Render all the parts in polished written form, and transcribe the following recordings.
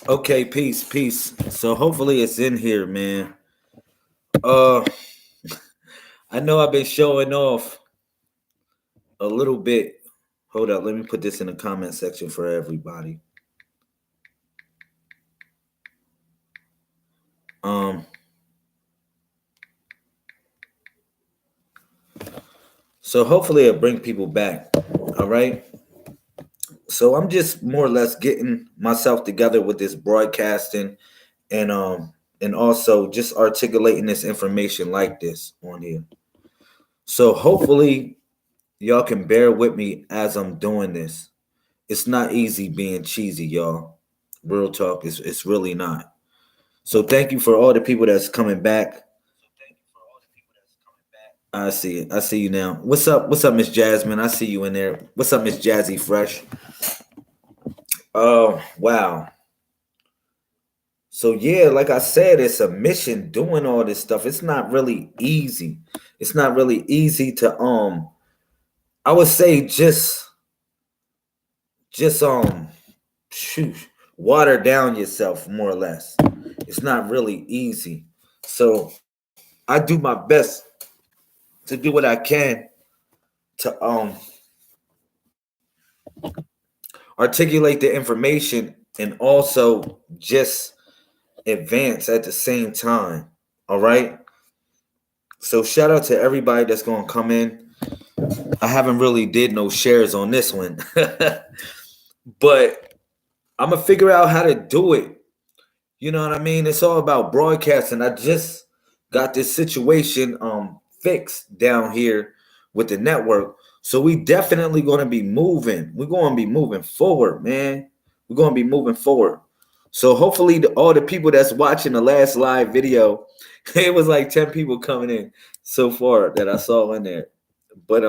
Okay, peace. So hopefully it's in here, man. Uh, I know I've been showing off a little bit. Hold up, let me put this in the comment section for everybody. Um, so hopefully it'll bring people back. All right. So I'm just more or less getting myself together with this broadcasting and also just articulating this information like this on here. So hopefully y'all can bear with me as I'm doing this. It's not easy being cheesy, y'all. Real talk, it's really not. So thank you for all the people that's coming back. I see it. I see you now. What's up? What's up, Miss Jasmine? I see you in there. What's up, Miss Jazzy Fresh? Oh, wow. So yeah, like I said, it's a mission doing all this stuff. It's not really easy. It's not really easy to I would say just shoot, water down yourself more or less. It's not really easy. So I do my best to do what I can to articulate the information and also just advance at the same time. All right. So shout out to everybody that's gonna come in. I haven't really did no shares on this one, but I'm gonna figure out how to do it. You know what I mean? It's all about broadcasting. I just got this situation fixed down here with the network. So we definitely gonna be moving. We're gonna be moving forward, man. We're gonna be moving forward. So hopefully all the people that's watching the last live video, it was like 10 people coming in so far that I saw in there. But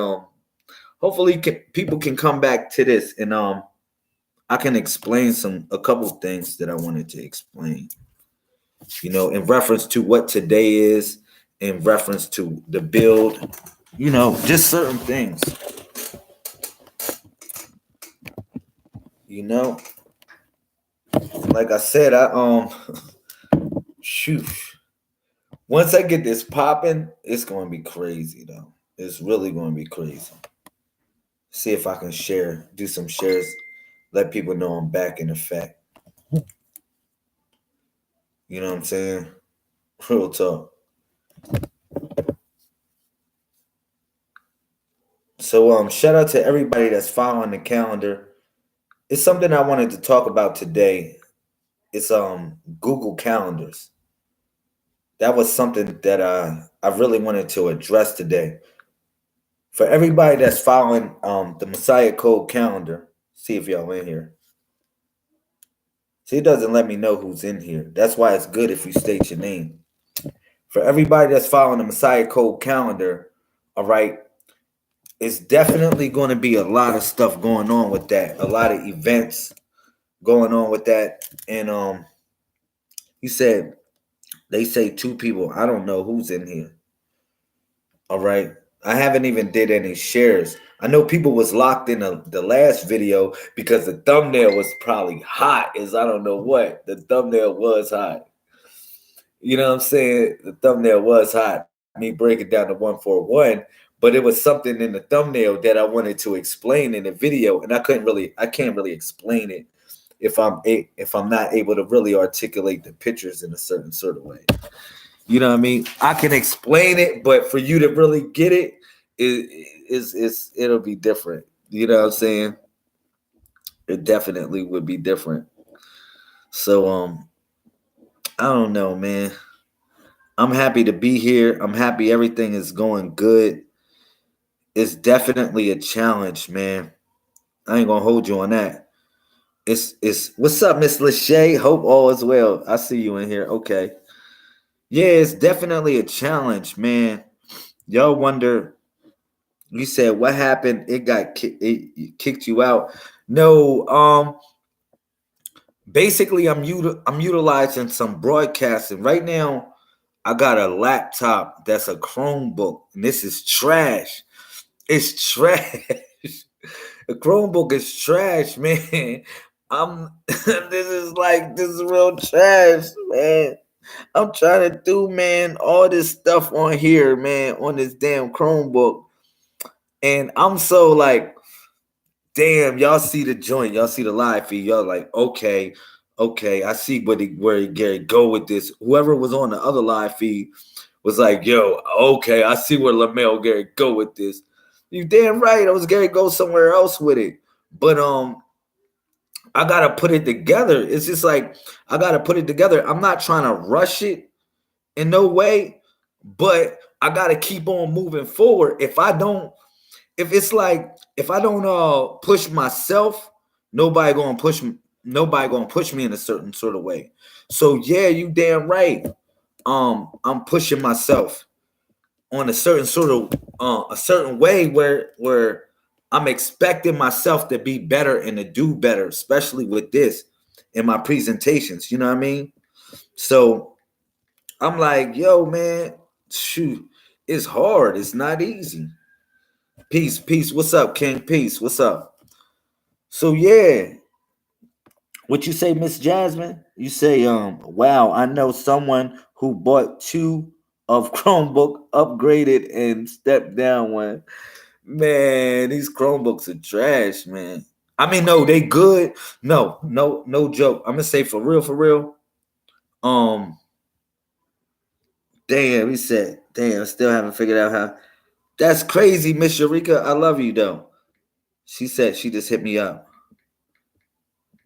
hopefully people can come back to this and I can explain a couple things that I wanted to explain. In reference to what today is, in reference to the build, just certain things. You know, like I said, shoot. Once I get this popping, it's going to be crazy though. It's really going to be crazy. See if I can do some shares, let people know I'm back in effect. You know what I'm saying? Real talk. So shout out to everybody that's following the calendar. It's something I wanted to talk about today. It's Google Calendars. That was something that I really wanted to address today. For everybody that's following the Messiah Code calendar, see if y'all in here. See, it doesn't let me know who's in here. That's why it's good if you state your name. For everybody that's following the Messiah Code calendar, all right, it's definitely going to be a lot of stuff going on with that. A lot of events going on with that. And he said they say two people. I don't know who's in here. All right. I haven't even did any shares. I know people was locked in the last video because the thumbnail was probably hot as I don't know what. The thumbnail was hot. You know what I'm saying? The thumbnail was hot. Me breaking down the 141, but it was something in the thumbnail that I wanted to explain in the video, and I can't really explain it if I'm not able to really articulate the pictures in a certain sort of way. You know what I mean? I can explain it, but for you to really get it, it'll be different. You know what I'm saying? It definitely would be different. So I don't know, man. I'm happy to be here. I'm happy everything is going good. It's definitely a challenge, man. I ain't gonna hold you on that. It's what's up, Miss Lachey? Hope all is well. I see you in here. Okay. Yeah, it's definitely a challenge, man. Y'all wonder. You said what happened? It kicked you out. No, basically I'm utilizing some broadcasting right now. I got a laptop that's a Chromebook, and this is trash. It's trash. The Chromebook is trash, man. I'm this is real trash, man. I'm trying to do, man, all this stuff on here, man, on this damn Chromebook. And I'm so like, damn, y'all see the joint, y'all see the live feed, y'all like, okay, I see where Gary go with this. Whoever was on the other live feed was like, yo, okay, I see where LaMelo Gary go with this. You damn right, I was Gary go somewhere else with it. But I gotta put it together. It's just like I gotta put it together. I'm not trying to rush it in no way, but I gotta keep on moving forward. If I don't push myself, nobody gonna push me in a certain sort of way. So yeah, you damn right. I'm pushing myself on a certain sort of a certain way where I'm expecting myself to be better and to do better, especially with this in my presentations. You know what I mean? So I'm like, yo, man, shoot, it's hard. It's not easy. Peace. What's up, King? Peace. What's up? So yeah, what you say, Miss Jasmine? You say, wow, I know someone who bought two of Chromebook, upgraded and stepped down one. Man, these Chromebooks are trash, man. I mean, no, they good. No joke. I'm gonna say for real. Um, damn, he said, damn, I still haven't figured out how. That's crazy, Miss Eureka. I love you though. She said she just hit me up.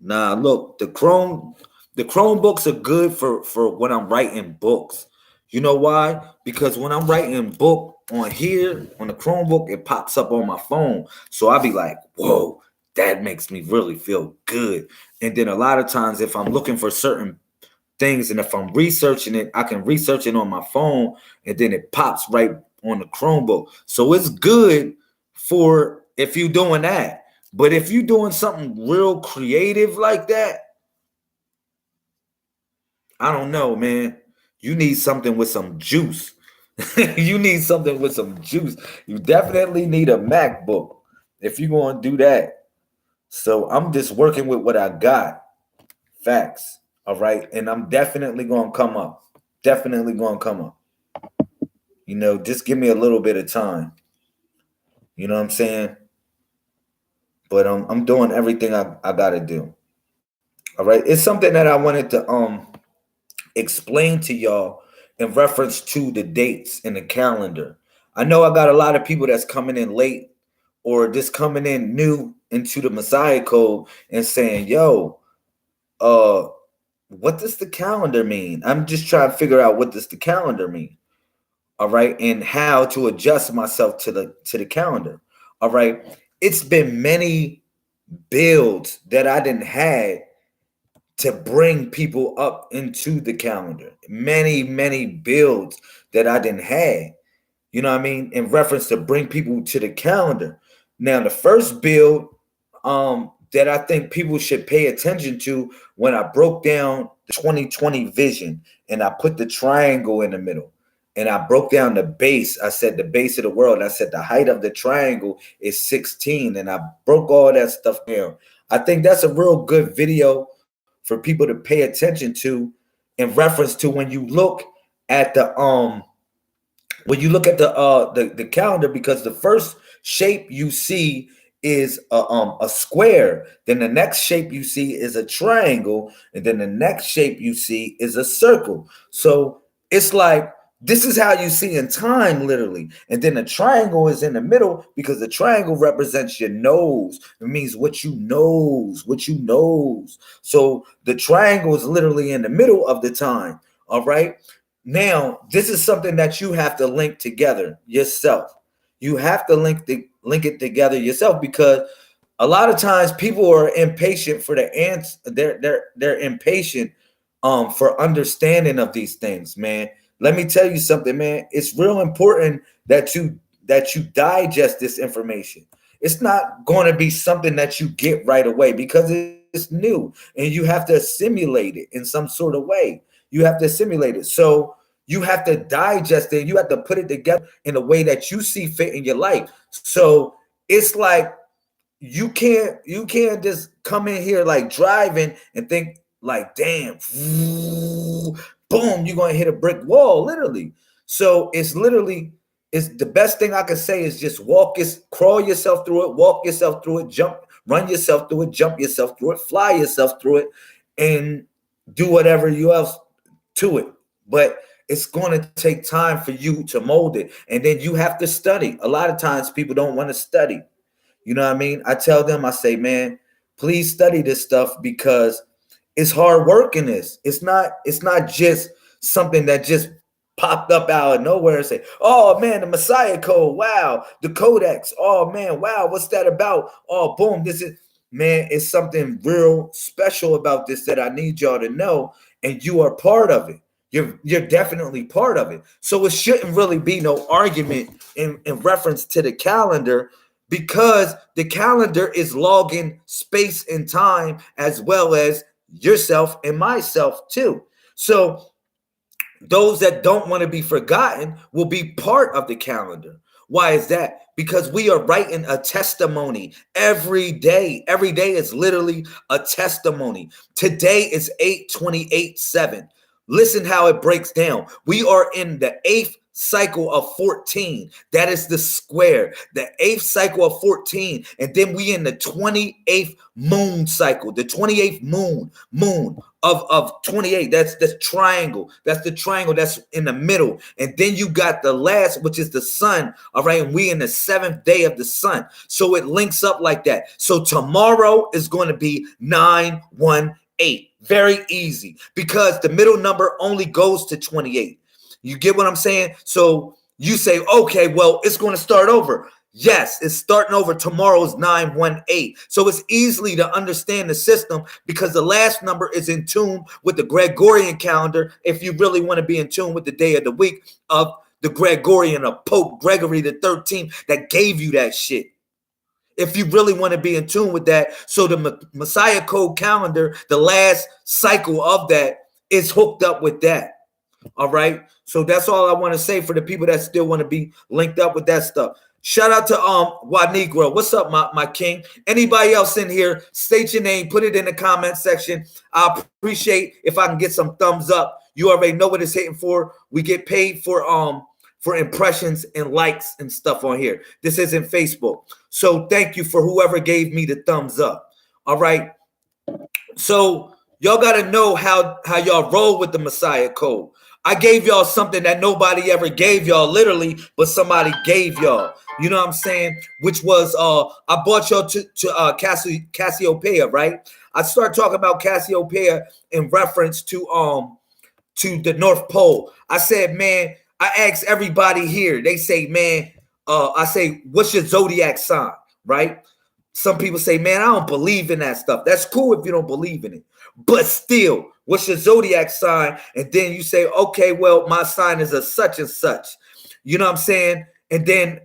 Nah, look, the Chromebooks are good for when I'm writing books. You know why? Because when I'm writing book on here on the Chromebook, it pops up on my phone. So I'll be like, whoa, that makes me really feel good. And then a lot of times, if I'm looking for certain things and if I'm researching it, I can research it on my phone and then it pops right on the Chromebook. So it's good for if you're doing that. But if you're doing something real creative like that, I don't know, man. You need something with some juice. You need something with some juice. You definitely need a MacBook if you're going to do that. So I'm just working with what I got. Facts. All right. And I'm definitely going to come up. Definitely going to come up. You know, just give me a little bit of time. You know what I'm saying? But I'm doing everything I got to do. All right. It's something that I wanted to explain to y'all in reference to the dates in the calendar. I know I got a lot of people that's coming in late or just coming in new into the Messiah code and saying, yo, what does the calendar mean? I'm just trying to figure out what does the calendar mean. All right, and how to adjust myself to the calendar. All right. It's been many builds that I didn't had to bring people up into the calendar. Many builds that I didn't have. You know what I mean? In reference to bring people to the calendar. Now, the first build that I think people should pay attention to when I broke down the 2020 vision and I put the triangle in the middle and I broke down the base. I said the base of the world. I said the height of the triangle is 16 and I broke all that stuff down. I think that's a real good video for people to pay attention to in reference to at the when you look at the calendar, because the first shape you see is a square, then the next shape you see is a triangle, and then the next shape you see is a circle. So it's like this is how you see in time, literally. And then the triangle is in the middle because the triangle represents your nose. It means what you knows. So the triangle is literally in the middle of the time. All right. Now, this is something that you have to link together yourself. You have to link it together yourself because a lot of times people are impatient for the answer. They're impatient for understanding of these things, man. Let me tell you something, man. It's real important that you digest this information. It's not going to be something that you get right away because it's new and you have to assimilate it in some sort of way. You have to assimilate it. So you have to digest it. You have to put it together in a way that you see fit in your life. So it's like you can't just come in here like driving and think like, damn, boom, you're gonna hit a brick wall, literally. So it's literally, it's the best thing I can say is just crawl yourself through it, walk yourself through it, run yourself through it, jump yourself through it, fly yourself through it, and do whatever you else to it. But it's going to take time for you to mold it, and then you have to study. A lot of times people don't want to study. You know what I mean? I tell them, I say, man, please study this stuff because it's hard work in this. It's not just something that just popped up out of nowhere and say, oh man, the Messiah code. Wow. The Codex. Oh man, wow. What's that about? Oh, boom. This is, man, it's something real special about this that I need y'all to know. And you are part of it. You're definitely part of it. So it shouldn't really be no argument in reference to the calendar, because the calendar is logging space and time as well as yourself and myself too. So those that don't want to be forgotten will be part of the calendar. Why is that? Because we are writing a testimony every day. Every day is literally a testimony. Today is 8/28/7. Listen how it breaks down. We are in the 8th cycle of 14. That is the square, the 8th cycle of 14. And then we in the 28th moon cycle, the 28th moon of 28. That's the triangle. That's the triangle that's in the middle. And then you got the last, which is the sun. All right. And we in the 7th day of the sun. So it links up like that. So tomorrow is going to be 918. Very easy, because the middle number only goes to 28. You get what I'm saying? So you say, okay, well, it's going to start over. Yes, it's starting over. Tomorrow's 918. So it's easily to understand the system because the last number is in tune with the Gregorian calendar. If you really want to be in tune with the day of the week of the Gregorian of Pope Gregory the 13th that gave you that shit. If you really want to be in tune with that. So the Messiah Code calendar, the last cycle of that is hooked up with that. All right. So that's all I want to say for the people that still want to be linked up with that stuff. Shout out to Wanegro. What's up, my king? Anybody else in here, state your name, put it in the comment section. I appreciate if I can get some thumbs up. You already know what it's hitting for. We get paid for impressions and likes and stuff on here. This isn't Facebook. So thank you for whoever gave me the thumbs up. All right. So y'all got to know how y'all roll with the Messiah Code. I gave y'all something that nobody ever gave y'all, literally, but somebody gave y'all. You know what I'm saying? Which was I brought y'all to Cassiopeia, right? I started talking about Cassiopeia in reference to the North Pole. I said, man, I asked everybody here. They say, man, I say, what's your zodiac sign, right? Some people say, man, I don't believe in that stuff. That's cool if you don't believe in it. But still, what's your zodiac sign? And then you say, okay, well, my sign is a such and such. You know what I'm saying? And then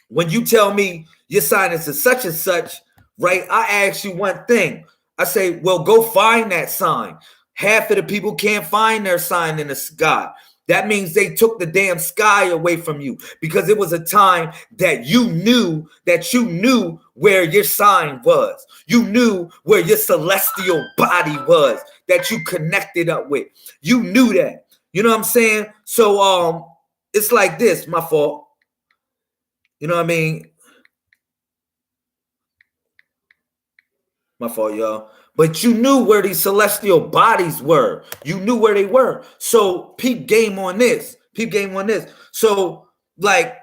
when you tell me your sign is a such and such, right? I ask you one thing. I say, well, go find that sign. Half of the people can't find their sign in the sky. That means they took the damn sky away from you, because it was a time that you knew where your sign was. You knew where your celestial body was that you connected up with. You knew that. You know what I'm saying? So it's like this, my fault. You know what I mean? My fault, y'all. But you knew where these celestial bodies were. You knew where they were. So peep game on this. Peep game on this. So like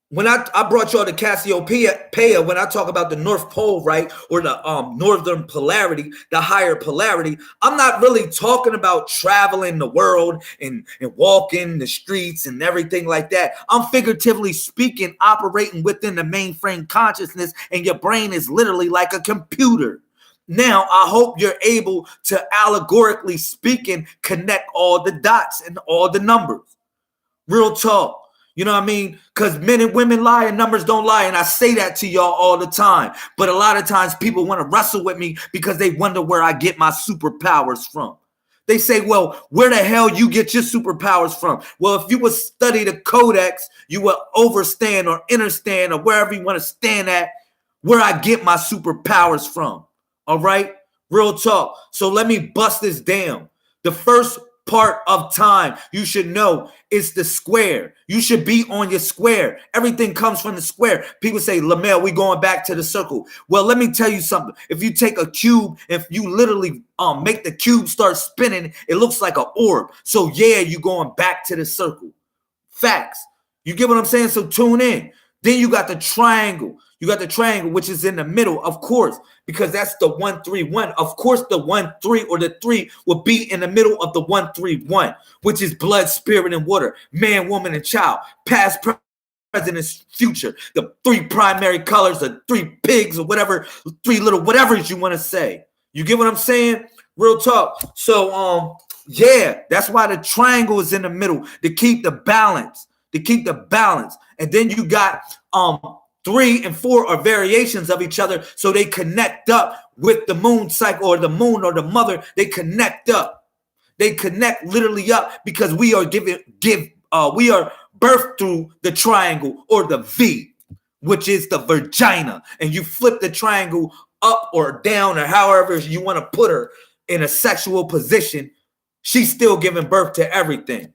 when I brought y'all to Cassiopeia, when I talk about the North Pole, right, or the northern polarity, the higher polarity, I'm not really talking about traveling the world and walking the streets and everything like that. I'm figuratively speaking, operating within the mainframe consciousness, and your brain is literally like a computer. Now, I hope you're able to, allegorically speaking, connect all the dots and all the numbers. Real talk. You know what I mean? Because men and women lie and numbers don't lie. And I say that to y'all all the time. But a lot of times people want to wrestle with me because they wonder where I get my superpowers from. They say, well, where the hell you get your superpowers from? Well, if you would study the Codex, you would overstand or understand or wherever you want to stand at where I get my superpowers from. All right? Real talk. So let me bust this down. The first part of time you should know is the square. You should be on your square. Everything comes from the square. People say, Lamel, we going back to the circle. Well, let me tell you something. If you take a cube, if you literally make the cube start spinning, it looks like an orb. So yeah, you're going back to the circle. Facts. You get what I'm saying? So tune in. Then you got the triangle. You got the triangle, which is in the middle, of course, because that's the 1, 3, 1. Of course, the 1, 3 or the 3 will be in the middle of the 1, 3, 1, which is blood, spirit, and water, man, woman, and child, past, present, and future. The 3 primary colors, the 3 pigs, or whatever, 3 little whatevers you want to say. You get what I'm saying? Real talk. So, yeah, that's why the triangle is in the middle, to keep the balance. And then you got 3 and 4 are variations of each other, so they connect up with the moon cycle, or the moon or the mother. They connect up. They connect literally up, because we are we are birthed through the triangle, or the V, which is the vagina. And you flip the triangle up or down, or however you want to put her in a sexual position. She's still giving birth to everything.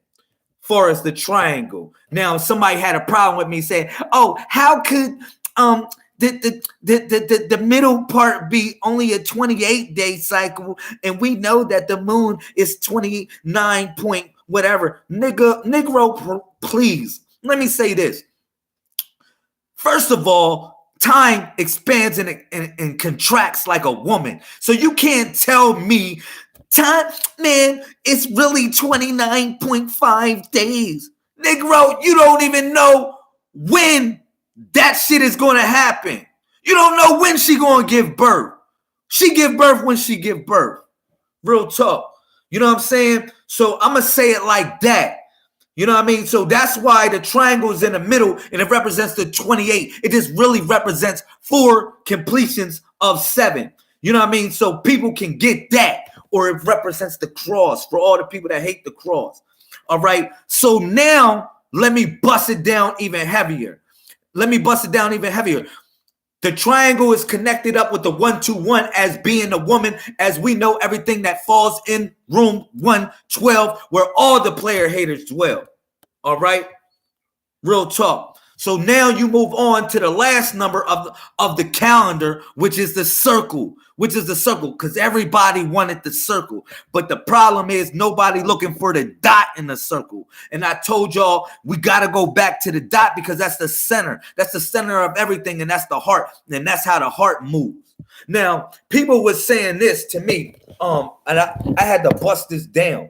Far as the triangle. Now, somebody had a problem with me saying, "Oh, how could the middle part be only a 28-day cycle, and we know that the moon is 29 point whatever?" Negro, please. Let me say this. First of all, time expands and contracts like a woman. So you can't tell me time, man, it's really 29.5 days. Negro, you don't even know when that shit is going to happen. You don't know when she going to give birth. She give birth when she give birth. Real talk. You know what I'm saying? So I'm going to say it like that. You know what I mean? So that's why the triangle is in the middle, and it represents the 28. It just really represents 4 completions of 7. You know what I mean? So people can get that. Or it represents the cross for all the people that hate the cross. All right. So now let me bust it down even heavier. The triangle is connected up with the 1, 2, 1 as being a woman, as we know everything that falls in room 112, where all the player haters dwell. All right. Real talk. So now you move on to the last number of the calendar, which is the circle, because everybody wanted the circle. But the problem is nobody looking for the dot in the circle. And I told y'all we got to go back to the dot, because that's the center. That's the center of everything, and that's the heart. And that's how the heart moves. Now, people were saying this to me, and I had to bust this down.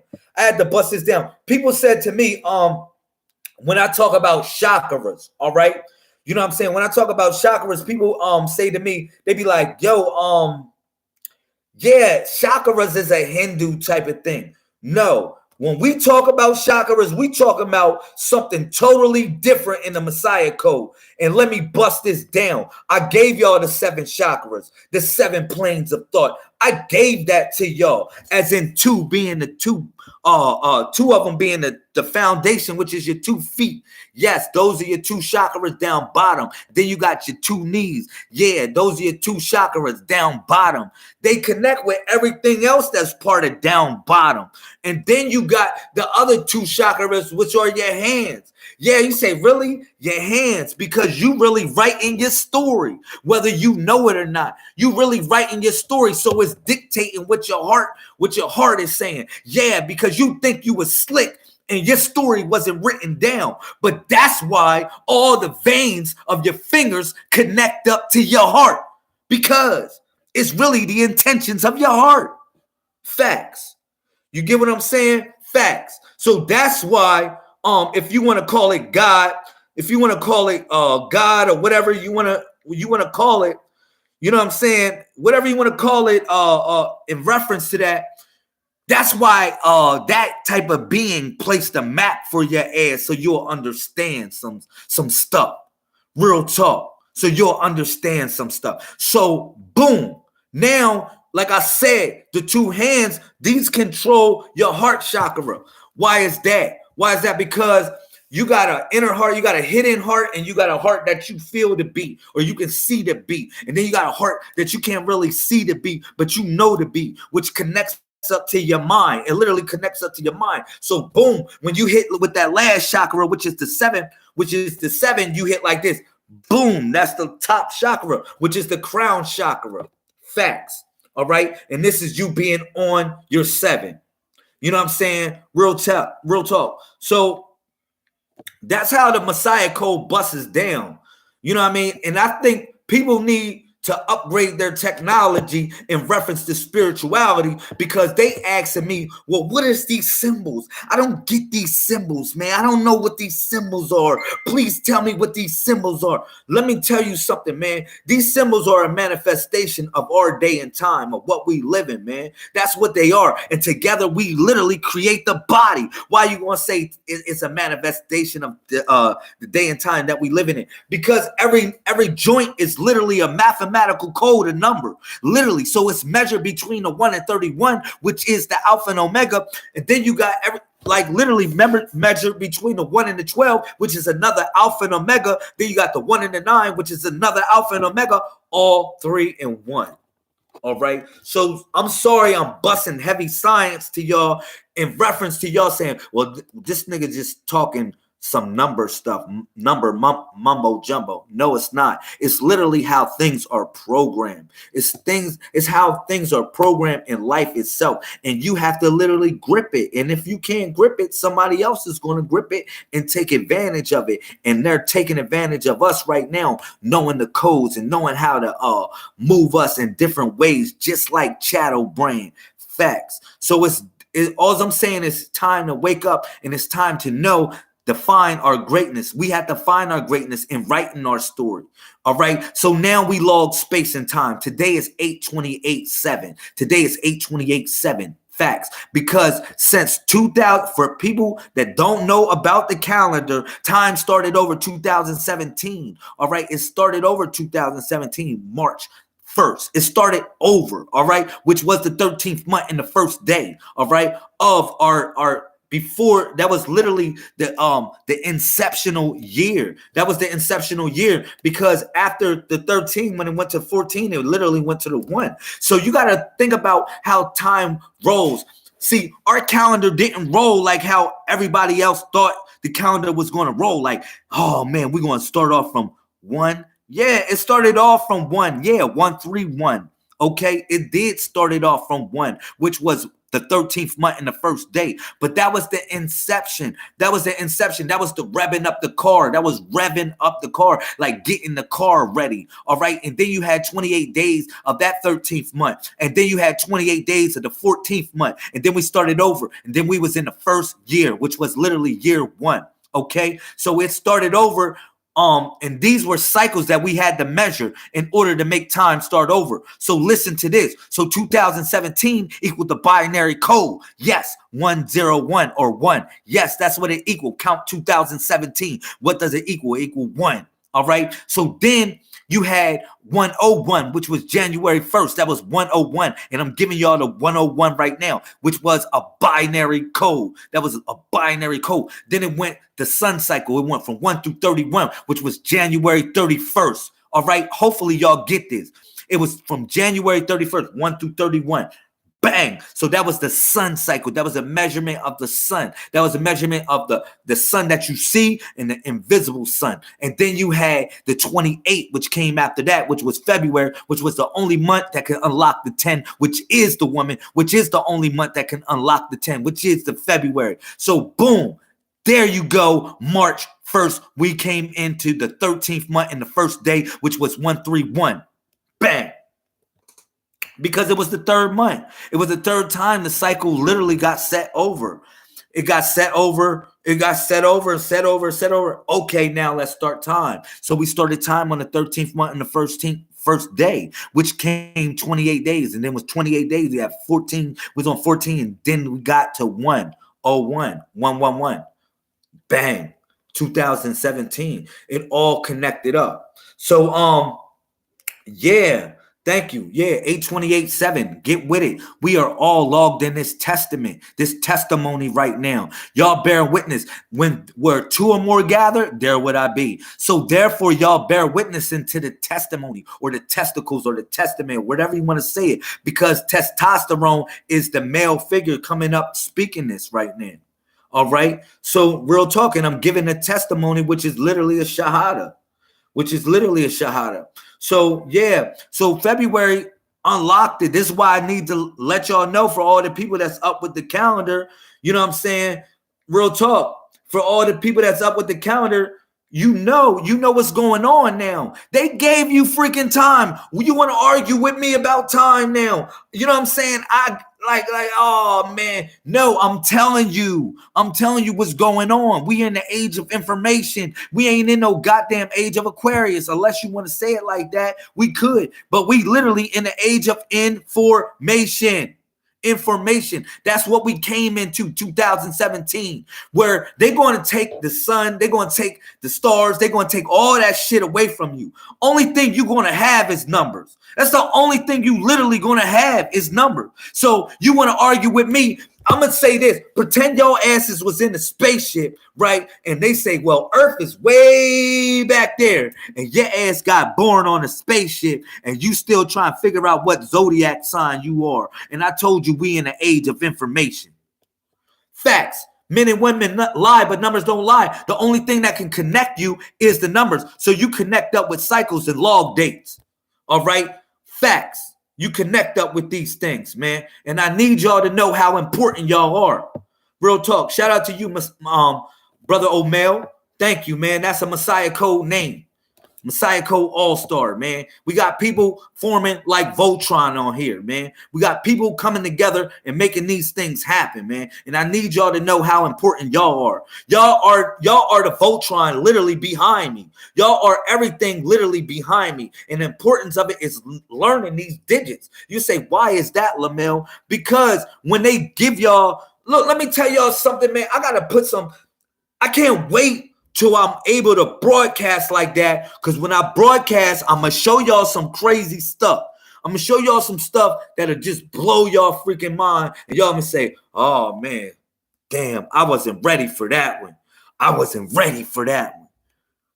People said to me, when I talk about chakras, all right? You know what I'm saying? When I talk about chakras, people say to me, they be like, yo, yeah, chakras is a Hindu type of thing. No, when we talk about chakras, we talk about something totally different in the Messiah code. And let me bust this down. I gave y'all the 7 chakras, the 7 planes of thought. I gave that to y'all, as in 2 being the 2 of them being the foundation, which is your 2 feet. Yes, those are your 2 chakras down bottom. Then you got your 2 knees. Yeah, those are your 2 chakras down bottom. They connect with everything else that's part of down bottom. And then you got the other 2 chakras, which are your hands. Yeah, you say, really? Your hands, because you really writing your story, whether you know it or not. You really writing your story, so it's dictating what your heart is saying. Yeah, because you think you was slick and your story wasn't written down. But that's why all the veins of your fingers connect up to your heart, because it's really the intentions of your heart. Facts. You get what I'm saying? Facts. So that's why if you want to call it God, if you want to call it God, or whatever you want to call it, you know what I'm saying? Whatever you want to call it in reference to that, that's why that type of being placed a map for your ass, so you'll understand some stuff. Real talk. So you'll understand some stuff. So boom. Now, like I said, the 2 hands, these control your heart chakra. Why is that? Because You got an inner heart, you got a hidden heart, and you got a heart that you feel the beat, or you can see the beat. And then you got a heart that you can't really see the beat, but you know the beat, which connects up to your mind. It literally connects up to your mind. So boom, when you hit with that last chakra, which is the seven, you hit like this. Boom, that's the top chakra, which is the crown chakra. Facts. All right. And this is you being on your 7. You know what I'm saying? Real talk. So that's how the Messiah code busts down. You know what I mean? And I think people need to upgrade their technology in reference to spirituality, because they asking me, well, what is these symbols? I don't get these symbols, man. I don't know what these symbols are. Please tell me what these symbols are. Let me tell you something, man. These symbols are a manifestation of our day and time, of what we live in, man. That's what they are. And together we literally create the body. Why you want to say it's a manifestation of the day and time that we live in? Because every joint is literally a mathematical code, a number, literally. So it's measured between the 1 and 31, which is the alpha and omega. And then you got literally measured between the 1 and the 12, which is another alpha and omega. Then you got the 1 and the 9, which is another alpha and omega, all 3 in 1. All right. So I'm sorry I'm busting heavy science to y'all in reference to y'all saying, well, this nigga just talking some number stuff, mumbo jumbo. No, it's not. It's literally how things are programmed. It's how things are programmed in life itself. And you have to literally grip it. And if you can't grip it, somebody else is going to grip it and take advantage of it. And they're taking advantage of us right now, knowing the codes and knowing how to move us in different ways, just like chattel brain. Facts. So all I'm saying is time to wake up, and it's time to know, define our greatness. We have to find our greatness in writing our story. All right. So now we log space and time. Today is 8/28/7. Today is 8/28/7. Facts. Because since 2000, for people that don't know about the calendar, time started over 2017. All right. It started over 2017, March 1st. It started over. All right. Which was the 13th month and the first day. All right. Of our before, that was literally the inceptional year. That was the inceptional year, because after the 13, when it went to 14, it literally went to the 1. So you got to think about how time rolls. See, our calendar didn't roll like how everybody else thought the calendar was going to roll. Like, oh man, we're going to start off from 1. Yeah, it started off from 1. Yeah, 131. Okay, it did start it off from 1, which was the 13th month and the first day. But that was the inception. That was the revving up the car. That was revving up the car, like getting the car ready. All right. And then you had 28 days of that 13th month. And then you had 28 days of the 14th month. And then we started over. And then we was in the first year, which was literally year 1. Okay. So it started over. And these were cycles that we had to measure in order to make time start over. So listen to this. So 2017 equaled the binary code. Yes, 101 or 1. Yes, that's what it equaled. Count 2017. What does it equal? It equal 1. All right. So then you had 101, which was January 1st. That was 101. And I'm giving y'all the 101 right now, which was a binary code. That was a binary code. Then it went the sun cycle. It went from 1 through 31, which was January 31st. All right. Hopefully y'all get this. It was from January 31st, 1 through 31. Bang. So that was the sun cycle. That was a measurement of the sun. That was a measurement of the sun that you see and the invisible sun. And then you had the 28, which came after that, which was February, which was the only month that can unlock the 10, which is the woman, which is the only month that can unlock the 10, which is the February. So boom, there you go. March 1st, we came into the 13th month and the first day, which was 131. Bang. Because it was the 3rd month. It was the 3rd time the cycle literally got set over. It got set over. It got set over, set over, set over. Okay, now let's start time. So we started time on the 13th month and the first day, which came 28 days. And then was 28 days. We had 14. We was on 14. And then we got to 101, 111. Bang. 2017. It all connected up. So, yeah. Thank you. Yeah, 828.7. Get with it. We are all logged in this testament, this testimony right now. Y'all bear witness. When where two or more gather, there would I be. So therefore, y'all bear witness into the testimony or the testicles or the testament, whatever you want to say it, because testosterone is the male figure coming up speaking this right now. All right. So real talk, and I'm giving a testimony, which is literally a shahada. So yeah, so February unlocked it. This is why I need to let y'all know, for all the people that's up with the calendar. You know what I'm saying? Real talk. For all the people that's up with the calendar, you know what's going on now. They gave you freaking time. You want to argue with me about time now? You know what I'm saying? Oh man, no, I'm telling you what's going on. We in the age of information. We ain't in no goddamn age of Aquarius, unless you want to say it like that. We could, but we literally in the age of information. That's what we came into 2017, where they're going to take the sun, they're going to take the stars, they're going to take all that shit away from you. Only thing you're going to have is numbers. That's the only thing you literally going to have is numbers. So you want to argue with me? I'm going to say this. Pretend your asses was in a spaceship, right? And they say, well, Earth is way back there. And your ass got born on a spaceship. And you still trying to figure out what zodiac sign you are. And I told you we in the age of information. Facts. Men and women lie, but numbers don't lie. The only thing that can connect you is the numbers. So you connect up with cycles and log dates. All right? Facts. You connect up with these things, man. And I need y'all to know how important y'all are. Real talk. Shout out to you, Brother O'Mel. Thank you, man. That's a Messiah code name. Messiah Code All-Star, man. We got people forming like Voltron on here, man. We got people coming together and making these things happen, man. And I need y'all to know how important y'all are. Y'all are the Voltron literally behind me. Y'all are everything literally behind me. And the importance of it is learning these digits. You say, why is that, Lamel? Because when they give y'all, look, let me tell y'all something, man. I can't wait till I'm able to broadcast like that, because when I broadcast, I'm going to show y'all some crazy stuff. I'm going to show y'all some stuff that'll just blow y'all freaking mind, and y'all going to say, oh, man, damn, I wasn't ready for that one.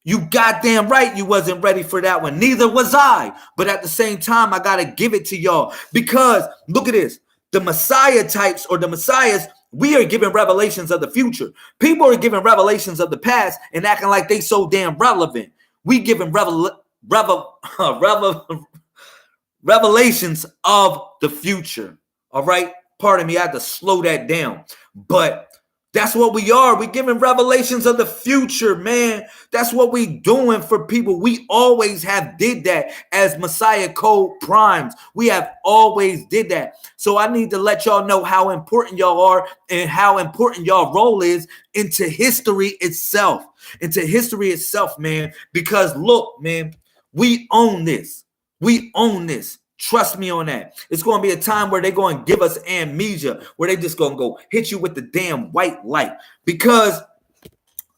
You goddamn right you wasn't ready for that one. Neither was I. But at the same time, I got to give it to y'all, because look at this. The Messiah types, or the Messiahs, we are giving revelations of the future. People are giving revelations of the past and acting like they so damn relevant. We giving revelations of the future. All right? Pardon me, I had to slow that down. But that's what we are. We giving revelations of the future, man. That's what we doing for people. We always have did that as Messiah Code Primes. We have always did that. So I need to let y'all know how important y'all are and how important y'all role is into history itself. Man. Because look, man, we own this. Trust me on that. It's going to be a time where they're going to give us amnesia, where they just going to go hit you with the damn white light. Because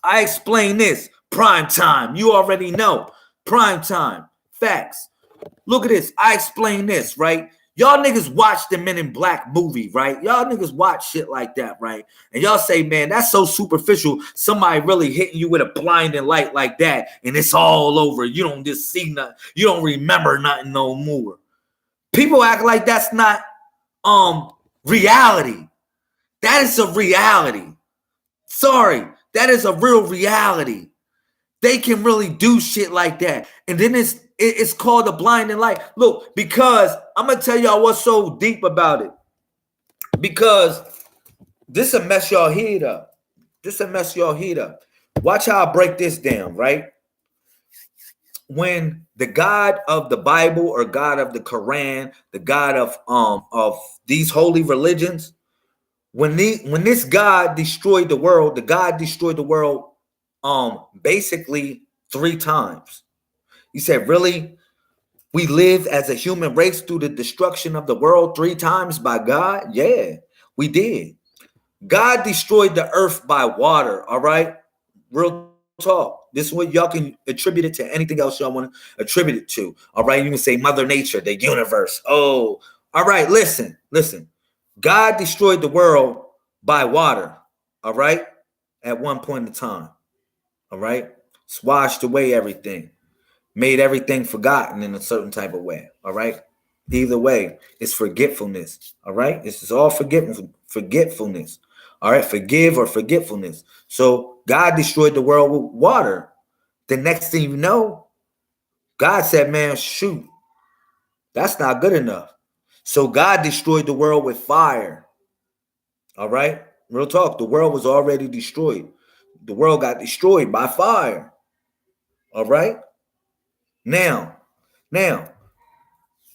I explain this. Prime time. You already know. Prime time. Facts. Look at this. I explain this, right? Y'all niggas watch the Men in Black movie, right? Y'all niggas watch shit like that, right? And y'all say, man, that's so superficial. Somebody really hitting you with a blinding light like that, and it's all over. You don't just see nothing. You don't remember nothing no more. People act like that's not reality. That is a reality. Sorry, that is a real reality. They can really do shit like that. And then it's called a blinding light. Look, because I'm going to tell y'all what's so deep about it. Because this will mess y'all head up. Watch how I break this down, right? When the God of the Bible or God of the Quran, the God of these holy religions, when this God destroyed the world, basically 3 times. He said, really? We live as a human race through the destruction of the world 3 times by God? Yeah, we did. God destroyed the earth by water, all right? Real talk. This is what y'all can attribute it to. Anything else y'all want to attribute it to. All right. You can say Mother Nature, the universe. Oh, all right. Listen. God destroyed the world by water. All right. At one point in time. All right. Swashed away everything. Made everything forgotten in a certain type of way. All right. Either way, it's forgetfulness. All right. This is all forgetfulness. All right. Forgive or forgetfulness. So God destroyed the world with water. The next thing you know, God said, man, shoot, that's not good enough. So God destroyed the world with fire. All right. Real talk. The world was already destroyed. The world got destroyed by fire. All right. Now,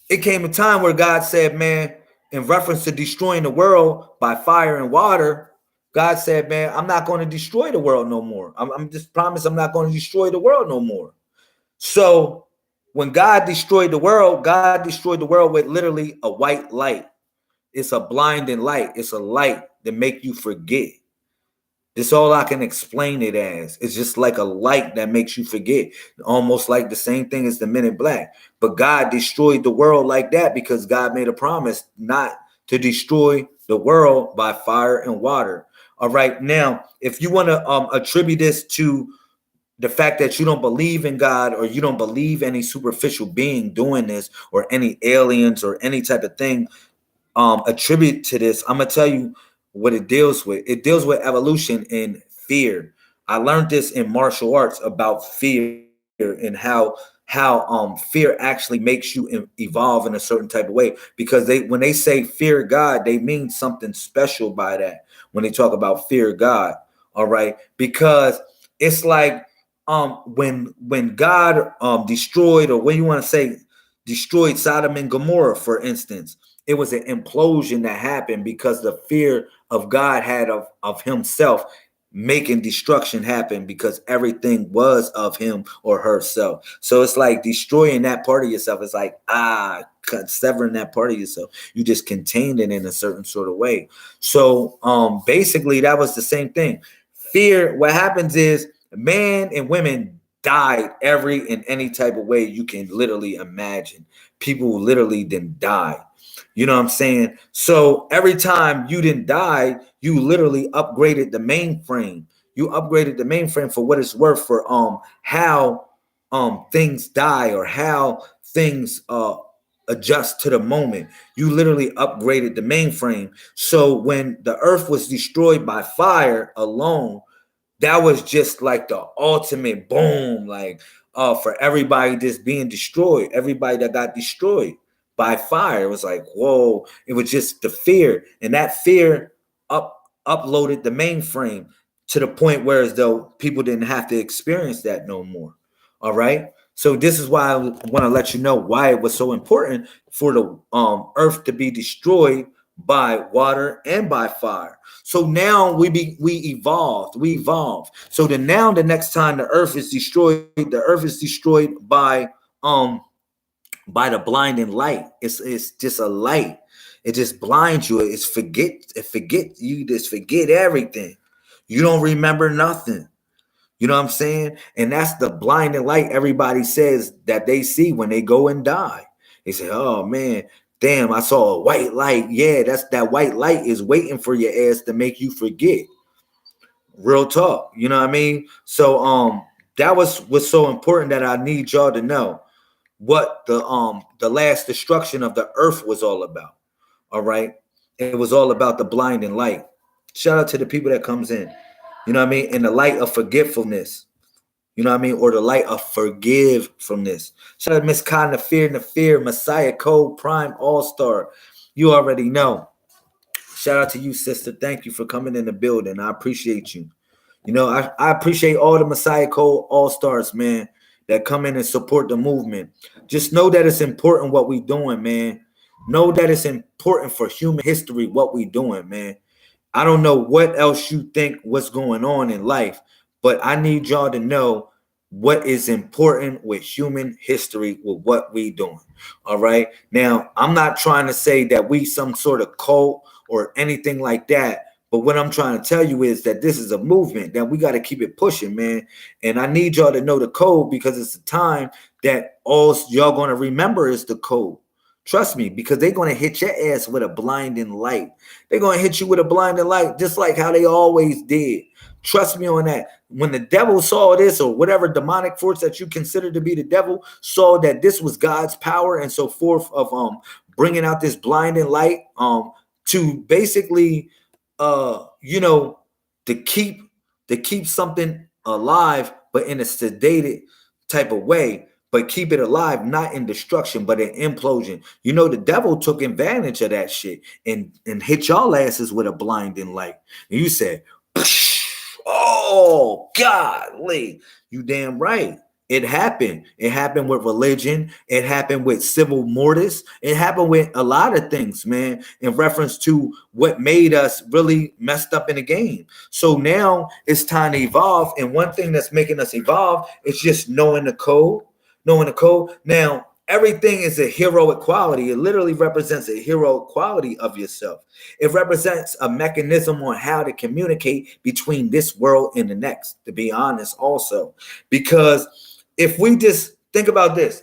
it came a time where God said, man, in reference to destroying the world by fire and water, God said, man, I'm not going to destroy the world no more. I'm just promise I'm not going to destroy the world no more. So when God destroyed the world, God destroyed the world with literally a white light. It's a blinding light. It's a light that make you forget. It's all I can explain it as. It's just like a light that makes you forget. Almost like the same thing as the Men in Black. But God destroyed the world like that because God made a promise not to destroy the world by fire and water. All right. Now, if you want to attribute this to the fact that you don't believe in God or you don't believe any superficial being doing this or any aliens or any type of thing, attribute to this, I'm gonna tell you what it deals with. It deals with evolution and fear. I learned this in martial arts about fear and how fear actually makes you evolve in a certain type of way. Because when they say fear God, they mean something special by that. When they talk about fear God, all right, because it's like when God destroyed, or when you want to say destroyed Sodom and Gomorrah, for instance. It was an implosion that happened because the fear of God had of himself making destruction happen because everything was of him or herself. So it's like destroying that part of yourself. It's like, severing that part of yourself. You just contained it in a certain sort of way. So basically that was the same thing. Fear, what happens is men and women died every in any type of way you can literally imagine. People literally didn't die. You know what I'm saying? So every time you didn't die, you literally upgraded the mainframe. You upgraded the mainframe for what it's worth for how things die or how things adjust to the moment. You literally upgraded the mainframe. So when the earth was destroyed by fire alone, that was just like the ultimate boom, like for everybody just being destroyed, everybody that got destroyed by fire. It was like, whoa, it was just the fear. And that fear uploaded the mainframe to the point where as though people didn't have to experience that no more. All right. So this is why I want to let you know why it was so important for the earth to be destroyed by water and by fire. So now we evolved. So now the next time the earth is destroyed, the earth is destroyed by the blinding light. It's just a light. It just blinds you. It forget you just forget everything. You don't remember nothing. You know what I'm saying? And that's the blinding light everybody says that they see when they go and die. They say, oh man, damn, I saw a white light. Yeah, that white light is waiting for your ass to make you forget. Real talk. You know what I mean? So that was what's so important that I need y'all to know what the last destruction of the earth was all about. All right. It was all about the blinding light. Shout out to the people that comes in. You know what I mean? In the light of forgetfulness. You know what I mean? Or the light of forgive from this. Shout out to Miss Khan, the fear, Messiah Code, Prime, All-Star. You already know. Shout out to you, sister. Thank you for coming in the building. I appreciate you. You know, I appreciate all the Messiah Code All-Stars, man, that come in and support the movement. Just know that it's important what we doing, man. Know that it's important for human history what we doing, man. I don't know what else you think what's going on in life, but I need y'all to know what is important with human history with what we doing. All right. Now, I'm not trying to say that we some sort of cult or anything like that, But what I'm trying to tell you is that this is a movement that we got to keep it pushing, man. And I need y'all to know the code, because it's the time that all y'all going to remember is the code. Trust me, because they're going to hit your ass with a blinding light. They're going to hit you with a blinding light, just like how they always did. Trust me on that. When the devil saw this, or whatever demonic force that you consider to be the devil, saw that this was God's power and so forth of bringing out this blinding light to basically to keep something alive, but in a sedated type of way, but keep it alive, not in destruction, but in implosion. The devil took advantage of that shit and hit y'all asses with a blinding light. And you said, oh, golly, you damn right. It happened. It happened with religion. It happened with civil mortis. It happened with a lot of things, man, in reference to what made us really messed up in the game. So now it's time to evolve. And one thing that's making us evolve is just knowing the code. Now, everything is a heroic quality. It literally represents a heroic quality of yourself. It represents a mechanism on how to communicate between this world and the next, to be honest, also. Because if we just think about this,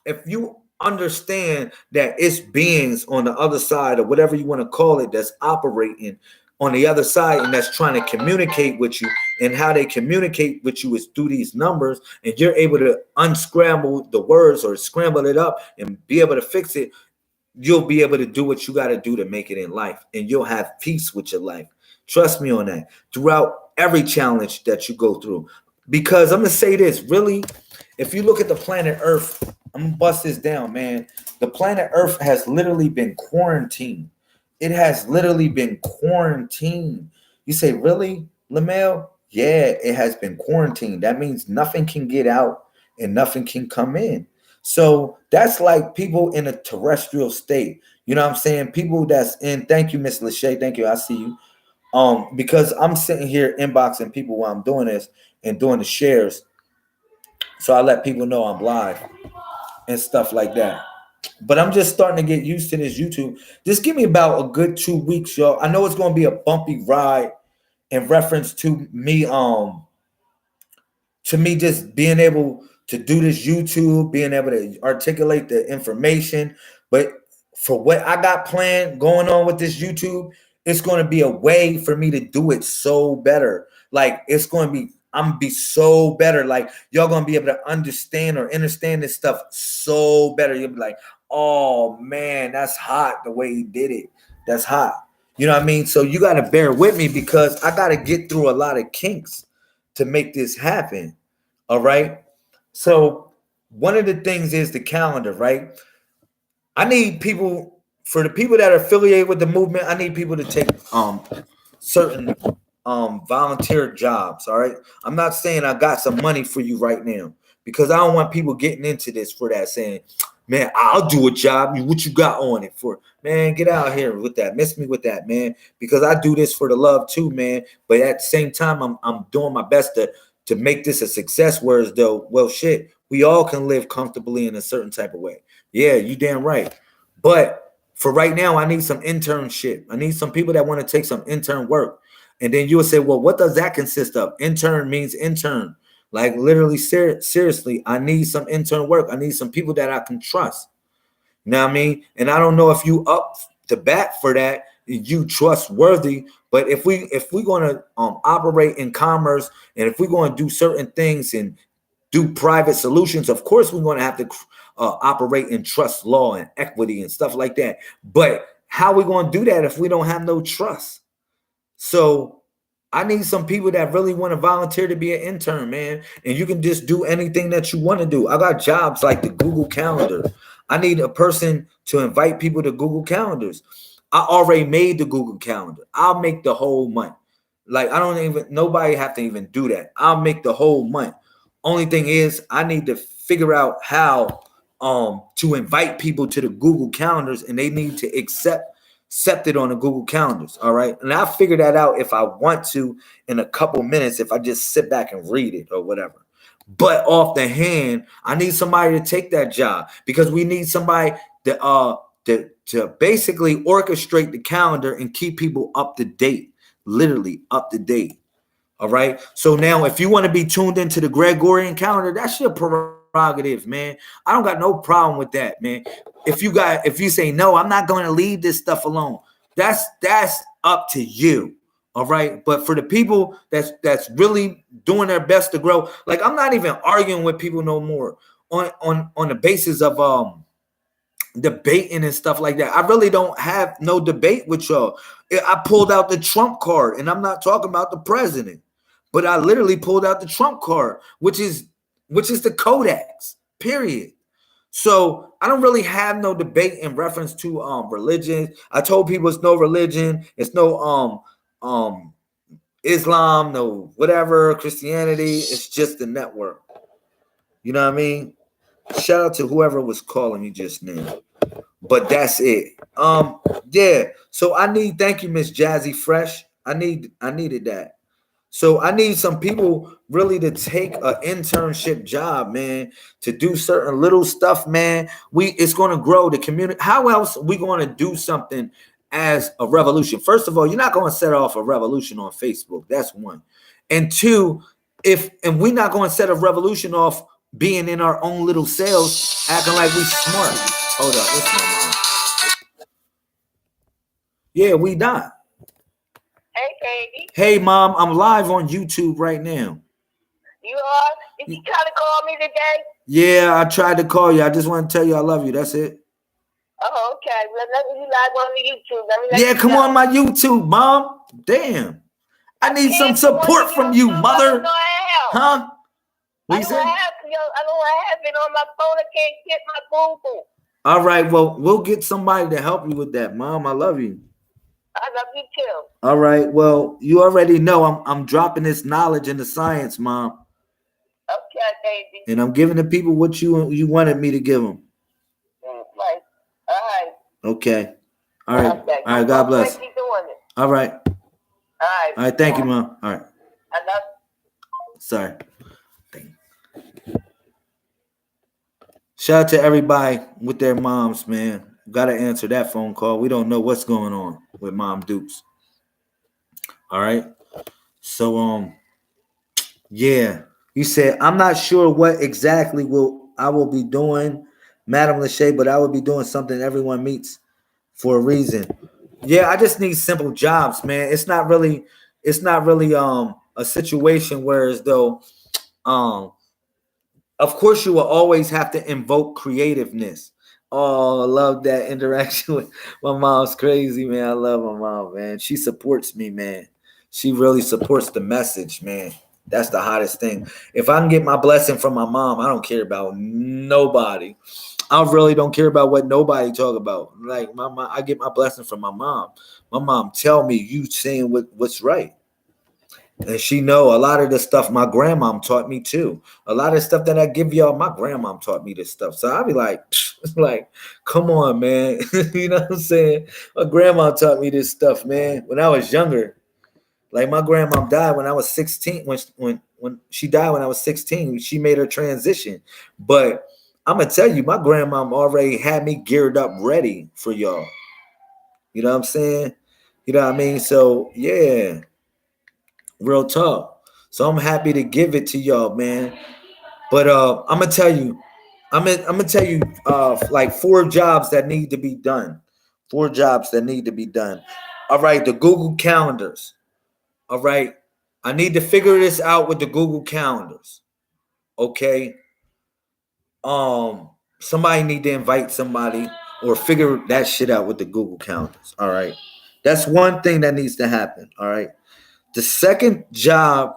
if you understand that it's beings on the other side, or whatever you want to call it, that's operating on the other side and that's trying to communicate with you, and how they communicate with you is through these numbers, and you're able to unscramble the words or scramble it up and be able to fix it, you'll be able to do what you got to do to make it in life, and you'll have peace with your life. Trust me on that, throughout every challenge that you go through. Because I'm going to say this, really, if you look at the planet Earth, I'm going to bust this down, man. The planet Earth has literally been quarantined. It has literally been quarantined. You say, really, Lamel? Yeah, it has been quarantined. That means nothing can get out and nothing can come in. So that's like people in a terrestrial state. You know what I'm saying? People that's in, thank you, Miss Lachey. Thank you. I see you. Because I'm sitting here inboxing people while I'm doing this and doing the shares. So I let people know I'm live and stuff like that. But I'm just starting to get used to this YouTube. Just give me about a good 2 weeks, y'all. I know it's going to be a bumpy ride in reference to me just being able to do this YouTube, being able to articulate the information. But for what I got planned going on with this YouTube, it's going to be a way for me to do it so better. Like, it's going to be, I'm going to be so better. Like, y'all going to be able to understand this stuff so better. You'll be like, oh, man, that's hot the way he did it. That's hot. You know what I mean? So you got to bear with me, because I got to get through a lot of kinks to make this happen. All right. So one of the things is the calendar, right? I need people, for the people that are affiliated with the movement, I need people to take certain volunteer jobs. All right. I'm not saying I got some money for you right now, because I don't want people getting into this for that, saying, man, I'll do a job. What you got on it for? Man, get out here with that. Miss me with that, man. Because I do this for the love too, man. But at the same time, I'm doing my best to make this a success. Whereas though, well, shit, we all can live comfortably in a certain type of way. Yeah, you damn right. But for right now, I need some internship. I need some people that want to take some intern work. And then you will say, well, what does that consist of? Intern means intern. Like, literally, seriously, I need some intern work. I need some people that I can trust. You know what I mean? And I don't know if you up to bat for that, you trustworthy. But if we're going to operate in commerce, and if we're going to do certain things and do private solutions, of course we're going to have to operate in trust law and equity and stuff like that. But how are we going to do that if we don't have no trust? So I need some people that really want to volunteer to be an intern, man. And you can just do anything that you want to do. I got jobs like the Google Calendar. I need a person to invite people to Google Calendars. I already made the Google Calendar. I'll make the whole month. Like, nobody have to even do that. I'll make the whole month. Only thing is, I need to figure out how to invite people to the Google Calendars, and they need to accept it on the Google Calendars. All right. And I'll figure that out if I want to in a couple minutes, if I just sit back and read it or whatever. But off the hand, I need somebody to take that job, because we need somebody to basically orchestrate the calendar and keep people up to date. literally up to date. All right. So now, if you want to be tuned into the Gregorian calendar, that's your prerogative, man. I don't got no problem with that, man. If you say no, I'm not going to leave this stuff alone. That's up to you. All right. But for the people that's really doing their best to grow, like I'm not even arguing with people no more on the basis of debating and stuff like that. I really don't have no debate with y'all. I pulled out the Trump card, and I'm not talking about the president, but I literally pulled out the Trump card, which is the Codex. Period. So I don't really have no debate in reference to religion. I told people it's no religion, it's no Islam, no whatever, Christianity. It's just the network. You know what I mean? Shout out to whoever was calling me just now. But that's it. Yeah. So thank you, Miss Jazzy Fresh. I needed that. So I need some people really to take an internship job, man, to do certain little stuff, man. It's going to grow the community. How else are we going to do something as a revolution? First of all, you're not going to set off a revolution on Facebook. That's one. And two, and we're not going to set a revolution off being in our own little cells, acting like we smart. Hold up, listen, mom. Yeah, we not. Hey, baby. Hey, Mom, I'm live on YouTube right now. You are? Did you try to call me today? Yeah, I tried to call you. I just want to tell you I love you. That's it. Oh, okay. Well, let me live on the YouTube. Yeah, come on my YouTube, Mom. Damn. I need some support from you, Mother. Huh? I don't have it on my phone. I can't get my Google. All right, well, we'll get somebody to help you with that, Mom. I love you. I love you too. All right, well, you already know I'm dropping this knowledge into science, Mom. Okay, baby. And I'm giving the people what you wanted me to give them. Right. All right. Okay. All right. Okay. All right. God bless. Keep doing it. All right. All right. All right. Thank you, Mom. All right. I love you. Sorry. Shout out to everybody with their moms, man. Got to answer that phone call. We don't know what's going on with Mom Dukes. All right. So, yeah. You said, I'm not sure what exactly I will be doing, Madam Lachey, but I will be doing something everyone meets for a reason. Yeah, I just need simple jobs, man. It's not really a situation where as though of course you will always have to invoke creativeness. Oh, I love that interaction with my mom's crazy, man. I love my mom, man. She supports me, man. She really supports the message, man. That's the hottest thing. If I can get my blessing from my mom, I don't care about nobody. I really don't care about what nobody talk about. Like my mom, I get my blessing from my mom. My mom tell me you saying what's right. And she know a lot of the stuff my grandmom taught me too. A lot of stuff that I give y'all, my grandmom taught me this stuff. So I'll be like, come on, man. You know what I'm saying? My grandma taught me this stuff, man, when I was younger. Like my grandmom died when I was 16. When she died when I was 16, she made her transition. But I'm gonna tell you, my grandmom already had me geared up, ready for y'all. You know what I'm saying? You know what I mean? So yeah, real talk. So I'm happy to give it to y'all, man. But I'm gonna tell you, like 4 jobs that need to be done. 4 jobs that need to be done. All right, the Google calendars. All right. I need to figure this out with the Google calendars. Okay. Somebody need to invite somebody or figure that shit out with the Google calendars. All right. That's one thing that needs to happen. All right. The second job,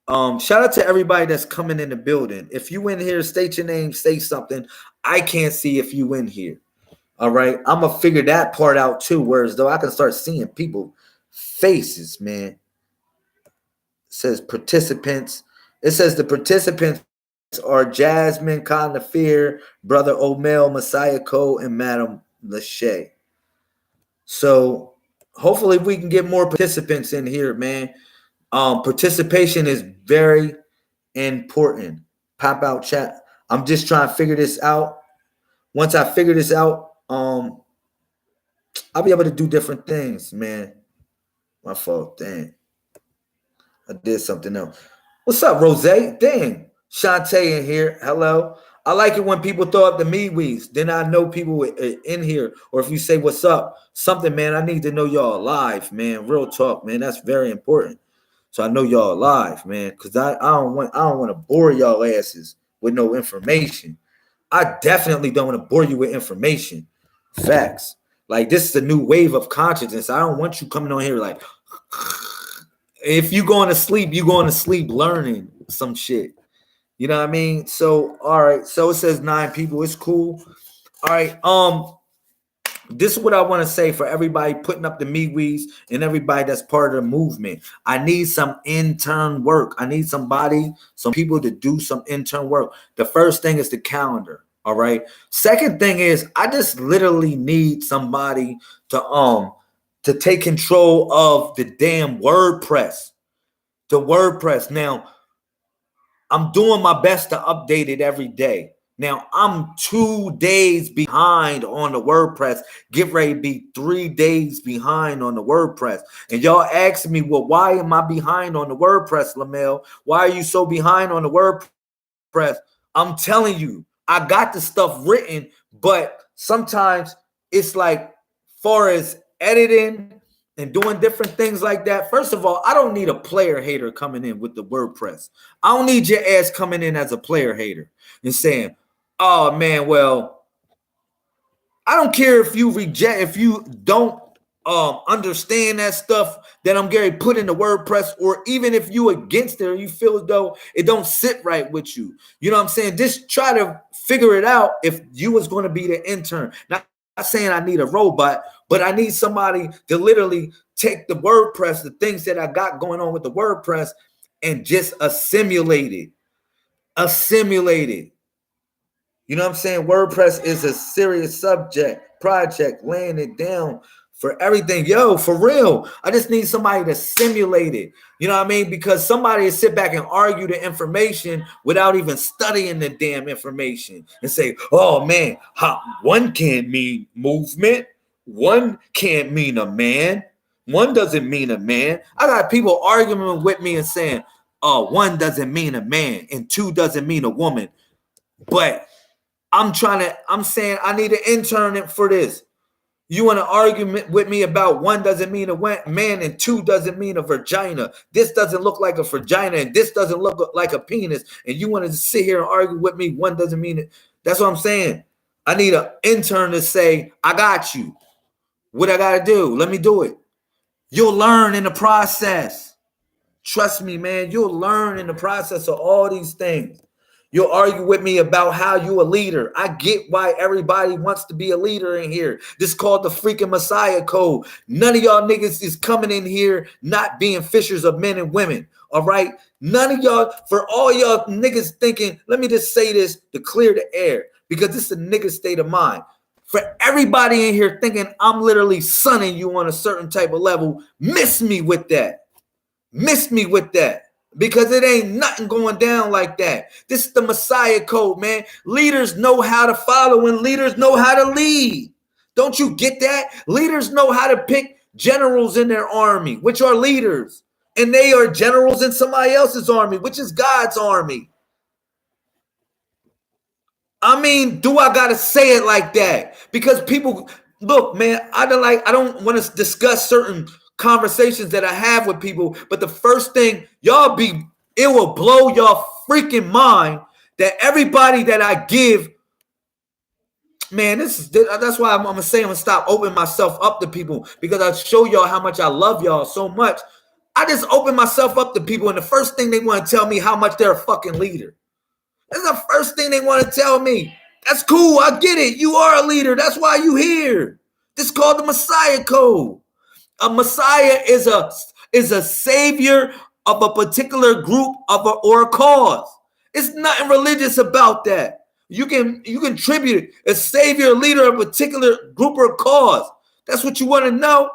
shout out to everybody that's coming in the building. If you in here, state your name, say something. I can't see if you in here. All right. I'm gonna figure that part out too. Whereas though I can start seeing people faces, man. Says participants. It says the participants are Jasmine Conafir, Brother Omel, Messiah Cole, and Madam Lachey. So hopefully we can get more participants in here, man. Participation is very important. Pop out chat. I'm just trying to figure this out. Once I figure this out, I'll be able to do different things, man. My fault. Dang. I did something else. What's up, Rose? Dang. Shantae in here. Hello. I like it when people throw up the MeWe's. Then I know people in here. Or if you say what's up, something, man, I need to know y'all alive, man. Real talk, man. That's very important. So I know y'all alive, man. Cause I don't want to bore y'all asses with no information. I definitely don't want to bore you with information. Facts. Like this is a new wave of consciousness. I don't want you coming on here like if you going to sleep, you going to sleep learning some shit. You know what I mean? So all right. So it says 9 people. It's cool. All right. This is what I want to say for everybody putting up the MeWe's and everybody that's part of the movement. I need some intern work. I need some people to do some intern work. The first thing is the calendar. All right. Second thing is I just literally need somebody to take control of the damn WordPress. The WordPress. Now, I'm doing my best to update it every day. Now, I'm 2 days behind on the WordPress. Get ready to be 3 days behind on the WordPress. And y'all asking me, well, why am I behind on the WordPress, Lamel? Why are you so behind on the WordPress? I'm telling you, I got the stuff written, but sometimes it's like far as editing and doing different things like that. First of all, I don't need a player hater coming in with the WordPress. I don't need your ass coming in as a player hater and saying, oh man, well, I don't care if you don't understand that stuff that I'm going to put in the WordPress, or even if you against it or you feel as though it don't sit right with you. You know what I'm saying? Just try to figure it out if you was going to be the intern. Not saying I need a robot, but I need somebody to literally take the WordPress, the things that I got going on with the WordPress, and just assimilate it. You know what I'm saying? WordPress is a serious project, laying it down for everything. Yo, for real. I just need somebody to simulate it. You know what I mean? Because somebody to sit back and argue the information without even studying the damn information and say, oh man, one can't mean movement. One can't mean a man. One doesn't mean a man. I got people arguing with me and saying, oh, one doesn't mean a man and two doesn't mean a woman. But I'm saying I need an intern for this. You want to argue with me about one doesn't mean a man and two doesn't mean a vagina. This doesn't look like a vagina and this doesn't look like a penis. And you want to sit here and argue with me, one doesn't mean it. That's what I'm saying. I need an intern to say, I got you. What I got to do? Let me do it. You'll learn in the process. Trust me, man. You'll learn in the process of all these things. You'll argue with me about how you a leader. I get why everybody wants to be a leader in here. This is called the freaking Messiah code. None of y'all niggas is coming in here not being fishers of men and women. All right? None of y'all, for all y'all niggas thinking, let me just say this to clear the air, because this is a nigga state of mind. For everybody in here thinking I'm literally sunning you on a certain type of level, miss me with that. Miss me with that. Because it ain't nothing going down like that. This is the Messiah code, man. Leaders know how to follow and leaders know how to lead. Don't you get that? Leaders know how to pick generals in their army, which are leaders. And they are generals in somebody else's army, which is God's army. I mean, do I gotta say it like that? Because people, look, man, I don't want to discuss certain conversations that I have with people, but the first thing it will blow your freaking mind that everybody that I give, man, that's why I'm gonna stop opening myself up to people, because I show y'all how much I love y'all so much. I just open myself up to people, and the first thing they want to tell me how much they're a fucking leader. That's the first thing they want to tell me. That's cool. I get it. You are a leader. That's why you here. This is called the Messiah code. A Messiah is a savior of a particular group or a cause. It's nothing religious about that. You can contribute a savior, a leader of a particular group or cause. That's what you want to know.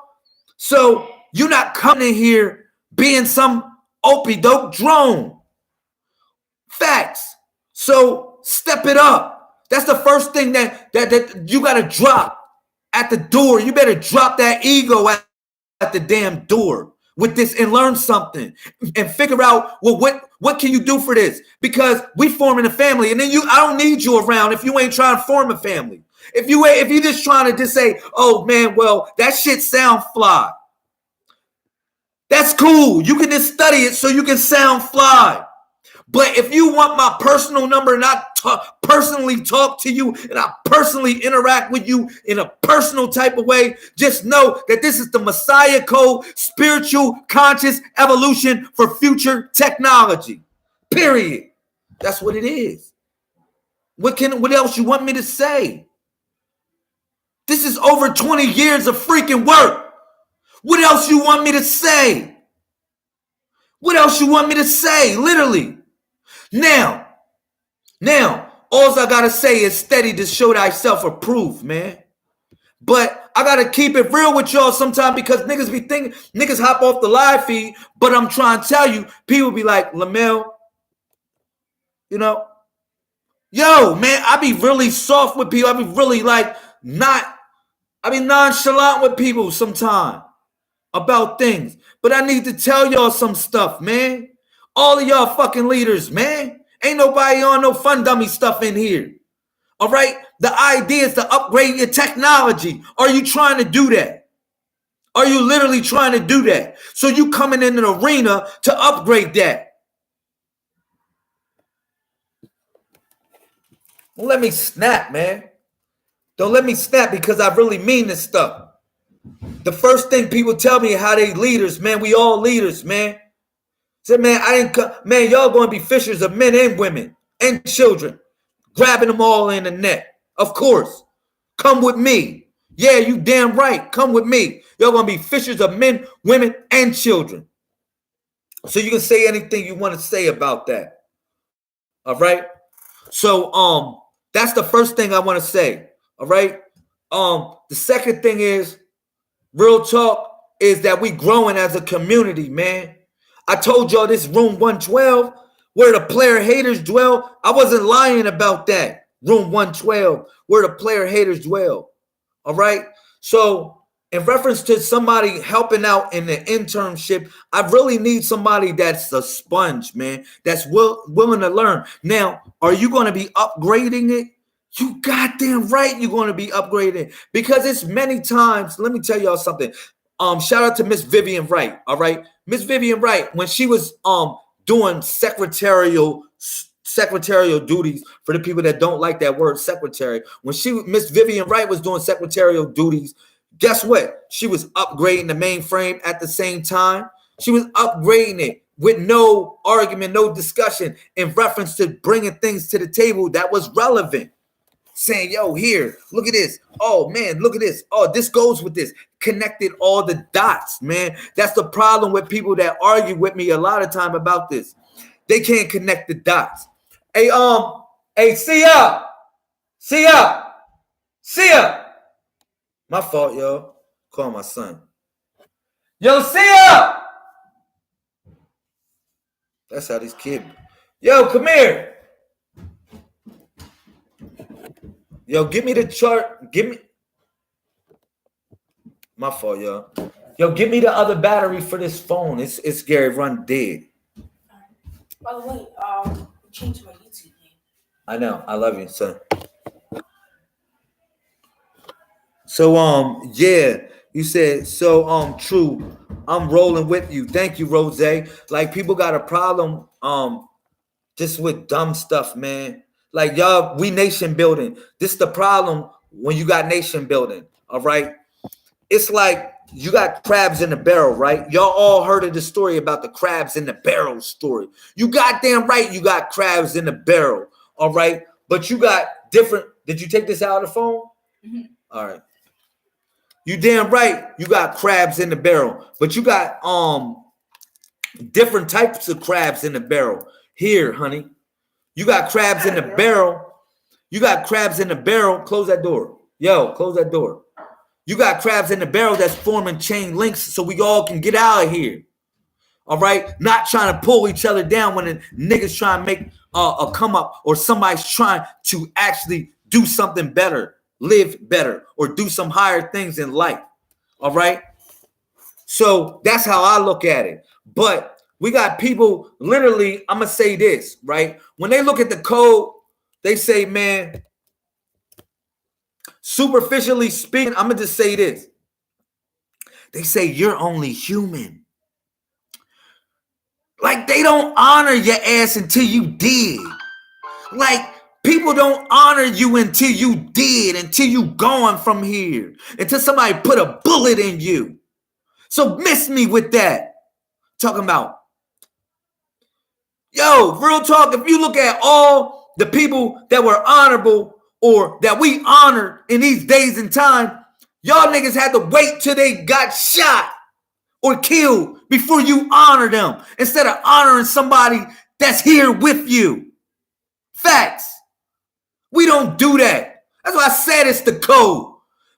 So you're not coming in here being some opie dope drone. Facts. So step it up. That's the first thing that you got to drop at the door. You better drop that ego at the damn door. with this and learn something and figure out, well, what can you do for this? Because we forming a family, and then I don't need you around if you ain't trying to form a family. If you just trying to just say, oh man, well, that shit sound fly. That's cool. You can just study it so you can sound fly. But if you want my personal number and I personally talk to you and I personally interact with you in a personal type of way, just know that this is the Messiah Code, spiritual conscious evolution for future technology. Period. That's what it is. What else you want me to say? This is over 20 years of freaking work. What else you want me to say? What else you want me to say? Literally. Now, all I gotta say is steady to show thyself approved, man. But I gotta keep it real with y'all sometimes because niggas be thinking, niggas hop off the live feed, but I'm trying to tell you, people be like, Lamel, you know, yo, man, I be really soft with people. I be really I be nonchalant with people sometimes about things. But I need to tell y'all some stuff, man. All of y'all fucking leaders, man. Ain't nobody on no fun dummy stuff in here. All right? The idea is to upgrade your technology. Are you trying to do that? Are you literally trying to do that? So you coming in an arena to upgrade that. Don't let me snap, man. Don't let me snap because I really mean this stuff. The first thing people tell me how they leaders, man. We all leaders, man. Said, man, man, y'all going to be fishers of men and women and children, grabbing them all in the net. Of course, come with me. Yeah, you damn right. Come with me. Y'all going to be fishers of men, women, and children. So you can say anything you want to say about that. All right. So that's the first thing I want to say. All right. The second thing is, real talk, is that we growing as a community, man. I told y'all this room 112 where the player haters dwell. I wasn't lying about that. Room 112 where the player haters dwell. All right. So in reference to somebody helping out in the internship, I really need somebody that's a sponge, man, that's willing to learn. Now, are you going to be upgrading it? You goddamn right you're going to be upgrading because it's many times. Let me tell y'all something. Shout out to Miss Vivian Wright. All right. Miss Vivian Wright, when she was doing secretarial duties, for the people that don't like that word secretary, when Miss Vivian Wright was doing secretarial duties, guess what? She was upgrading the mainframe at the same time. She was upgrading it with no argument, no discussion in reference to bringing things to the table that was relevant. Saying, yo, here, look at this. Oh, man, look at this. Oh, this goes with this. Connected all the dots, man. That's the problem with people that argue with me a lot of time about this. They can't connect the dots. Hey, see ya. My fault, yo. Call my son. Yo, see ya. That's how these kids. Yo, come here. Yo, give me the chart. Give me. My fault, yo. Yo, give me the other battery for this phone. It's Gary Run dead. By the way, change my YouTube name. I know. I love you, son. So, yeah, you said so. True. I'm rolling with you. Thank you, Rose. Like people got a problem, just with dumb stuff, man. Like y'all, we nation building. This is the problem when you got nation building. All right. It's like you got crabs in the barrel, right? Y'all all heard of the story about the crabs in the barrel story. You goddamn right you got crabs in the barrel, all right? But you got different. Did you take this out of the phone? Mm-hmm. All right. You damn right you got crabs in the barrel, but you got different types of crabs in the barrel. Here, honey. You got crabs in the barrel. You got crabs in the barrel. Close that door. Yo, close that door. You got crabs in the barrel that's forming chain links so we all can get out of here. All right? Not trying to pull each other down when the niggas trying to make a come up or somebody's trying to actually do something better, live better, or do some higher things in life. All right? So that's how I look at it. But we got people literally, I'm going to say this, right? When they look at the code, they say, man, superficially speaking, I'm going to just say this. They say you're only human. Like they don't honor your ass until you did. Like people don't honor you until you did, until you gone from here, until somebody put a bullet in you. So miss me with that. Talking about, yo, real talk, if you look at all the people that were honorable or that we honored in these days and time, y'all niggas had to wait till they got shot or killed before you honor them instead of honoring somebody that's here with you. Facts. We don't do that. That's why I said it's the code.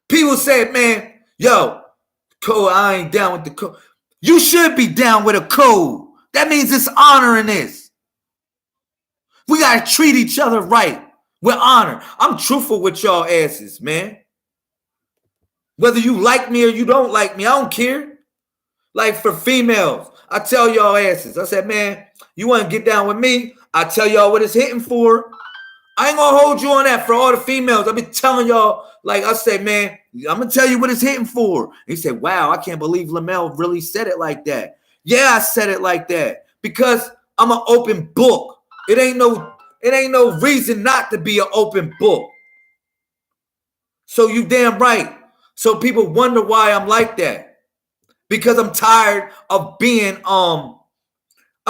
People said, man, yo, code, I ain't down with the code. You should be down with a code. That means it's honoring this. We got to treat each other right with honor. I'm truthful with y'all asses, man. Whether you like me or you don't like me, I don't care. Like for females, I tell y'all asses, I said, man, you want to get down with me? I tell y'all what it's hitting for. I ain't gonna hold you on that for all the females. I've been telling y'all, like I say, man, I'm gonna tell you what it's hitting for. And he said, wow, I can't believe Lamel really said it like that. Yeah, I said it like that because I'm an open book. It ain't no reason not to be an open book. So you damn right. So people wonder why I'm like that. Because I'm tired of being, I'm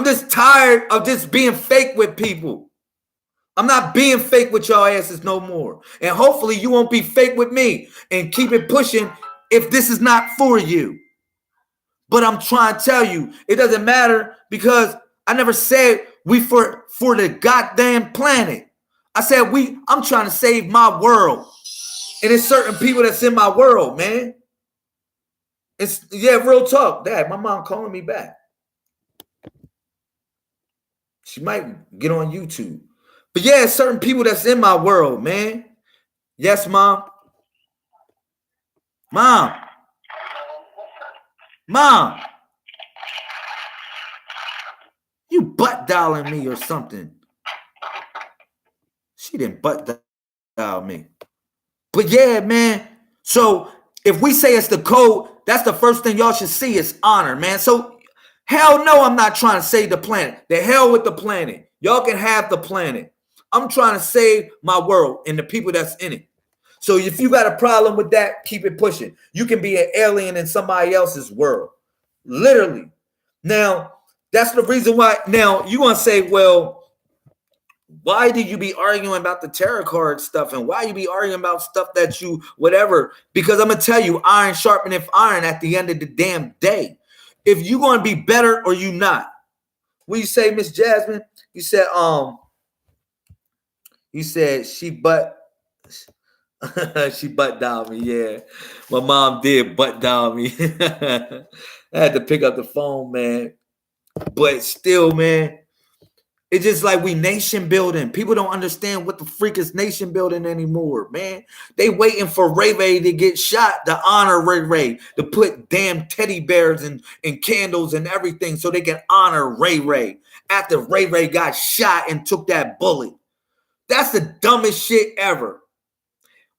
just tired of just being fake with people. I'm not being fake with y'all asses no more. And hopefully you won't be fake with me and keep it pushing if this is not for you. But I'm trying to tell you, it doesn't matter because I never said we for the goddamn planet. I said I'm trying to save my world. And it's certain people that's in my world, man. It's, yeah, real talk. Dad, my mom calling me back. She might get on YouTube. But yeah, certain people that's in my world, man. Yes, Mom. Mom. You butt dialing me or something. She didn't butt dial me. But yeah, man. So if we say it's the code, that's the first thing y'all should see is honor, man. So hell no, I'm not trying to save the planet. The hell with the planet. Y'all can have the planet. I'm trying to save my world and the people that's in it. So if you got a problem with that, keep it pushing. You can be an alien in somebody else's world. Literally. Now, that's the reason why. Now, you're going to say, well, why do you be arguing about the tarot card stuff? And why you be arguing about stuff that you, whatever? Because I'm going to tell you, iron sharpeneth iron at the end of the damn day. If you're going to be better or you not. What you say, Miss Jasmine? You said she butt down me. Yeah, my mom did butt down me. I had to pick up the phone, man. But still, man, it's just like we nation building. People don't understand what the freak is nation building anymore, man. They waiting for Ray Ray to get shot to honor Ray Ray, to put damn teddy bears and candles and everything so they can honor Ray Ray after Ray Ray got shot and took that bullet. That's the dumbest shit ever.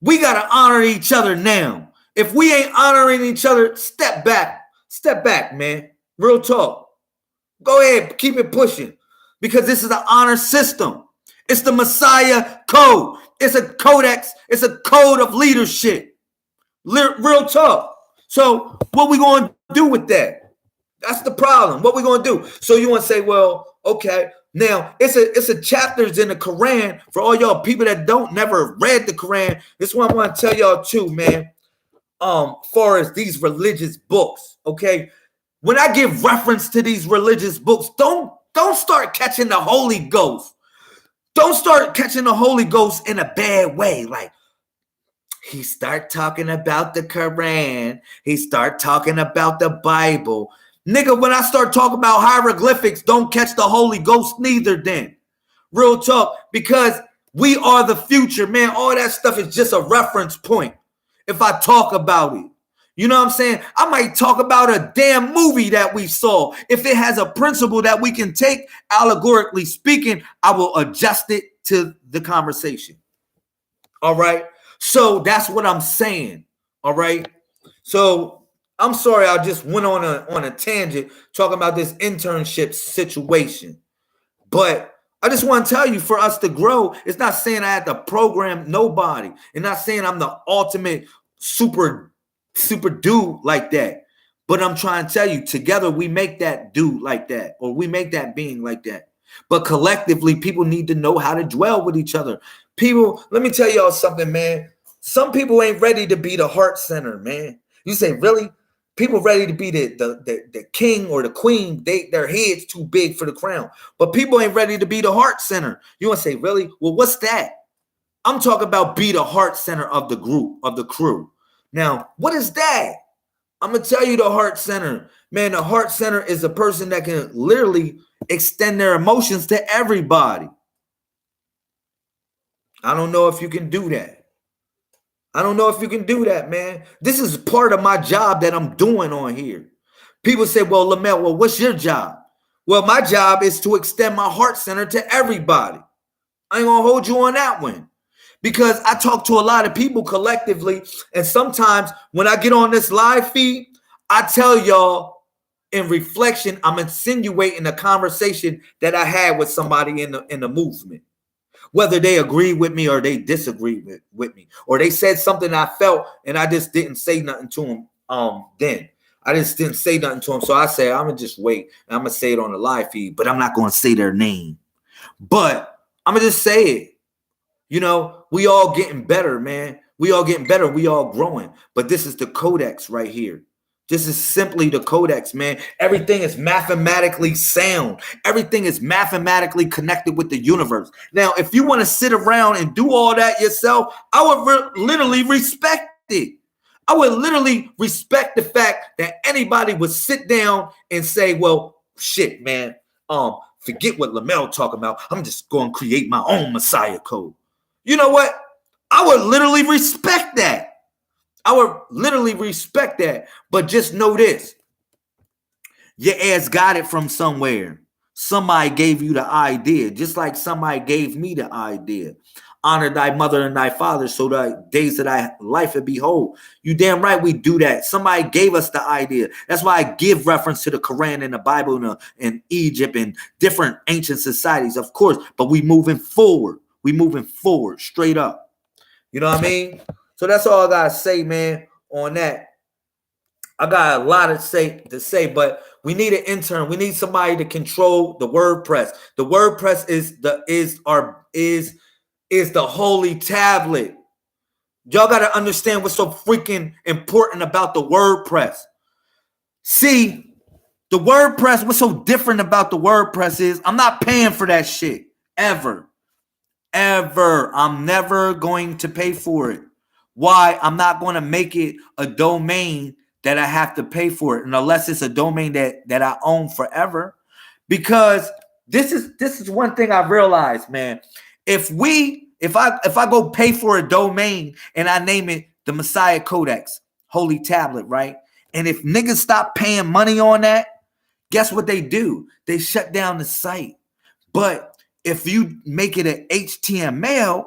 We got to honor each other now. If we ain't honoring each other, step back. Step back, man. Real talk. Go ahead. Keep it pushing. Because this is an honor system. It's the Messiah code. It's a codex. It's a code of leadership. Real talk. So what we going to do with that? That's the problem. What we going to do? So you want to say, well, okay. Now, it's a chapters in the Quran for all y'all people that never read the Quran. This one I want to tell y'all too, man. Far as these religious books, okay? When I give reference to these religious books, don't start catching the Holy Ghost. Don't start catching the Holy Ghost in a bad way. Like, he start talking about the Quran. He start talking about the Bible. Nigga, when I start talking about hieroglyphics, don't catch the Holy Ghost neither then. Real talk, because we are the future, man. All that stuff is just a reference point if I talk about it. You know what I'm saying? I might talk about a damn movie that we saw. If it has a principle that we can take, allegorically speaking, I will adjust it to the conversation. All right? So that's what I'm saying. All right? So I'm sorry I just went on a tangent talking about this internship situation. But I just want to tell you, for us to grow, it's not saying I have to program nobody. It's not saying I'm the ultimate super dude like that. But I'm trying to tell you, together we make that dude like that, or we make that being like that. But collectively, people need to know how to dwell with each other. People, let me tell y'all something, man. Some people ain't ready to be the heart center, man. You say, really? People ready to be the king or the queen, their head's too big for the crown. But people ain't ready to be the heart center. You want to say, really? Well, what's that? I'm talking about be the heart center of the group, of the crew. Now, what is that? I'm going to tell you the heart center. Man, the heart center is a person that can literally extend their emotions to everybody. I don't know if you can do that. I don't know if you can do that, man. This is part of my job that I'm doing on here. People say, well, Lamel, well, what's your job? Well, my job is to extend my heart center to everybody. I ain't going to hold you on that one. Because I talk to a lot of people collectively. And sometimes when I get on this live feed, I tell y'all in reflection, I'm insinuating a conversation that I had with somebody in the movement. Whether they agree with me or they disagree with me, or they said something I felt and I just didn't say nothing to them. Then I just didn't say nothing to them. So I say, I'm gonna just wait and I'm gonna say it on the live feed, but I'm not gonna say their name. But I'm gonna just say it. You know, we all getting better, man. We all getting better. We all growing. But this is the Codex right here. This is simply the Codex, man. Everything is mathematically sound. Everything is mathematically connected with the universe. Now, if you want to sit around and do all that yourself, I would literally respect it. I would literally respect the fact that anybody would sit down and say, well, shit, man, forget what Lamel talking about. I'm just going to create my own Messiah code. You know what? I would literally respect that. I would literally respect that. But just know this. Your ass got it from somewhere. Somebody gave you the idea, just like somebody gave me the idea. Honor thy mother and thy father, so the days of thy life would be whole. You damn right we do that. Somebody gave us the idea. That's why I give reference to the Quran and the Bible and Egypt and different ancient societies, of course. But we moving forward. We moving forward, straight up. You know what I mean? So that's all I gotta say, man, on that. I got a lot to say, but we need an intern. We need somebody to control the WordPress. The WordPress is the holy tablet. Y'all got to understand what's so freaking important about the WordPress. See, the WordPress, what's so different about the WordPress is I'm not paying for that shit ever. I'm never going to pay for it. Why? I'm not going to make it a domain that I have to pay for it, and unless it's a domain that I own forever. Because this is one thing I realized, man. If I go pay for a domain and I name it the Messiah Codex, Holy Tablet, right? And if niggas stop paying money on that, guess what they do? They shut down the site. But if you make it an HTML,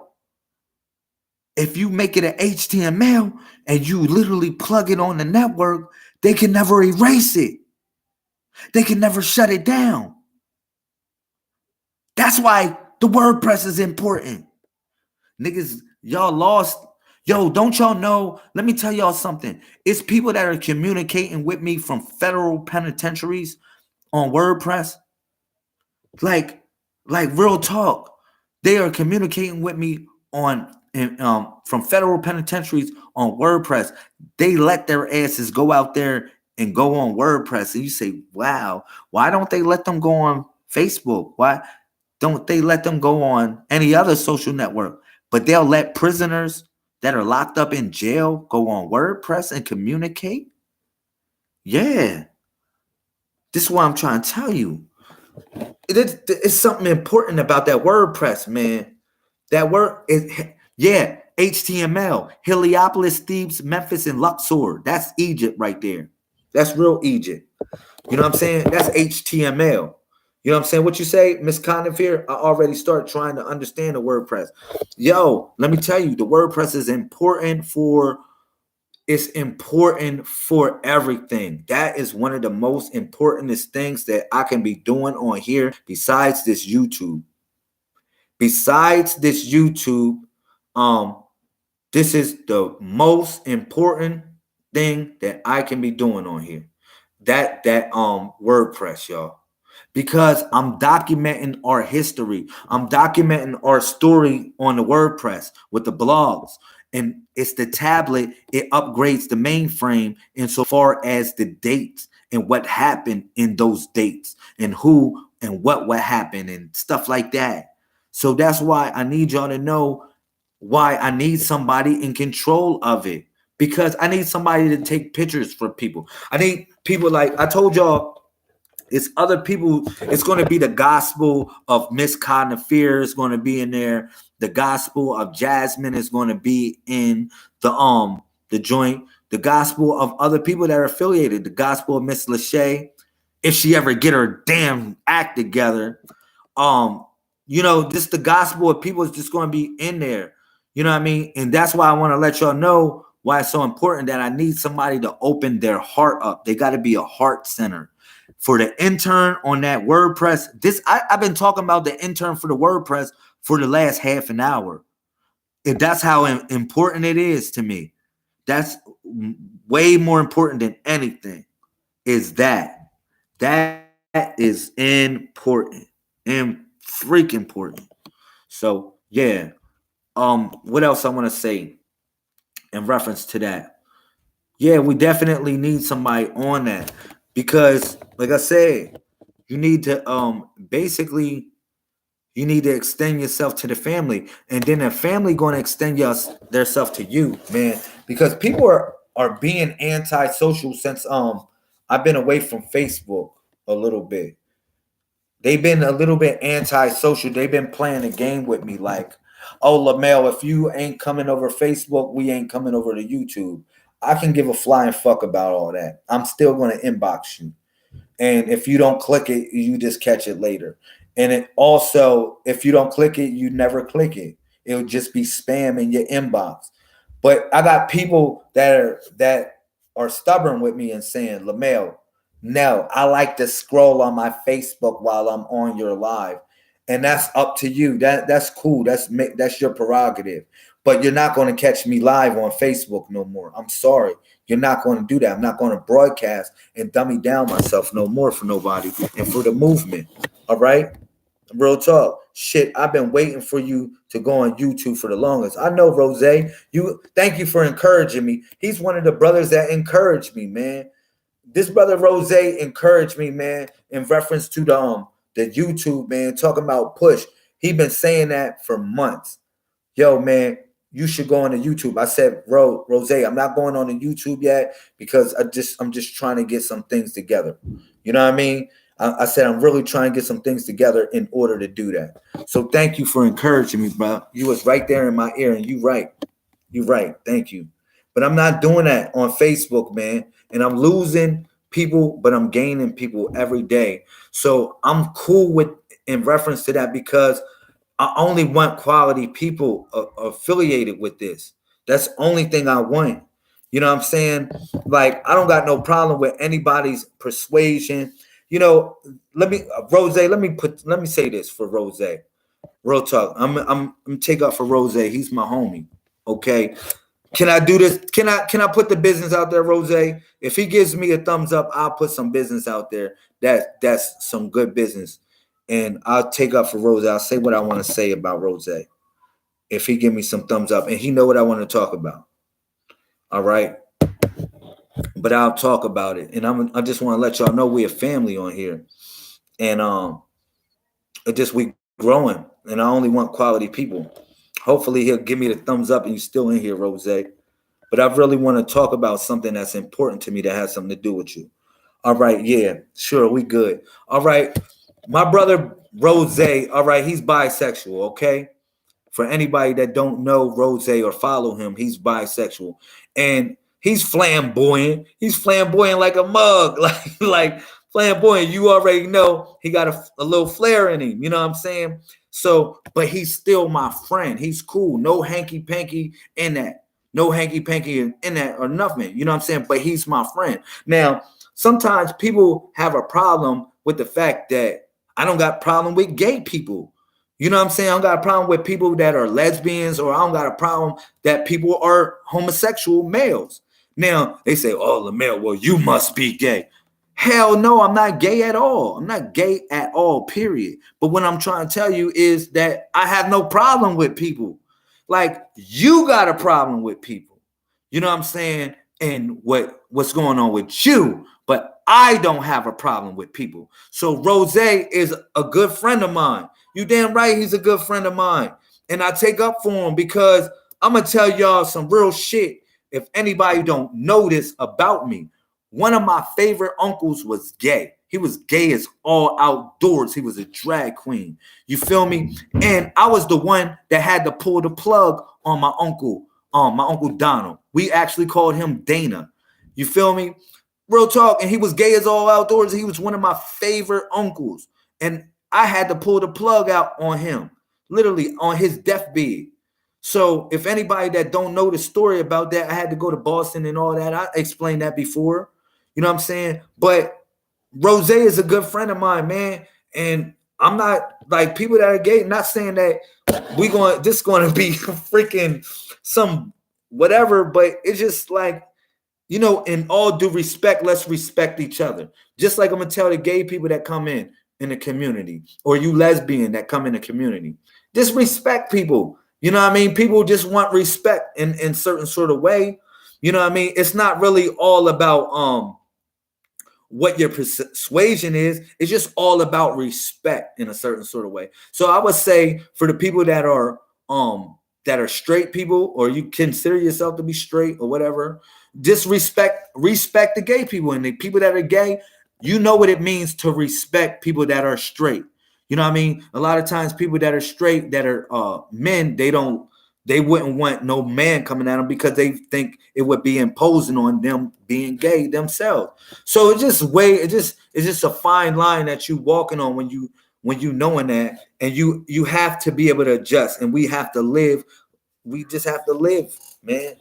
and you literally plug it on the network, they can never erase it. They can never shut it down. That's why the WordPress is important. Niggas, y'all lost. Yo, don't y'all know? Let me tell y'all something. It's people that are communicating with me from federal penitentiaries on WordPress. Like real talk. They are communicating with me from federal penitentiaries on WordPress. They let their asses go out there and go on WordPress. And you say, wow, why don't they let them go on Facebook? Why don't they let them go on any other social network? But they'll let prisoners that are locked up in jail go on WordPress and communicate? Yeah. This is what I'm trying to tell you. It's something important about that WordPress, man. That word is, yeah, HTML, Heliopolis, Thebes, Memphis, and Luxor. That's Egypt right there. That's real Egypt. You know what I'm saying? That's HTML. You know what I'm saying? What you say, Miss Conniff here? I already start trying to understand the WordPress. Yo, let me tell you, the WordPress is important for everything. That is one of the most importantest things that I can be doing on here besides this YouTube. Besides this YouTube, this is the most important thing that I can be doing on here. That WordPress, y'all. Because I'm documenting our history. I'm documenting our story on the WordPress with the blogs. And it's the tablet, it upgrades the mainframe insofar as the dates and what happened in those dates and who and what happened and stuff like that. So that's why I need y'all to know why I need somebody in control of it. Because I need somebody to take pictures for people. I need people like I told y'all. It's other people. It's going to be the gospel of Miss Connifer is going to be in there. The gospel of Jasmine is going to be in the joint. The gospel of other people that are affiliated. The gospel of Miss Lachey, if she ever get her damn act together. Just the gospel of people is just going to be in there. You know what I mean? And that's why I want to let y'all know why it's so important that I need somebody to open their heart up. They got to be a heart center. For the intern on that WordPress, I've been talking about the intern for the WordPress for the last half an hour. And that's how important it is to me. That's way more important than anything. Is that is important and freaking important. So yeah. What else I want to say in reference to that? Yeah, we definitely need somebody on that. Because, like I said, you need to basically you need to extend yourself to the family, and then the family going to extend their self to you, man. Because people are being antisocial since I've been away from Facebook a little bit. They've been a little bit antisocial. They've been playing a game with me, like, oh, LaMel, if you ain't coming over Facebook, we ain't coming over to YouTube. I can give a flying fuck about all that. I'm still going to inbox you. And if you don't click it, you just catch it later. And it also, if you don't click it, you never click it. It'll just be spam in your inbox. But I got people that are stubborn with me and saying, LaMel, no, I like to scroll on my Facebook while I'm on your live. And that's up to you. That's cool. That's your prerogative. But you're not going to catch me live on Facebook no more. I'm sorry. You're not going to do that. I'm not going to broadcast and dummy down myself no more for nobody and for the movement. All right? Real talk. Shit, I've been waiting for you to go on YouTube for the longest. I know, Rose. Thank you for encouraging me. He's one of the brothers that encouraged me, man. This brother Rose encouraged me, man, in reference to the YouTube, man, talking about push. He been saying that for months. Yo, man, you should go on the YouTube. I said, Rose, I'm not going on the YouTube yet because I'm just trying to get some things together. You know what I mean? I said I'm really trying to get some things together in order to do that. So thank you for encouraging me, bro. You was right there in my ear, and you right. You right. Thank you. But I'm not doing that on Facebook, man. And I'm losing people, but I'm gaining people every day. So I'm cool with in reference to that because I only want quality people affiliated with this. That's the only thing I want. You know what I'm saying? Like, I don't got no problem with anybody's persuasion. You know, let me say this for Rose. Real talk. I'm take up for Rose. He's my homie. Okay. Can I do this? Can I put the business out there, Rose? If he gives me a thumbs up, I'll put some business out there. That's some good business. And I'll take up for Rose. I'll say what I want to say about Rose. If he give me some thumbs up and he know what I want to talk about. All right. But I'll talk about it. And I just want to let y'all know we're a family on here. And we growing. And I only want quality people. Hopefully he'll give me the thumbs up and you still in here, Rose. But I really want to talk about something that's important to me that has something to do with you. All right, yeah, sure, we good. All right, my brother Rose, all right, he's bisexual, okay? For anybody that don't know Rose or follow him, he's bisexual. And he's flamboyant. He's flamboyant like a mug. Like flamboyant. You already know he got a little flair in him. You know what I'm saying? So, but he's still my friend. He's cool. No hanky-panky in that. No hanky-panky in that or nothing. You know what I'm saying? But he's my friend. Now, sometimes people have a problem with the fact that I don't got a problem with gay people. You know what I'm saying? I don't got a problem with people that are lesbians, or I don't got a problem that people are homosexual males. Now, they say, oh, LaMail, well, you must be gay. Hell no, I'm not gay at all. I'm not gay at all, period. But what I'm trying to tell you is that I have no problem with people. Like, you got a problem with people. You know what I'm saying? And what's going on with you. But I don't have a problem with people. So Rose is a good friend of mine. You damn right he's a good friend of mine. And I take up for him because I'm going to tell y'all some real shit if anybody don't know this about me. One of my favorite uncles was gay. He was gay as all outdoors. He was a drag queen. You feel me? And I was the one that had to pull the plug on my uncle Donald. We actually called him Dana. You feel me? Real talk. And he was gay as all outdoors. He was one of my favorite uncles. And I had to pull the plug out on him, literally on his deathbed. So if anybody that don't know the story about that, I had to go to Boston and all that. I explained that before. You know what I'm saying? But Rose is a good friend of mine, man. And I'm not like people that are gay, not saying that this is going to be freaking some whatever, but it's just like, you know, in all due respect, let's respect each other. Just like I'm going to tell the gay people that come in the community, or you lesbian that come in the community, just respect people. You know what I mean? People just want respect in certain sort of way. You know what I mean? It's not really all about what your persuasion is. It's just all about respect in a certain sort of way. So I would say for the people that are straight people, or you consider yourself to be straight or whatever, just respect the gay people. And the people that are gay, you know what it means to respect people that are straight. You know what I mean? A lot of times people that are straight, that are men, they wouldn't want no man coming at them because they think it would be imposing on them being gay themselves. So it's just a fine line that you walking on when you knowing that, and you have to be able to adjust, and we have to live. We just have to live, man.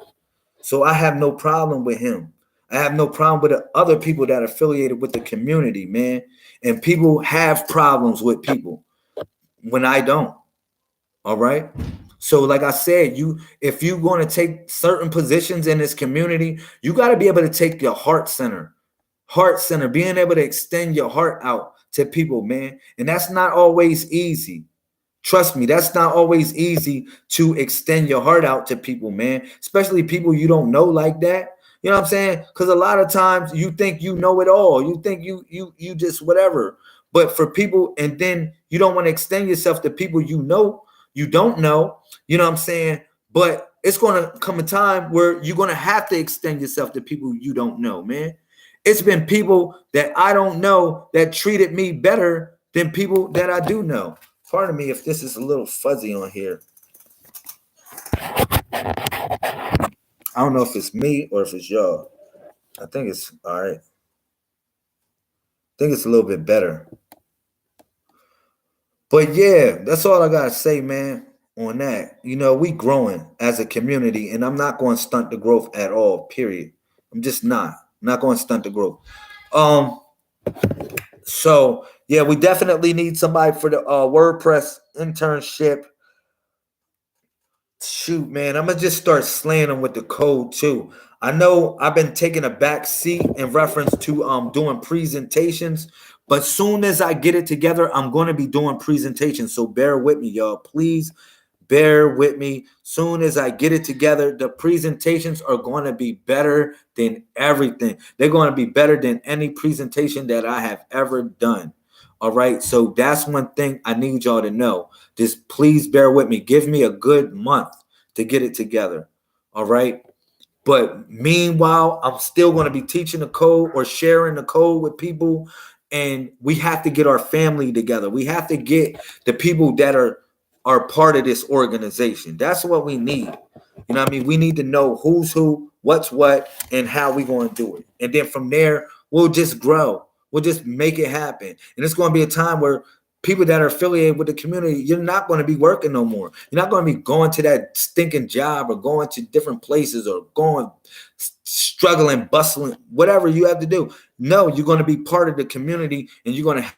So I have no problem with him. I have no problem with the other people that are affiliated with the community, man. And people have problems with people when I don't. All right. So like I said, if you're going to take certain positions in this community, you got to be able to take your heart center, being able to extend your heart out to people, man. And that's not always easy. Trust me, that's not always easy to extend your heart out to people, man, especially people you don't know like that. You know what I'm saying? Because a lot of times you think you know it all. You think you just whatever. But for people, and then you don't want to extend yourself to people you know, you don't know. You know what I'm saying? But it's going to come a time where you're going to have to extend yourself to people you don't know, man. It's been people that I don't know that treated me better than people that I do know. Pardon me if this is a little fuzzy on here. I don't know if it's me or if it's y'all. I think it's all right. I think it's a little bit better. But yeah, that's all I got to say, man, on that. You know, we growing as a community, and I'm not going to stunt the growth at all, period. I'm just not. I'm not going to stunt the growth. So, yeah, we definitely need somebody for the WordPress internship. Shoot, man, I'm going to just start slaying them with the code, too. I know I've been taking a back seat in reference to doing presentations, but soon as I get it together, I'm going to be doing presentations. So bear with me, y'all. Please bear with me. Soon as I get it together, the presentations are going to be better than everything. They're going to be better than any presentation that I have ever done. All right. So that's one thing I need y'all to know. Just please bear with me. Give me a good month to get it together. All right. But meanwhile, I'm still going to be teaching the code or sharing the code with people. And we have to get our family together. We have to get the people that are are part of this organization. That's what we need. You know what I mean? We need to know who's who, what's what, and how we going to do it. And then from there, we'll just grow. We'll just make it happen. And it's going to be a time where people that are affiliated with the community, you're not going to be working no more. You're not going to be going to that stinking job or going to different places or going struggling, bustling, whatever you have to do. No, you're going to be part of the community and you're going to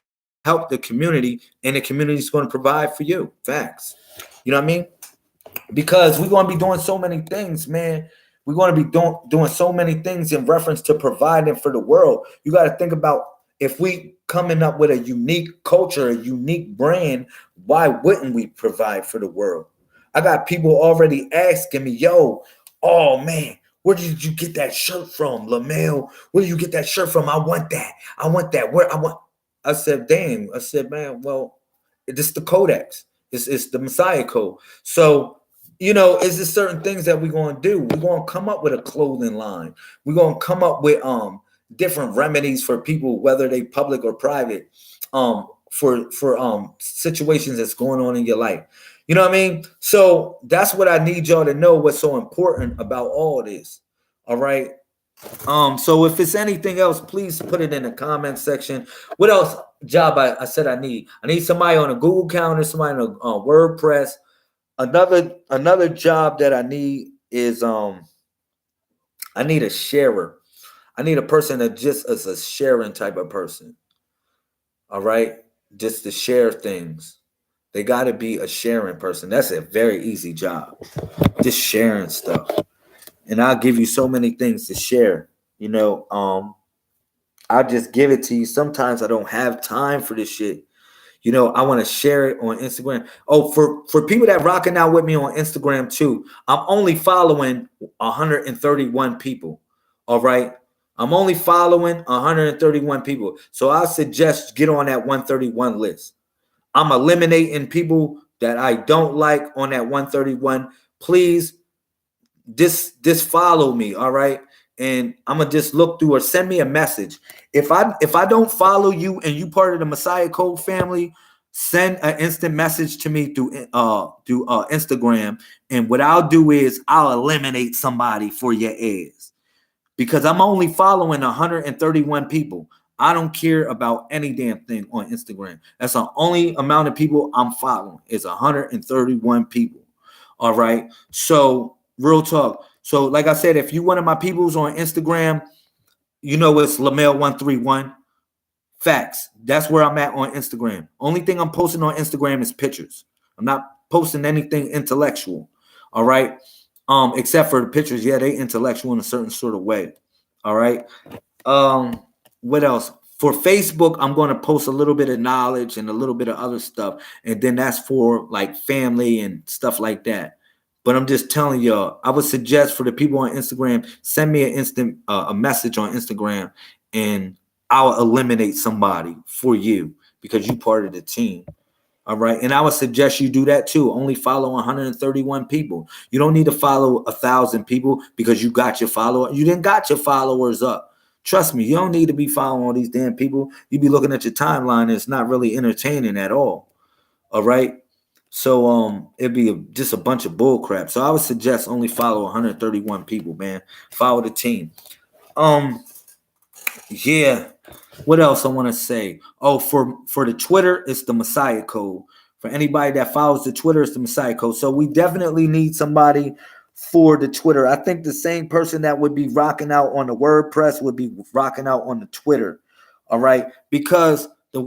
help the community, and the community is going to provide for you. Facts. You know what I mean? Because we're going to be doing so many things, man. We're going to be doing so many things in reference to providing for the world. You got to think about, if we coming up with a unique culture, a unique brand, why wouldn't we provide for the world? I got people already asking me, yo, oh man, where did you get that shirt from, LaMail? Where did you get that shirt from? I want that. I want that. Where I want. I said, damn. I said, man, well, this is the Codex. It's the Messiah code. So, you know, is there certain things that we're going to do? We're going to come up with a clothing line. We're going to come up with different remedies for people, whether they public or private, for situations that's going on in your life. You know what I mean? So that's what I need y'all to know, what's so important about all this. All right. So if it's anything else, please put it in the comment section. What else job I said I need? I need somebody on a Google Calendar, somebody on a WordPress. Another job that I need is I need a sharer. I need a person that just is a sharing type of person. All right, just to share things. They got to be a sharing person. That's a very easy job. Just sharing stuff. And I'll give you so many things to share. You know, I'll just give it to you. Sometimes I don't have time for this shit. You know, I want to share it on Instagram. Oh, for people that rocking out with me on Instagram too, I'm only following 131 people. All right. I'm only following 131 people. So I suggest get on that 131 list. I'm eliminating people that I don't like on that 131. Please just follow me, all right? And I'm gonna just look through or send me a message. If I don't follow you and you part of the Messiah Code family, send an instant message to me through Instagram. And what I'll do is I'll eliminate somebody for your ass, because I'm only following 131 people. I don't care about any damn thing on Instagram. That's the only amount of people I'm following is 131 people. All right. So real talk. So like I said, if you one of my peoples on Instagram, you know it's LaMail131. Facts. That's where I'm at on Instagram. Only thing I'm posting on Instagram is pictures. I'm not posting anything intellectual. All right. Except for the pictures. Yeah, they intellectual in a certain sort of way. All right. What else? For Facebook, I'm going to post a little bit of knowledge and a little bit of other stuff. And then that's for like family and stuff like that. But I'm just telling y'all, I would suggest for the people on Instagram, send me a message on Instagram, and I'll eliminate somebody for you because you part of the team. All right. And I would suggest you do that too. Only follow 131 people. You don't need to follow 1,000 people because you got your follower. You didn't got your followers up. Trust me, you don't need to be following all these damn people. You be looking at your timeline and it's not really entertaining at all. All right. So it'd be just a bunch of bull crap. So I would suggest only follow 131 people, man. Follow the team. Yeah. What else I want to say? Oh, for the Twitter, it's the Messiah Code. For anybody that follows the Twitter, it's the Messiah Code. So we definitely need somebody for the Twitter. I think the same person that would be rocking out on the WordPress would be rocking out on the Twitter. All right. Because the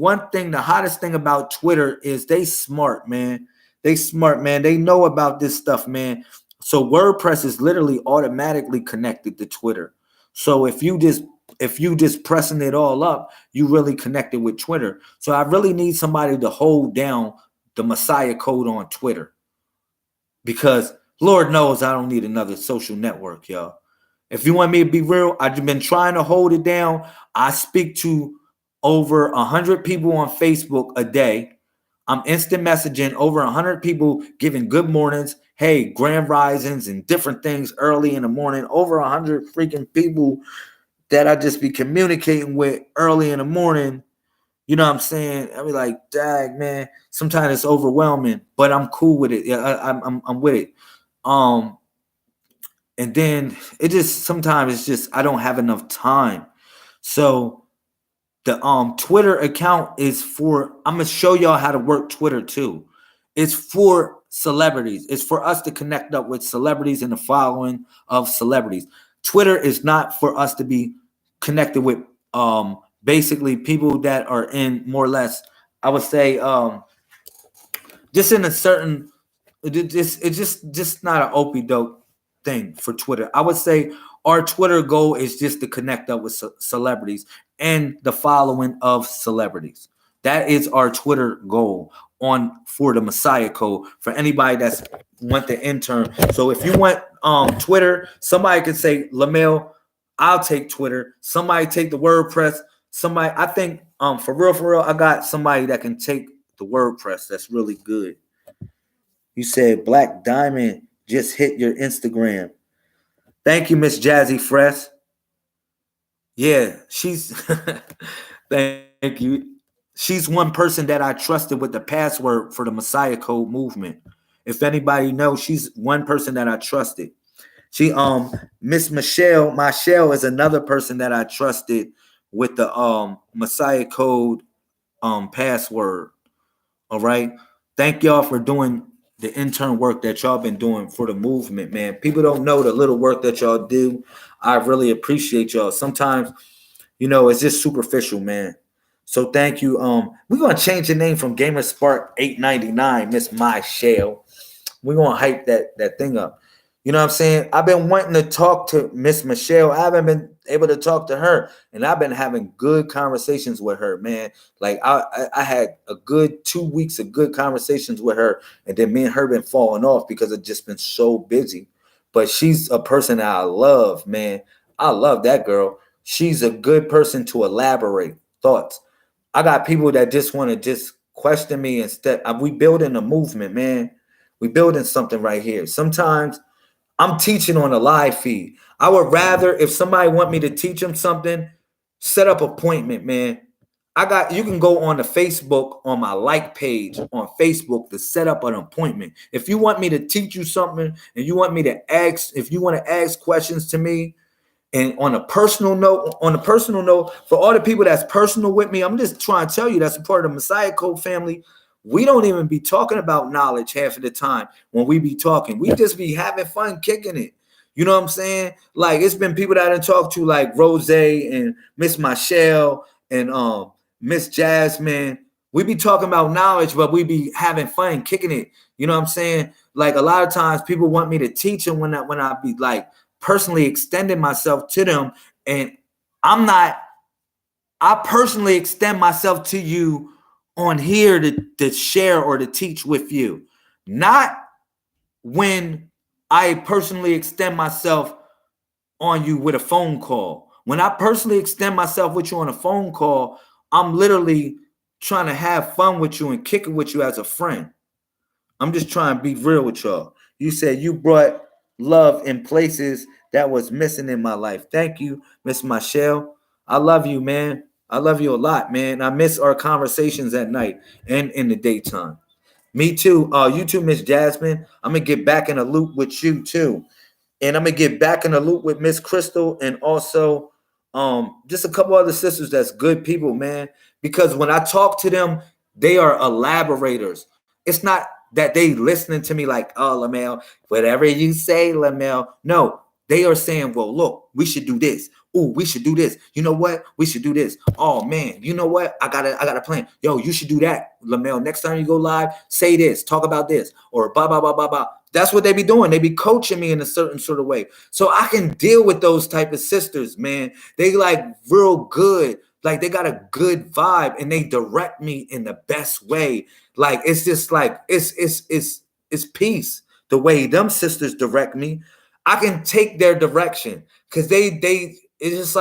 hottest thing about Twitter is they smart, man. They smart, man. They know about this stuff, man. So WordPress is literally automatically connected to Twitter. So if you just pressing it all up, you really connected with Twitter. So I really need somebody to hold down the Messiah Code on Twitter, because Lord knows I don't need another social network, y'all. If you want me to be real, I've been trying to hold it down. I speak to over 100 people on Facebook a day. I'm instant messaging over 100 people, giving good mornings, hey, grand risings, and different things early in the morning. Over 100 freaking people that I just be communicating with early in the morning, You know what I'm saying? I be like, dag, man. Sometimes it's overwhelming, but I'm cool with it. Yeah, I'm with it. Um, and then it just sometimes it's just I don't have enough time. So the Twitter account is for, I'm gonna show y'all how to work Twitter too. It's for celebrities. It's for us to connect up with celebrities and the following of celebrities. Twitter is not for us to be connected with basically people that are in more or less, I would say, just in a certain, it's just not an opie dope thing for Twitter. I would say our Twitter goal is just to connect up with celebrities and the following of celebrities. That is our Twitter goal on for the Messiah Code for anybody that's want the intern. So if you want Twitter, somebody could say, Lamel, I'll take Twitter. Somebody take the WordPress. Somebody, I think for real, I got somebody that can take the WordPress. That's really good. You said Black Diamond just hit your Instagram. Thank you, Miss Jazzy Fresh. Yeah, she's thank you. She's one person that I trusted with the password for the Messiah Code movement. If anybody knows, she's one person that I trusted. She Miss Michelle is another person that I trusted with the Messiah Code password. All right. Thank y'all for doing the intern work that y'all been doing for the movement, man. People don't know the little work that y'all do. I really appreciate y'all. Sometimes, it's just superficial, man. So thank you. We're gonna change the name from Gamer Spark 899, Miss Michelle. We're gonna hype that thing up. You know what I'm saying? I've been wanting to talk to Miss Michelle. I haven't been able to talk to her, and I've been having good conversations with her, man. Like I had a good 2 weeks of good conversations with her, and then me and her been falling off because I've just been so busy. But she's a person that I love, man. I love that girl. She's a good person to elaborate thoughts. I got people that just want to just question me instead. We building a movement, man. We building something right here. Sometimes I'm teaching on a live feed. I would rather, if somebody want me to teach them something, set up appointment, man. You can go on the Facebook on my like page on Facebook to set up an appointment. If you want me to teach you something and you want me to ask, if you want to ask questions to me, and on a personal note, for all the people that's personal with me, I'm just trying to tell you that's a part of the Messiah Code family. We don't even be talking about knowledge half of the time when we be talking. We just be having fun kicking it. You know what I'm saying? Like it's been people that I didn't talk to, like Rose and Miss Michelle and Miss Jasmine. We be talking about knowledge, but we be having fun kicking it. You know what I'm saying? Like a lot of times people want me to teach them when I be like personally extending myself to them, and I personally extend myself to you on here to share or to teach with you, not when I personally extend myself on you with a phone call. When I personally extend myself with you on a phone call, I'm literally trying to have fun with you and kick it with you as a friend. I'm just trying to be real with y'all. You said you brought love in places that was missing in my life. Thank you, Miss Michelle. I love you, man. I love you a lot, man. I miss our conversations at night and in the daytime. Me too. You too, Miss Jasmine. I'm gonna get back in a loop with you too. And I'm gonna get back in the loop with Miss Crystal and also just a couple other sisters that's good people, man. Because when I talk to them, they are elaborators. It's not that they listening to me like, oh, Lamel, whatever you say, Lamel. No, they are saying, well, look, we should do this. Oh, we should do this. You know what? We should do this. Oh man, you know what? I got a plan. Yo, you should do that, Lamel. Next time you go live, say this, talk about this, or blah blah blah blah blah. That's what they be doing. They be coaching me in a certain sort of way, so I can deal with those type of sisters, man. They like real good. Like they got a good vibe, and they direct me in the best way. Like it's just like it's peace. The way them sisters direct me, I can take their direction because they it's just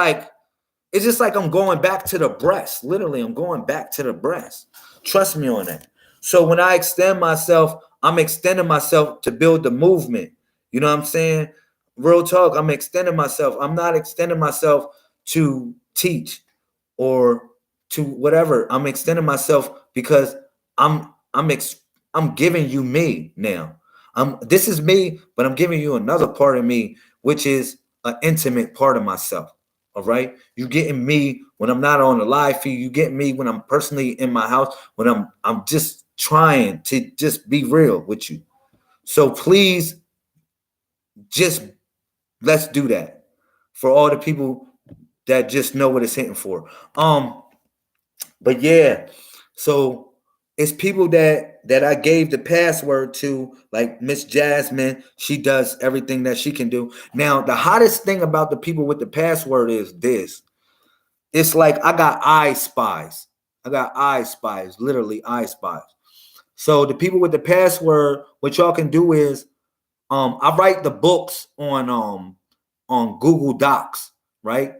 like I'm going back to the breast. Literally, I'm going back to the breast. Trust me on that. So when I extend myself, I'm extending myself to build the movement. You know what I'm saying? Real talk, I'm extending myself. I'm not extending myself to teach or to whatever. I'm extending myself because I'm giving you me now. This is me, but I'm giving you another part of me, which is an intimate part of myself. All right, you getting me when I'm not on the live feed. You get me when I'm personally in my house. When I'm just trying to just be real with you. So please, just let's do that for all the people that just know what it's hitting for. But yeah, so it's people that I gave the password to, like Miss Jasmine. She does everything that she can do. Now, the hottest thing about the people with the password is this. It's like I got eye spies. I got eye spies, literally eye spies. So the people with the password, what y'all can do is I write the books on Google Docs, right?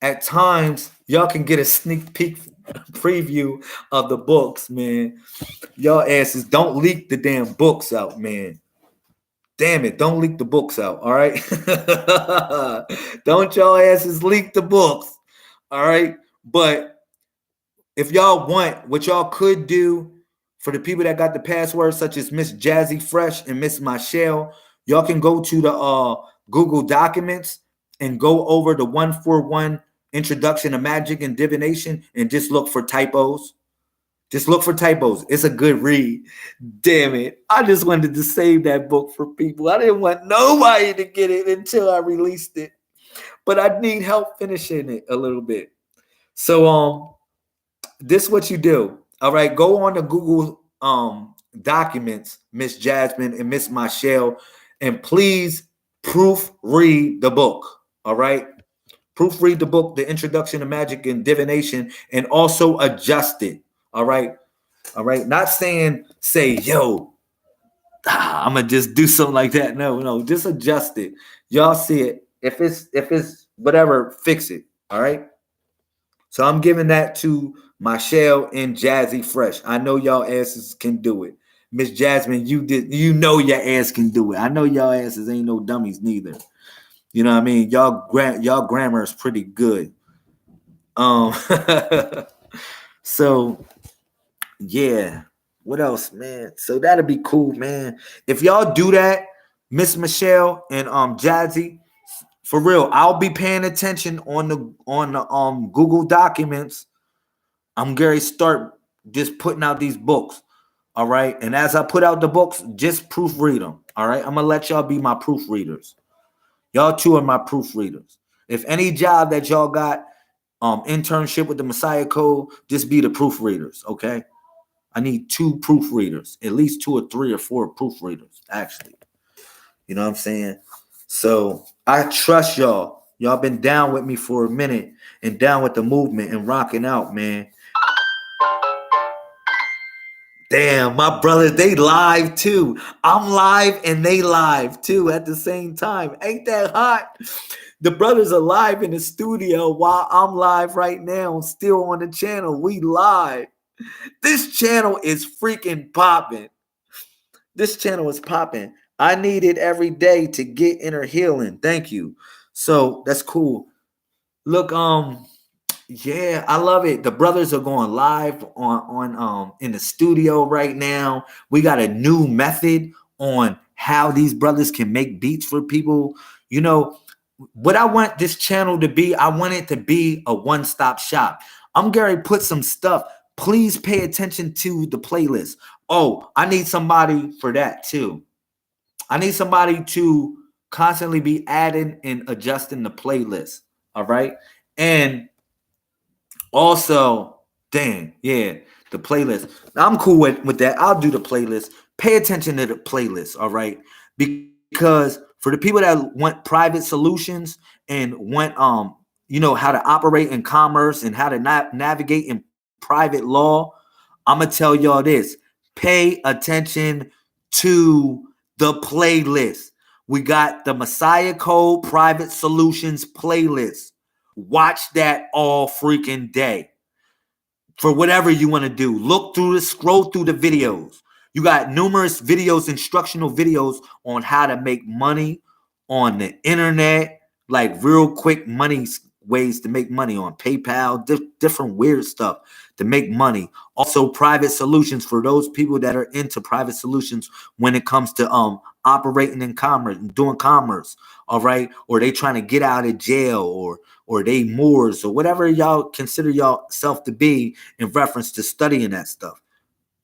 At times, y'all can get a sneak peek preview of the books, man. Y'all asses don't leak the damn books out, man. Damn it, don't leak the books out, all right? Don't y'all asses leak the books, all right? But if y'all want, what y'all could do for the people that got the passwords, such as Miss Jazzy Fresh and Miss Michelle, y'all can go to the Google Documents and go over the 141 Introduction to Magic and Divination and just look for typos. Just look for typos. It's a good read. Damn it. I just wanted to save that book for people. I didn't want nobody to get it until I released it. But I need help finishing it a little bit. So this is what you do. All right, go on to Google Documents, Miss Jasmine and Miss Michelle, and please proofread the book. All right, proofread the book, The Introduction to Magic and Divination, and also adjust it. All right, Not say, yo, I'm gonna just do something like that. No, just adjust it. Y'all see it. If it's whatever, fix it. All right. So I'm giving that to Michelle and Jazzy Fresh. I know y'all asses can do it. Miss Jasmine, you know your ass can do it. I know y'all asses ain't no dummies neither. You know what I mean? Y'all grammar is pretty good. So yeah. What else, man? So that'd be cool, man. If y'all do that, Miss Michelle and Jazzy, for real, I'll be paying attention on the Google Documents. I'm going to start just putting out these books. All right. And as I put out the books, just proofread them. All right. I'm going to let y'all be my proofreaders. Y'all two are my proofreaders. If any job that y'all got, internship with the Messiah Code, just be the proofreaders. Okay. I need 2 proofreaders, at least 2 or 3 or 4 proofreaders, actually. You know what I'm saying? So I trust y'all. Y'all been down with me for a minute and down with the movement and rocking out, man. Damn, my brothers, they live too. I'm live and they live too at the same time. Ain't that hot? The brothers are live in the studio while I'm live right now, still on the channel. We live. This channel is freaking popping. This channel is popping. I need it every day to get inner healing. Thank you. So that's cool. Look, yeah, I love it. The brothers are going live on in the studio right now. We got a new method on how these brothers can make beats for people. You know, what I want this channel to be, I want it to be a one-stop shop. I'm going to put some stuff. Please pay attention to the playlist. Oh, I need somebody for that too. I need somebody to constantly be adding and adjusting the playlist. All right. And also, dang, yeah, the playlist. I'm cool with that. I'll do the playlist. Pay attention to the playlist, all right? Because for the people that want private solutions and want how to operate in commerce and how to navigate in private law, I'm gonna tell y'all this. Pay attention to the playlist. We got the Messiah Code Private Solutions playlist. Watch that all freaking day for whatever you want to do. Scroll through the videos. You got numerous videos, instructional videos on how to make money on the internet, like real quick money ways to make money on PayPal, different weird stuff to make money. Also, private solutions for those people that are into private solutions when it comes to operating in commerce, doing commerce, all right, or they trying to get out of jail, or they Moors, or whatever y'all consider y'all self to be in reference to studying that stuff.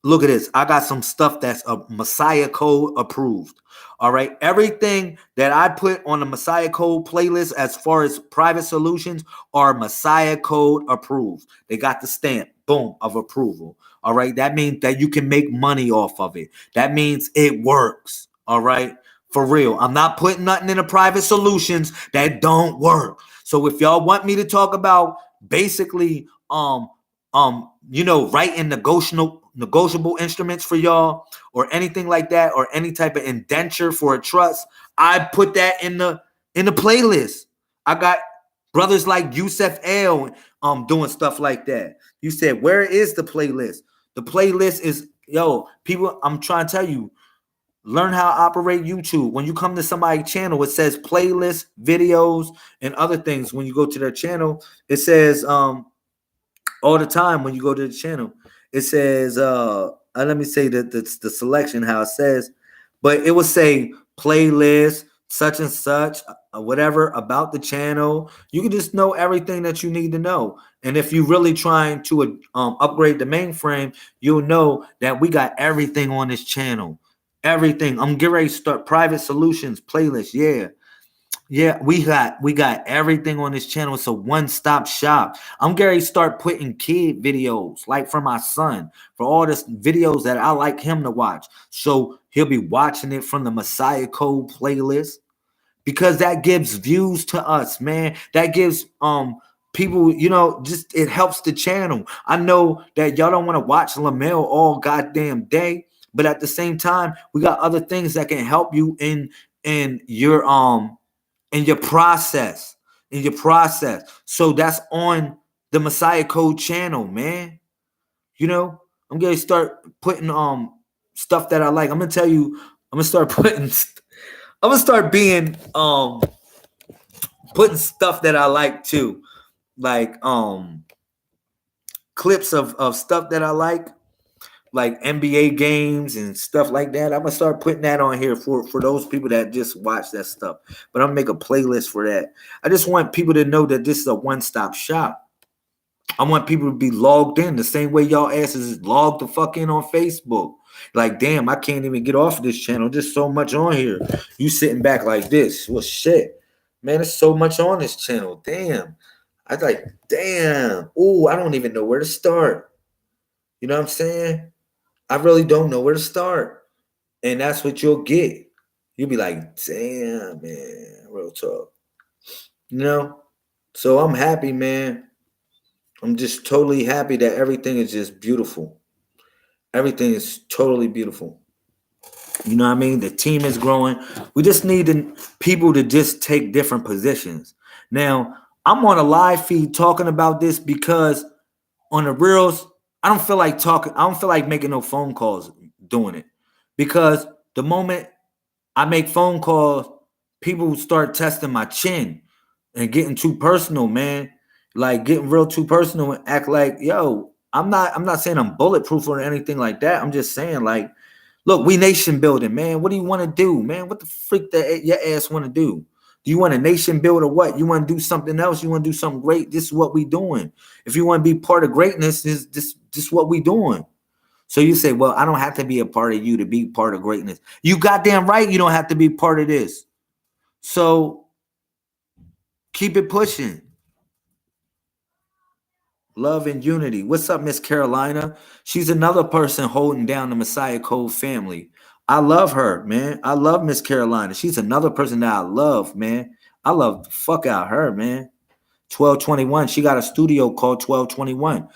Look at this. I got some stuff that's a Messiah Code approved. All right. Everything that I put on the Messiah Code playlist as far as private solutions are Messiah Code approved. They got the stamp, boom, of approval. All right. That means that you can make money off of it. That means it works. All right. For real. I'm not putting nothing in the private solutions that don't work. So if y'all want me to talk about basically writing negotiable instruments for y'all, or anything like that, or any type of indenture for a trust, I put that in the playlist. I got brothers like Yusef L doing stuff like that. You said, where is the playlist? The playlist is, people, I'm trying to tell you, learn how to operate YouTube. When you come to somebody's channel, it says playlist, videos, and other things. When you go to their channel, it says all the time when you go to the channel, it says let me say that the selection how it says, but it will say playlist such and such, whatever about the channel. You can just know everything that you need to know. And if you're really trying to upgrade the mainframe, you'll know that we got everything on this channel. Everything. I'm getting ready to start private solutions playlist. Yeah, we got everything on this channel. It's a one-stop shop. I'm going to start putting kid videos, like for my son, for all this videos that I like him to watch. So he'll be watching it from the Messiah Code playlist, because that gives views to us, man. That gives people, just it helps the channel. I know that y'all don't want to watch Lamel all goddamn day, but at the same time, we got other things that can help you in your process. So that's on the Messiah Code channel, man. I'm gonna start putting stuff that I like. I'm gonna tell you, I'm gonna start being putting stuff that I like too. Like clips of stuff that I like NBA games and stuff like that. I'm gonna start putting that on here for those people that just watch that stuff. But I'm gonna make a playlist for that. I just want people to know that this is a one-stop shop. I want people to be logged in the same way y'all asses is logged the fuck in on Facebook. Like, damn, I can't even get off of this channel. There's so much on here. You sitting back like this. Well, shit. Man, there's so much on this channel. Damn. I like, damn. Ooh, I don't even know where to start. You know what I'm saying? I really don't know where to start. And that's what you'll get. You'll be like, damn, man, real talk. So I'm happy, man. I'm just totally happy that everything is just beautiful. Everything is totally beautiful. You know what I mean? The team is growing. We just need people to just take different positions. Now, I'm on a live feed talking about this because on the reels, I don't feel like talking. I don't feel like making no phone calls doing it, because the moment I make phone calls, people start testing my chin and getting too personal, man. Like getting real too personal and act like, yo, I'm not saying I'm bulletproof or anything like that. I'm just saying, like, look, we nation building, man. What do you want to do, man? What the freak that your ass want to do? Do you want a nation build or what? You want to do something else? You want to do something great? This is what we doing. If you want to be part of greatness, this what we doing. So you say, well, I don't have to be a part of you to be part of greatness. You goddamn right you don't have to be part of this. So keep it pushing. Love and unity. What's up, Miss Carolina? She's another person holding down the Messiah Code family. I love her, man. I love Miss Carolina. She's another person that I love, man. I love the fuck out of her, man. 1221. She got a studio called 1221.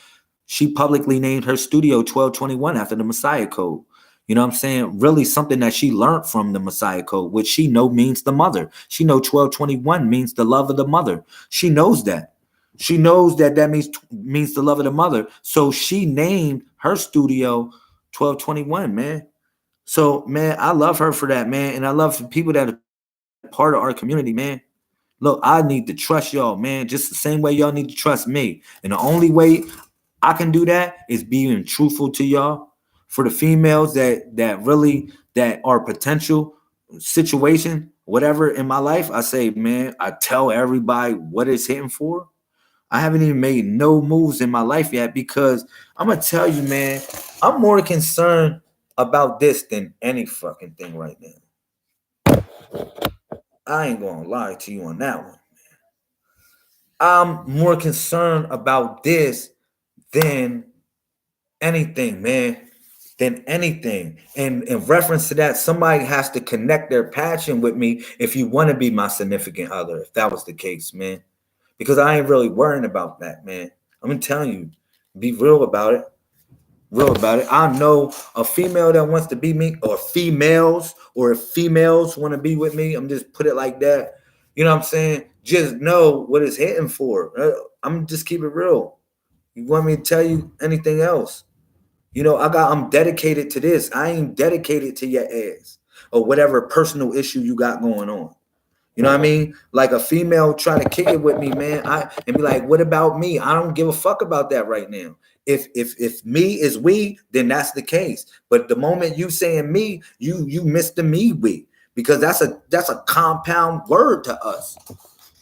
She publicly named her studio 1221 after the Messiah Code. You know what I'm saying? Really something that she learned from the Messiah Code, which she know means the mother. She know 1221 means the love of the mother. She knows that. She knows that means the love of the mother. So she named her studio 1221, man. So, man, I love her for that, man. And I love the people that are part of our community, man. Look, I need to trust y'all, man, just the same way y'all need to trust me. And the only way I can do that is being truthful to y'all. For the females that really that are potential situation, whatever in my life, I say, man, I tell everybody what it's hitting for. I haven't even made no moves in my life yet because I'm gonna tell you, man, I'm more concerned about this than any fucking thing right now. I ain't gonna lie to you on that one. I'm more concerned about this than anything, man. Than anything. And in reference to that, somebody has to connect their passion with me if you want to be my significant other, if that was the case, man. Because I ain't really worrying about that, man. I'm telling you, be real about it. Real about it. I know a female that wants to be me, or females, or if females want to be with me, I'm just put it like that. You know what I'm saying? Just know what it's hitting for. I'm just keep it real. You want me to tell you anything else? You know, I'm dedicated to this. I ain't dedicated to your ass or whatever personal issue you got going on. You know what I mean? Like a female trying to kick it with me, man. And be like, what about me? I don't give a fuck about that right now. If me is we, then that's the case. But the moment you saying me, you miss the me we, because that's a compound word to us.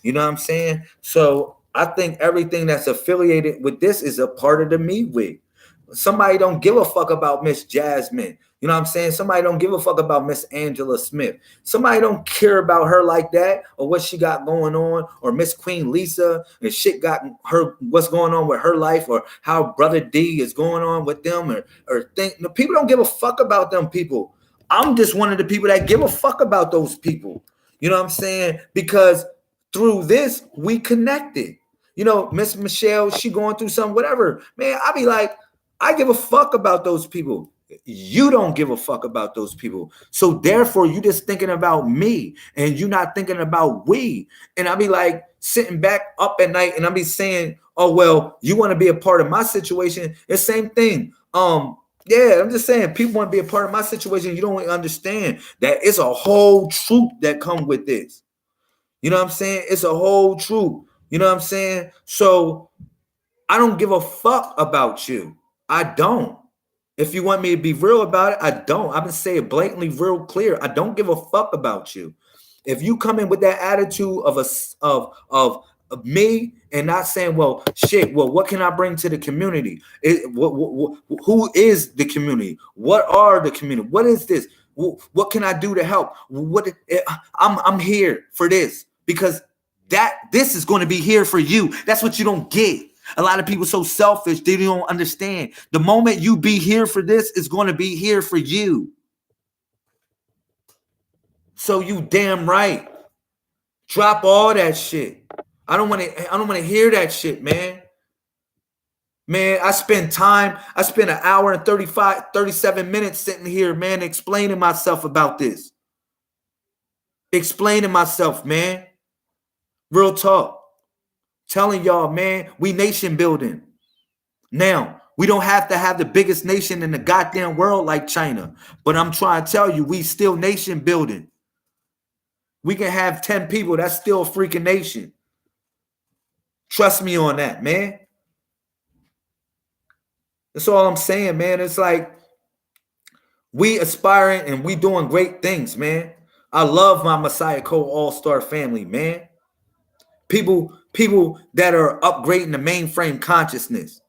You know what I'm saying? So I think everything that's affiliated with this is a part of the me we. Somebody don't give a fuck about Miss Jasmine. You know what I'm saying? Somebody don't give a fuck about Miss Angela Smith. Somebody don't care about her like that, or what she got going on, or Miss Queen Lisa and shit got her, what's going on with her life, or how Brother D is going on with them, or think people don't give a fuck about them people. I'm just one of the people that give a fuck about those people. You know what I'm saying? Because through this, we connected. You know, Miss Michelle, she going through something, whatever. Man, I be like, I give a fuck about those people. You don't give a fuck about those people. So therefore, you just thinking about me and you not thinking about we. And I be like sitting back up at night and I be saying, oh, well, you want to be a part of my situation. It's the same thing. Yeah, I'm just saying people want to be a part of my situation. You don't understand that it's a whole truth that come with this. You know what I'm saying? It's a whole truth. You know what I'm saying? So I don't give a fuck about you. I don't. If you want me to be real about it, I don't. I've been saying blatantly, real clear. I don't give a fuck about you. If you come in with that attitude of me and not saying, well, shit, well, what can I bring to the community? Who is the community? What are the community? What is this? What can I do to help? I'm here for this because this is going to be here for you. That's what you don't get. A lot of people so selfish, they don't understand. The moment you be here for this, it's going to be here for you. So you damn right. Drop all that shit. I don't want to hear that shit, man. Man, I spend an hour and 37 minutes sitting here, man, explaining myself about this. Explaining myself, man. Real talk. Telling y'all, man, we nation building. Now, we don't have to have the biggest nation in the goddamn world like China, but I'm trying to tell you, we still nation building. We can have 10 people. That's still a freaking nation. Trust me on that, man. That's all I'm saying, man. It's like we aspiring and we doing great things, man. I love my Messiah Code All-Star family, man. People that are upgrading the mainframe consciousness.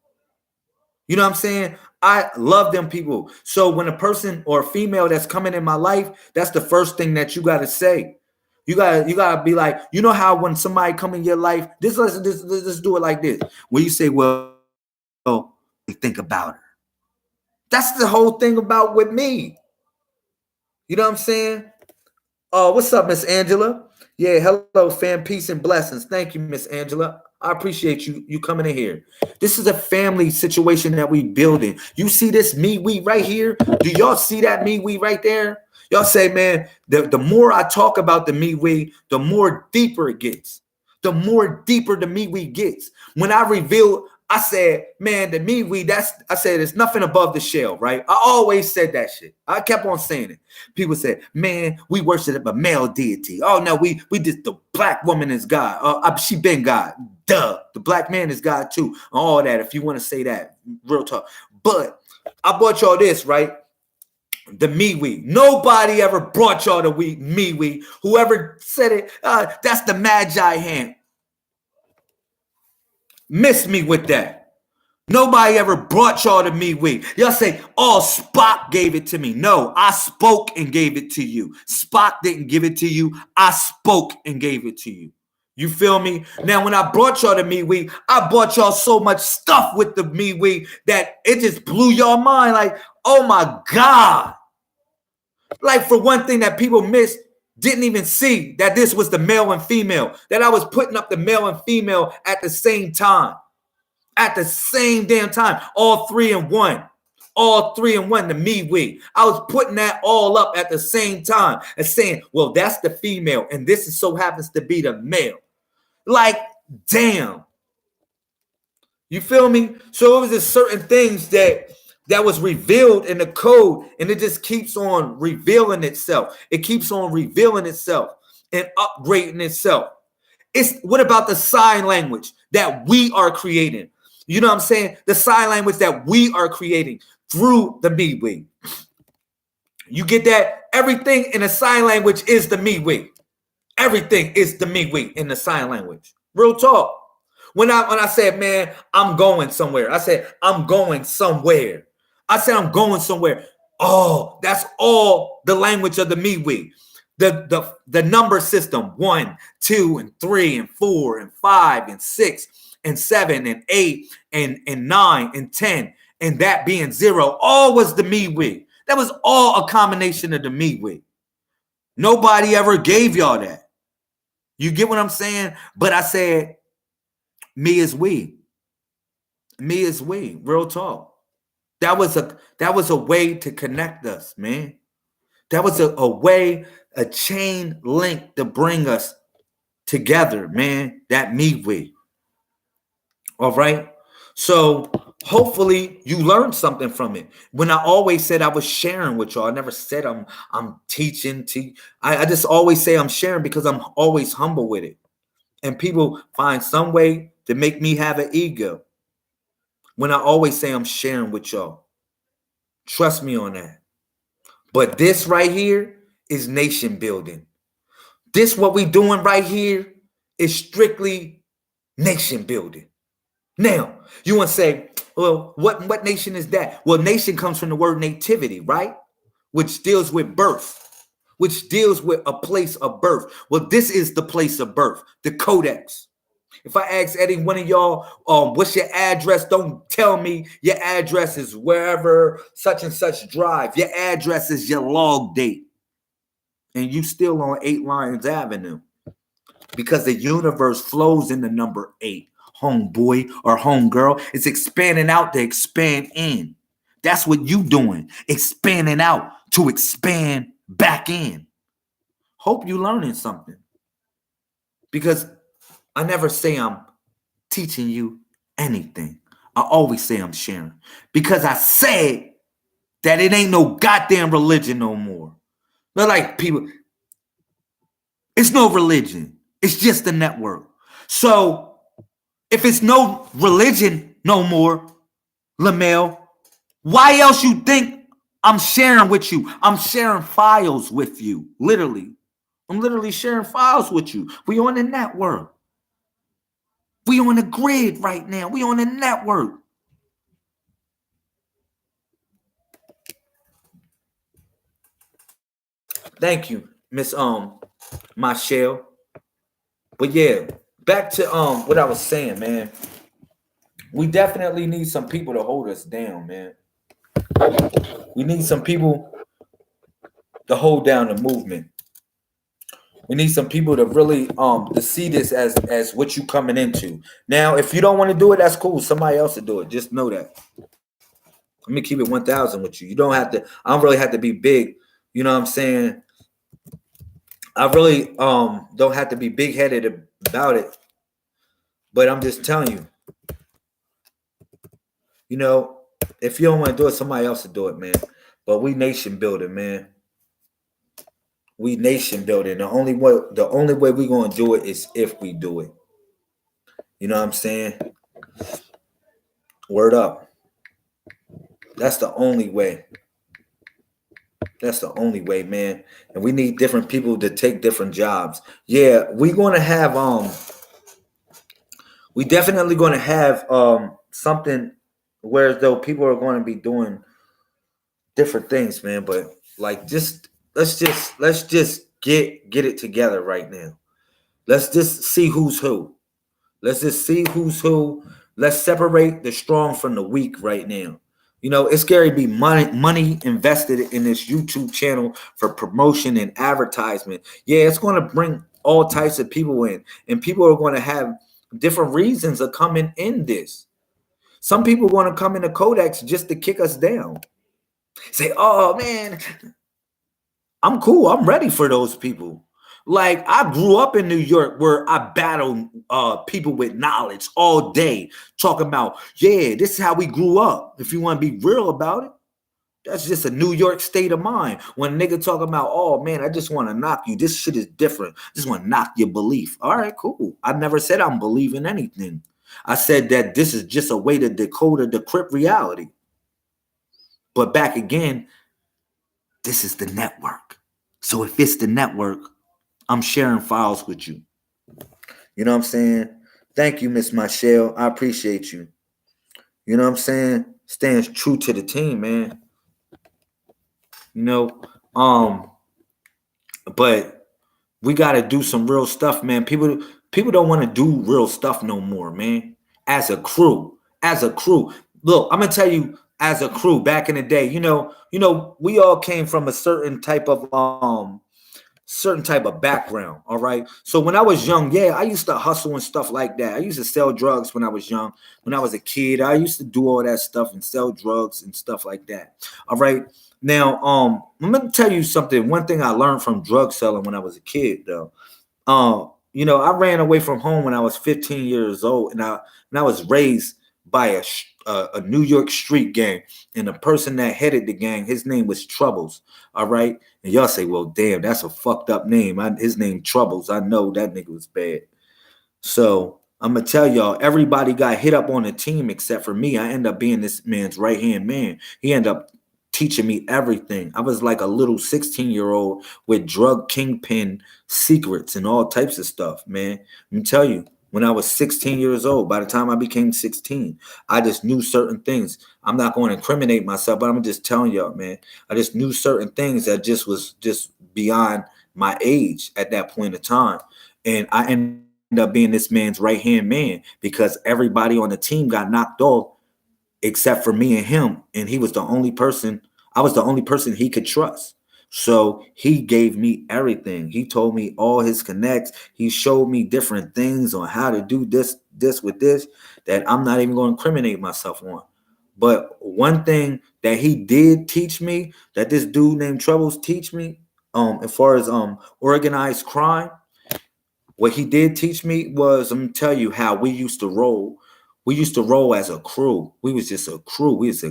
You know what I'm saying? I love them people. So when a person or a female that's coming in my life, that's the first thing that you got to say. You gotta be like, you know how when somebody come in your life, let's do it like this. When you say, well, think about her. That's the whole thing about with me. You know what I'm saying? What's up, Miss Angela? Yeah, hello, fam. Peace and blessings. Thank you, Miss Angela. I appreciate you coming in here. This is a family situation that we building. You see this me-we right here? Do y'all see that me-we right there? Y'all say, man, the more I talk about the me-we, the more deeper it gets. The more deeper the me-we gets. When I reveal I said, man, the me-we, I said, it's nothing above the shell, right? I always said that shit. I kept on saying it. People said, man, we worship a male deity. Oh, no, we just, the black woman is God. She been God. Duh. The black man is God too. All that, if you want to say that, real talk. But I brought y'all this, right? The me-we. Nobody ever brought y'all the me-we. Whoever said it, that's the magi hand. Miss me with that. Nobody ever brought y'all to me-we. Y'all say, oh, Spock gave it to me. No, I spoke and gave it to you. Spock didn't give it to you. I spoke and gave it to you. You feel me? Now, when I brought y'all to me-we, I brought y'all so much stuff with the me-we that it just blew y'all mind. Like, oh my God. Like, for one thing that people missed, didn't even see that this was the male and female, that I was putting up the male and female at the same time. At the same damn time. All 3 in 1. All 3 in 1, the me-we. I was putting that all up at the same time and saying, well, that's the female, and this is so happens to be the male. Like, damn. You feel me? So it was just certain things that was revealed in the code, and it just keeps on revealing itself. It keeps on revealing itself and upgrading itself. What about the sign language that we are creating? You know what I'm saying? The sign language that we are creating through the me-we. You get that? Everything in the sign language is the me-we. Everything is the me-we in the sign language. Real talk. When I said, man, I'm going somewhere. I said, I'm going somewhere. I said, I'm going somewhere. Oh, that's all the language of the me-we. The number system, 1, 2, and 3, and 4, and 5, and 6, and 7, and 8, and 9, and 10, and that being 0, all was the me-we. That was all a combination of the me-we. Nobody ever gave y'all that. You get what I'm saying? But I said, me is we. Me is we. Real talk. That was a way to connect us, man. That was a way, a chain link to bring us together, man. That me-we. All right. So hopefully you learned something from it. When I always said I was sharing with y'all, I never said I'm teaching. I just always say I'm sharing because I'm always humble with it. And people find some way to make me have an ego. When I always say I'm sharing with y'all. Trust me on that. But this right here is nation building. This what we doing right here is strictly nation building. Now, you want to say, well, what nation is that? Well, nation comes from the word nativity, right? Which deals with birth, which deals with a place of birth. Well, this is the place of birth, the Codex. If I ask any one of y'all, what's your address? Don't tell me your address is wherever such and such drive. Your address is your log date. And you still on 8 Lions Avenue. Because the universe flows in the number 8. Homeboy or homegirl. It's expanding out to expand in. That's what you doing. Expanding out to expand back in. Hope you learning something. Because I never say I'm teaching you anything. I always say I'm sharing. Because I said that it ain't no goddamn religion no more. Not like people. It's no religion. It's just a network. So if it's no religion no more, Lamel, why else you think I'm sharing with you? I'm sharing files with you. Literally. I'm literally sharing files with you. We on the network. We on the grid right now. We on the network. Thank you, Miss Michelle. But yeah, back to what I was saying, man. We definitely need some people to hold us down, man. We need some people to hold down the movement. We need some people to really to see this as what you coming into. Now, if you don't want to do it, that's cool. Somebody else will do it. Just know that. Let me keep it 1,000 with you. You don't have to. I don't really have to be big. You know what I'm saying? I really don't have to be big headed about it. But I'm just telling you. You know, if you don't want to do it, somebody else will do it, man. But we nation building, man. We nation building. The only way we're gonna do it is if we do it. You know what I'm saying? Word up. That's the only way. That's the only way, man. And we need different people to take different jobs. Yeah, we're gonna have we definitely gonna have something where though people are gonna be doing different things, man. But like just let's just get it together right now. Let's just see who's who. Let's just see who's who. Let's separate the strong from the weak right now. You know, it's scary to be money invested in this YouTube channel for promotion and advertisement. Yeah, it's going to bring all types of people in, and people are going to have different reasons of coming in this. Some people want to come into Codex just to kick us down. Say, oh man, I'm cool. I'm ready for those people. Like I grew up in New York where I battled people with knowledge all day, talking about, yeah, this is how we grew up. If you want to be real about it, that's just a New York state of mind. When a nigga talking about, oh man, I just want to knock you. This shit is different. Just want to knock your belief. All right, cool. I never said I'm believing anything. I said that this is just a way to decode or decrypt reality. But back again, this is the network. So if it's the network, I'm sharing files with you. You know what I'm saying? Thank you, Miss Michelle. I appreciate you. You know what I'm saying? Stands true to the team, man. You know, but we gotta do some real stuff, man. People don't want to do real stuff no more, man. As a crew. As a crew. Look, I'm gonna tell you, as a crew, back in the day, we all came from a certain type of background. All right. So when I was young, yeah, I used to hustle and stuff like that. I used to sell drugs when I was young. When I was a kid, I used to do all that stuff and sell drugs and stuff like that. All right. Now, I'm gonna tell you something. One thing I learned from drug selling when I was a kid, though. I ran away from home when I was 15 years old, and I was raised by a New York street gang, and the person that headed the gang, his name was Troubles. All right, and y'all say, well, damn, that's a fucked up name. His name Troubles. I know that nigga was bad. So I'm gonna tell y'all, everybody got hit up on the team except for me. I end up being this man's right hand man. He ended up teaching me everything. I was like a little 16-year-old with drug kingpin secrets and all types of stuff, man. Let me tell you, when I was 16 years old, by the time I became 16, I just knew certain things. I'm not going to incriminate myself, but I'm just telling y'all, man. I just knew certain things that just was just beyond my age at that point in time. And I ended up being this man's right-hand man because everybody on the team got knocked off except for me and him. And he was the only person, I was the only person he could trust. So he gave me everything. He told me all his connects. He showed me different things on how to do this with this that I'm not even going to incriminate myself on. But one thing that he did teach me, that this dude named Troubles teach me, as far as organized crime, what he did teach me was, I'm gonna tell you how we used to roll. We used to roll as a crew. We was just a crew. It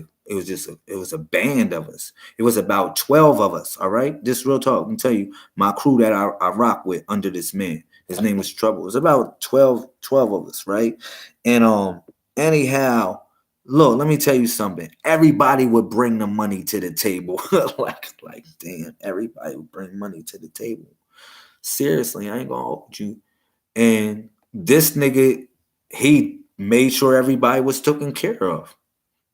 was a band of us. It was about 12 of us. All right. Just real talk. I'm tell you, my crew that I rock with under this man. His name was Trouble. It was about 12 of us, right? And anyhow, look, let me tell you something. Everybody would bring the money to the table. like damn, everybody would bring money to the table. Seriously, I ain't gonna hold you. And this nigga, he made sure everybody was taken care of.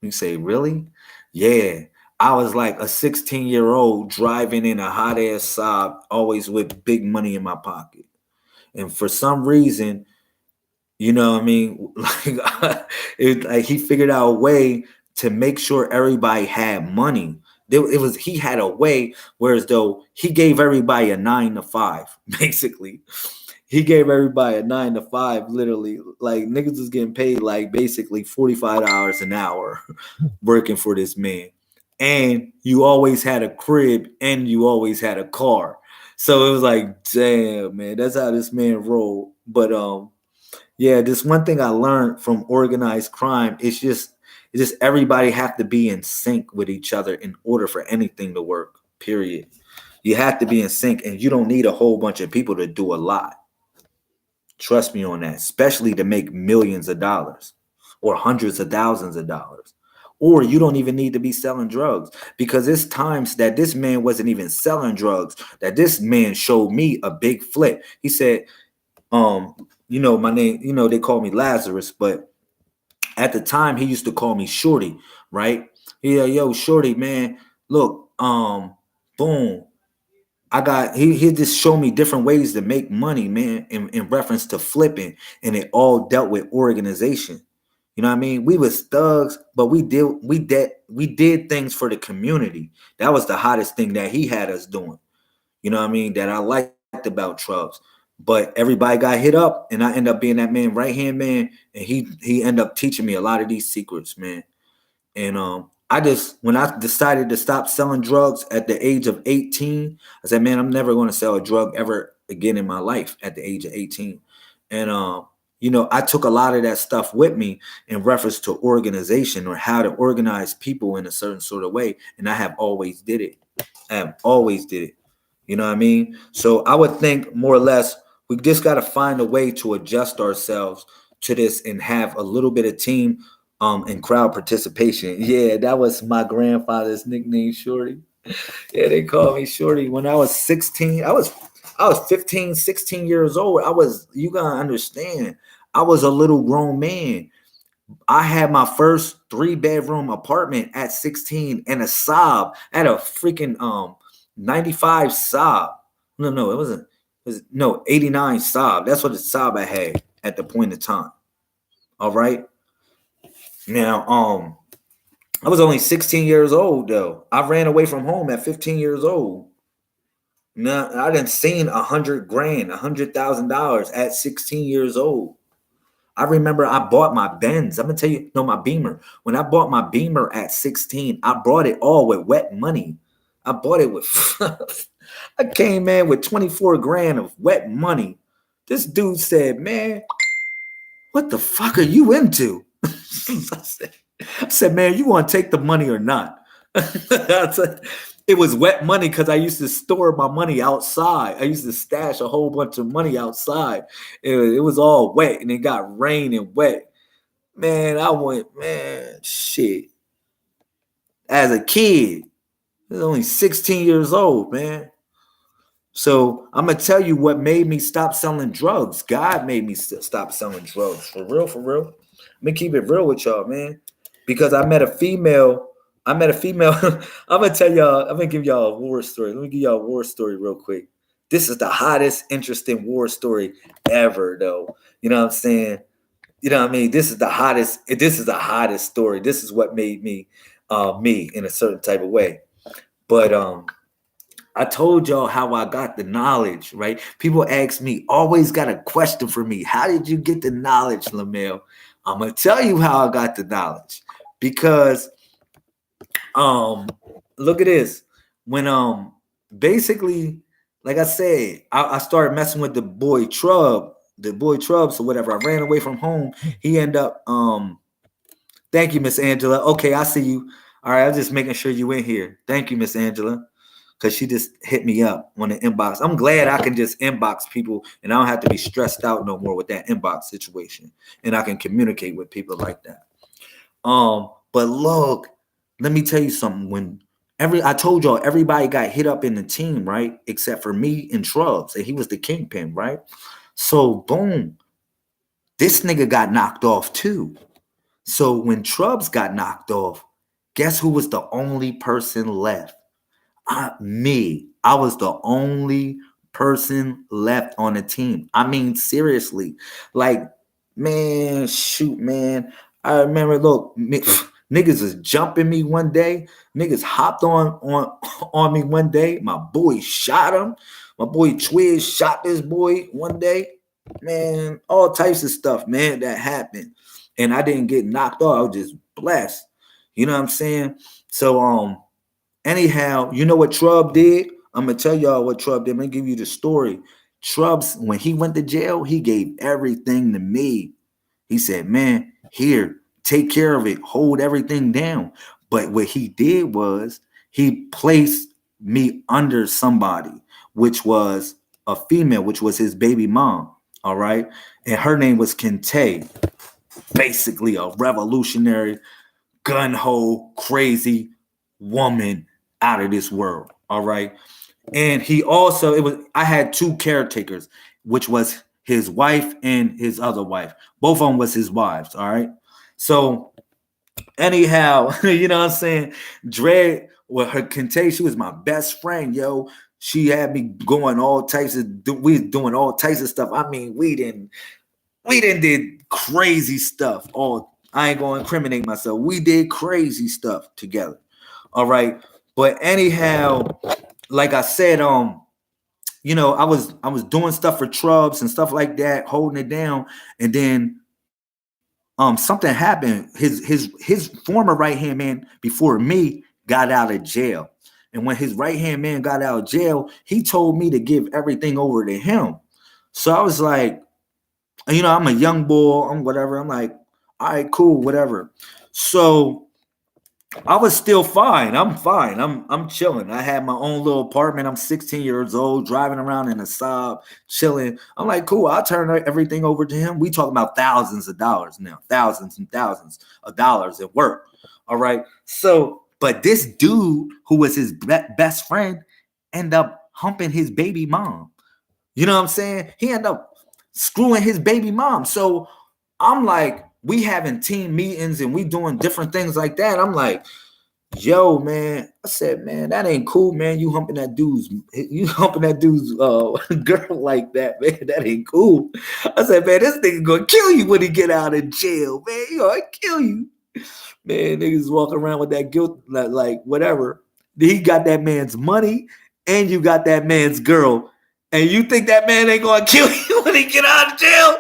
You say, really? Yeah. I was like a 16-year-old driving in a hot ass Saab, always with big money in my pocket. And for some reason, you know what I mean? Like he figured out a way to make sure everybody had money. He had a way, whereas though he gave everybody a 9 to 5, basically. He gave everybody a 9 to 5, literally. Like niggas was getting paid like basically $45 an hour working for this man. And you always had a crib and you always had a car. So it was like, damn, man, that's how this man rolled. But yeah, this one thing I learned from organized crime, it's It's just everybody have to be in sync with each other in order for anything to work, period. You have to be in sync, and you don't need a whole bunch of people to do a lot. Trust me on that, especially to make millions of dollars or hundreds of thousands of dollars. Or you don't even need to be selling drugs, because it's times that this man wasn't even selling drugs, that this man showed me a big flip. He said, my name, they call me Lazarus, but at the time he used to call me Shorty, right? Yeah, yo, Shorty, man, look, boom. He just showed me different ways to make money, man, in reference to flipping, and it all dealt with organization. You know what I mean? We was thugs, but we did things for the community. That was the hottest thing that he had us doing. You know what I mean? That I liked about Trubs. But everybody got hit up, and I end up being that man, right hand man, and he ended up teaching me a lot of these secrets, man. And when I decided to stop selling drugs at the age of 18, I said, man, I'm never going to sell a drug ever again in my life at the age of 18. And I took a lot of that stuff with me in reference to organization, or how to organize people in a certain sort of way. And I have always did it. You know what I mean? So I would think more or less we just got to find a way to adjust ourselves to this and have a little bit of team and crowd participation. Yeah, that was my grandfather's nickname, Shorty. Yeah, they called me Shorty. When I was 16, I was 15, 16 years old. You gotta understand, I was a little grown man. I had my first 3-bedroom apartment at 16 and a Saab. I had a freaking 95 Saab. No, it wasn't. It was, no, 89 Saab. That's what the Saab I had at the point of time. All right. Now, I was only 16 years old though. I ran away from home at 15 years old. Now I done seen $100,000, $100,000 at 16 years old. I remember I bought my Benz. I'm gonna tell you, no, my Beamer. When I bought my Beamer at 16, I bought it all with wet money. I bought it with I came in with 24 grand of wet money. This dude said, man, what the fuck are you into? I said, man, you want to take the money or not? It was wet money because I used to store my money outside. I used to stash a whole bunch of money outside. It was all wet, and it got rain and wet. Man, I went, man, shit. As a kid, I was only 16 years old, man. So I'm going to tell you what made me stop selling drugs. God made me stop selling drugs. For real, for real. Let me keep it real with y'all, man. Because I met a female. I'm going to tell y'all, I'm going to give y'all a war story. Let me give y'all a war story real quick. This is the hottest, interesting war story ever, though. You know what I'm saying? You know what I mean? This is the hottest story. This is what made me me in a certain type of way. But I told y'all how I got the knowledge, right? People ask me, always got a question for me. How did you get the knowledge, Lamel? I'm going to tell you how I got the knowledge. Because look at this. When basically, like I said, I started messing with the boy Trubs or whatever. I ran away from home. He ended up thank you, Miss Angela. Okay, I see you. All right, I'm just making sure you in here. Thank you, Miss Angela. Because she just hit me up on the inbox. I'm glad I can just inbox people and I don't have to be stressed out no more with that inbox situation. And I can communicate with people like that. But look, let me tell you something. I told y'all everybody got hit up in the team, right? Except for me and Trubs. And he was the kingpin, right? So boom. This nigga got knocked off too. So when Trubs got knocked off, guess who was the only person left? Me. I was the only person left on the team. I mean, seriously. Like, man, shoot, man. I remember, look, niggas was jumping me one day. Niggas hopped on me one day. My boy shot him. My boy Twiz shot this boy one day. Man, all types of stuff, man, that happened. And I didn't get knocked off. I was just blessed. You know what I'm saying? So, anyhow, you know what Trub did? I'm going to tell y'all what Trub did. I'm going to give you the story. Trubs, when he went to jail, he gave everything to me. He said, man, here, take care of it, hold everything down. But what he did was he placed me under somebody, which was a female, which was his baby mom. All right. And her name was Kente, basically a revolutionary, gun-ho, crazy woman out of this world. All right. And he also, I had two caretakers, which was his wife and his other wife. Both of them was his wives. All right. So anyhow, you know what I'm saying? Dread with her Kente, she was my best friend, yo. She had me going all types of, we was doing all types of stuff. I mean, we didn't did crazy stuff. I ain't gonna incriminate myself. We did crazy stuff together. All right. But anyhow, like I said, you know, I was doing stuff for Trubs and stuff like that, holding it down, and then something happened. His former right hand man before me got out of jail, and when his right hand man got out of jail, he told me to give everything over to him. So I was like, you know, I'm a young boy, I'm whatever. I'm like, all right, cool, whatever. So I was still fine. I'm fine. I'm chilling. I had my own little apartment. I'm 16 years old, driving around in a Saab, chilling. I'm like, cool. I'll turn everything over to him. We talking about thousands of dollars now, thousands and thousands of dollars at work. All right. So, but this dude who was his best friend ended up humping his baby mom. You know what I'm saying? He ended up screwing his baby mom. So I'm like, we having team meetings and we doing different things like that. I'm like, yo, man. I said, man, that ain't cool, man. You humping that dude's girl like that, man. That ain't cool. I said, man, this nigga gonna kill you when he get out of jail, man. He gonna kill you. Man, niggas walking around with that guilt, like whatever. He got that man's money and you got that man's girl. And you think that man ain't gonna kill you when he get out of jail?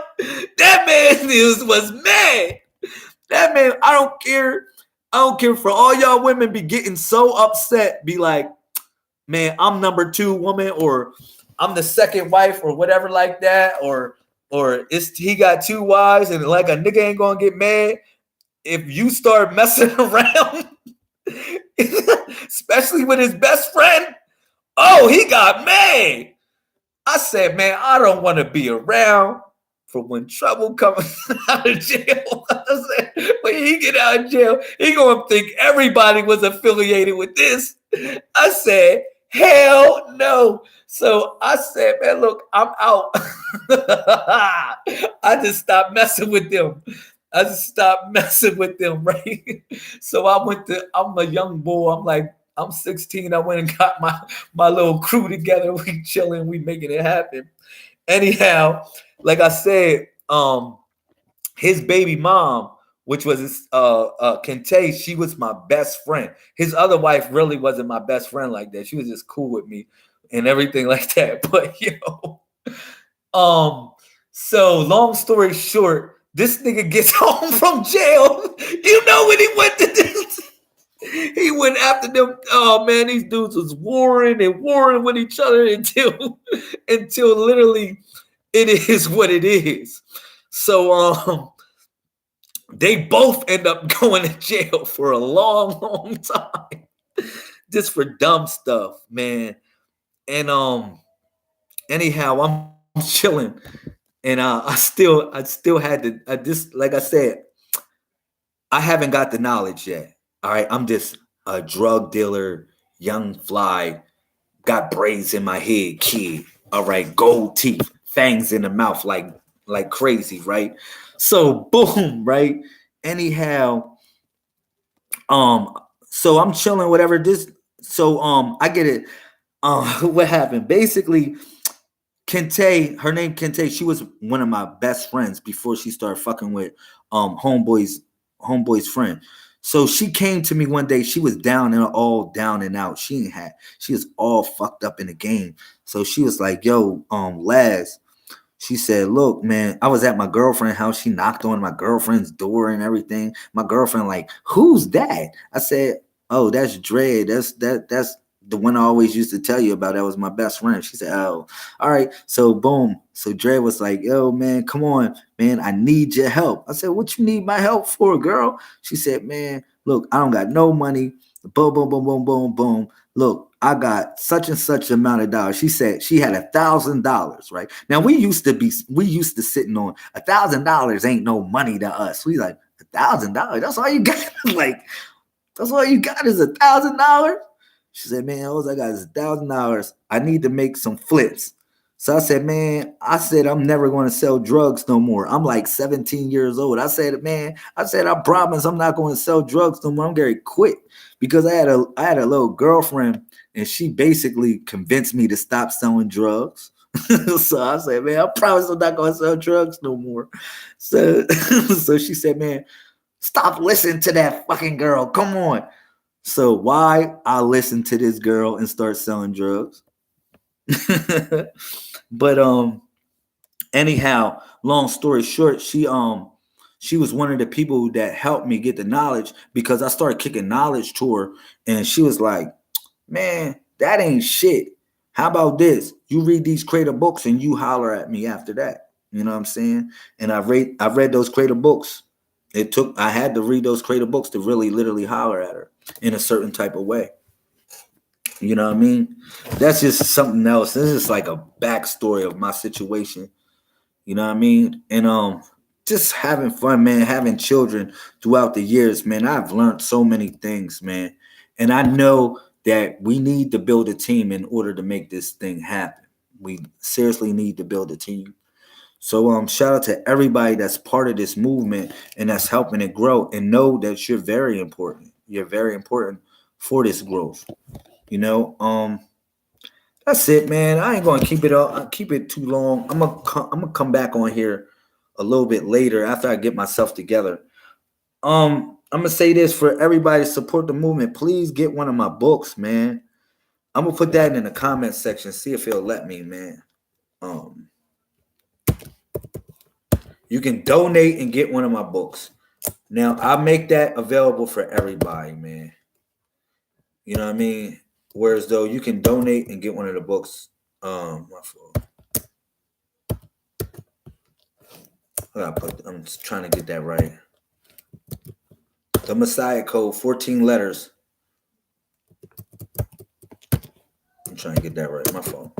That man was mad. That man, I don't care for all y'all women be getting so upset, be like, man, I'm number 2 woman, or I'm the second wife, or whatever like that, or he got 2 wives, and like a nigga ain't gonna get mad if you start messing around, especially with his best friend. Oh, he got mad. I said, man, I don't want to be around for when trouble comes out of jail. I said, when he get out of jail, he gonna think everybody was affiliated with this. I said, hell no. So I said, man, look, I'm out. I just stopped messing with them. Right? So I'm a young boy. I'm like, I'm 16. I went and got my little crew together. We chilling. We making it happen. Anyhow, like I said, his baby mom, which was Kente, she was my best friend. His other wife really wasn't my best friend like that. She was just cool with me and everything like that. But so long story short, this nigga gets home from jail. You know when he went to this? He went after them. Oh man, these dudes was warring with each other until literally it is what it is. So they both end up going to jail for a long, long time. Just for dumb stuff, man. And anyhow, I'm chilling. And I still had to like I said, I haven't got the knowledge yet. All right, I'm just a drug dealer, young fly, got braids in my head, kid. All right, gold teeth, fangs in the mouth, like crazy, right? So boom, right? Anyhow, so I'm chilling, whatever. I get it. What happened? Basically, Kente, her name Kente, she was one of my best friends before she started fucking with homeboy's friend. So she came to me one day. She was down and out. She was all fucked up in the game. So she was like, yo, Laz, she said, look, man, I was at my girlfriend's house. She knocked on my girlfriend's door and everything. My girlfriend like, who's that? I said, oh, that's Dre. That's the one I always used to tell you about, that was my best friend. She said, oh, all right. So boom. So Dre was like, yo, man, come on, man. I need your help. I said, what you need my help for, girl? She said, man, look, I don't got no money. Boom, boom, boom, boom, boom, boom. Look, I got such and such amount of dollars. She said she had $1,000, right? Now we used to sitting on $1,000 ain't no money to us. We like $1,000. That's all you got. Like, that's all you got is $1,000. She said, man, all I got is $1,000. I need to make some flips. So I said, man, I'm never going to sell drugs no more. I'm like 17 years old. I said, I promise I'm not going to sell drugs no more. I'm going to quit, because I had a little girlfriend, and she basically convinced me to stop selling drugs. So I said, man, I promise I'm not going to sell drugs no more. So, so she said, man, stop listening to that fucking girl. Come on. So why I listened to this girl and start selling drugs. But anyhow, long story short, she was one of the people that helped me get the knowledge, because I started kicking knowledge to her, and she was like, man, that ain't shit. How about this? You read these creative books and you holler at me after that. You know what I'm saying? And I read those creative books. I had to read those creative books to really literally holler at her in a certain type of way. You know what I mean? That's just something else. This is like a backstory of my situation. You know what I mean? And just having fun, man, having children throughout the years, man, I've learned so many things, man. And I know that we need to build a team in order to make this thing happen. We seriously need to build a team. So shout out to everybody that's part of this movement and that's helping it grow, and know that you're very important. You're very important for this growth. You know, that's it, man. I ain't gonna keep it too long. I'm gonna come back on here a little bit later after I get myself together. I'm gonna say this for everybody to support the movement. Please get one of my books, man. I'm gonna put that in the comment section. See if he'll let me, man. You can donate and get one of my books. Now I make that available for everybody, man. You know what I mean? Whereas though you can donate and get one of the books. My fault. I'm just trying to get that right. The Messiah Code, 14 letters. I'm trying to get that right. My fault.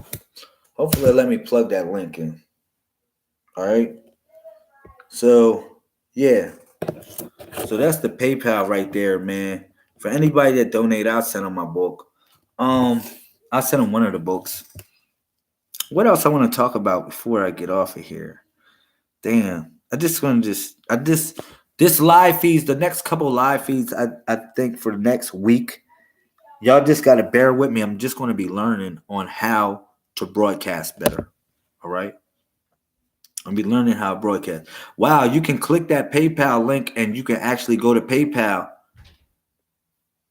Hopefully, let me plug that link in. All right. So, yeah. So that's the PayPal right there, man. For anybody that donate, I'll send them my book. I'll send them one of the books. What else I want to talk about before I get off of here? Damn. This live feeds, the next couple live feeds, I think for the next week, y'all just got to bear with me. I'm just going to be learning on how to broadcast better. All right. I'll be learning how to broadcast. Wow. You can click that PayPal link and you can actually go to PayPal.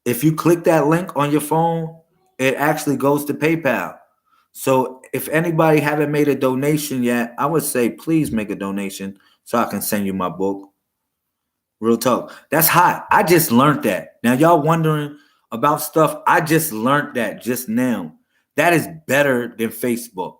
If you click that link on your phone, it actually goes to PayPal. So if anybody haven't made a donation yet, I would say please make a donation so I can send you my book. Real talk. That's hot. I just learned that. Now y'all wondering about stuff. I just learned that just now. That is better than Facebook.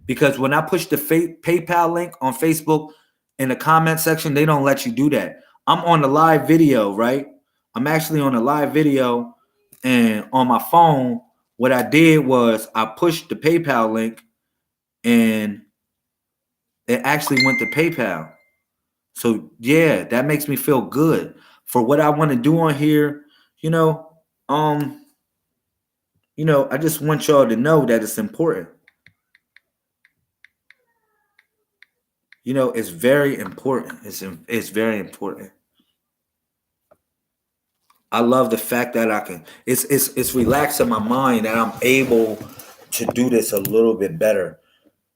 Because when I push the PayPal link on Facebook in the comment section, they don't let you do that. I'm on the live video, right? I'm actually on a live video, and on my phone, what I did was I pushed the PayPal link and it actually went to PayPal. So yeah, that makes me feel good for what I want to do on here. I just want y'all to know that it's important. It's very important. It's very important. I love the fact that I can. It's relaxing my mind that I'm able to do this a little bit better.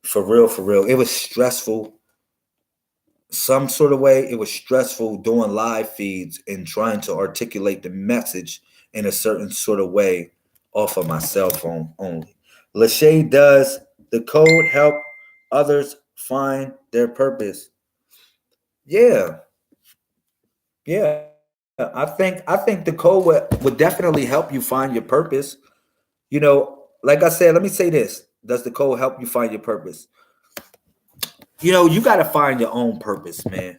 For real, for real. It was stressful. Some sort of way, it was stressful doing live feeds and trying to articulate the message in a certain sort of way off of my cell phone only. Lachey does the code help others find their purpose? Yeah. I think the code would definitely help you find your purpose. You know, like I said, let me say this. Does the code help you find your purpose? You know, you got to find your own purpose, man.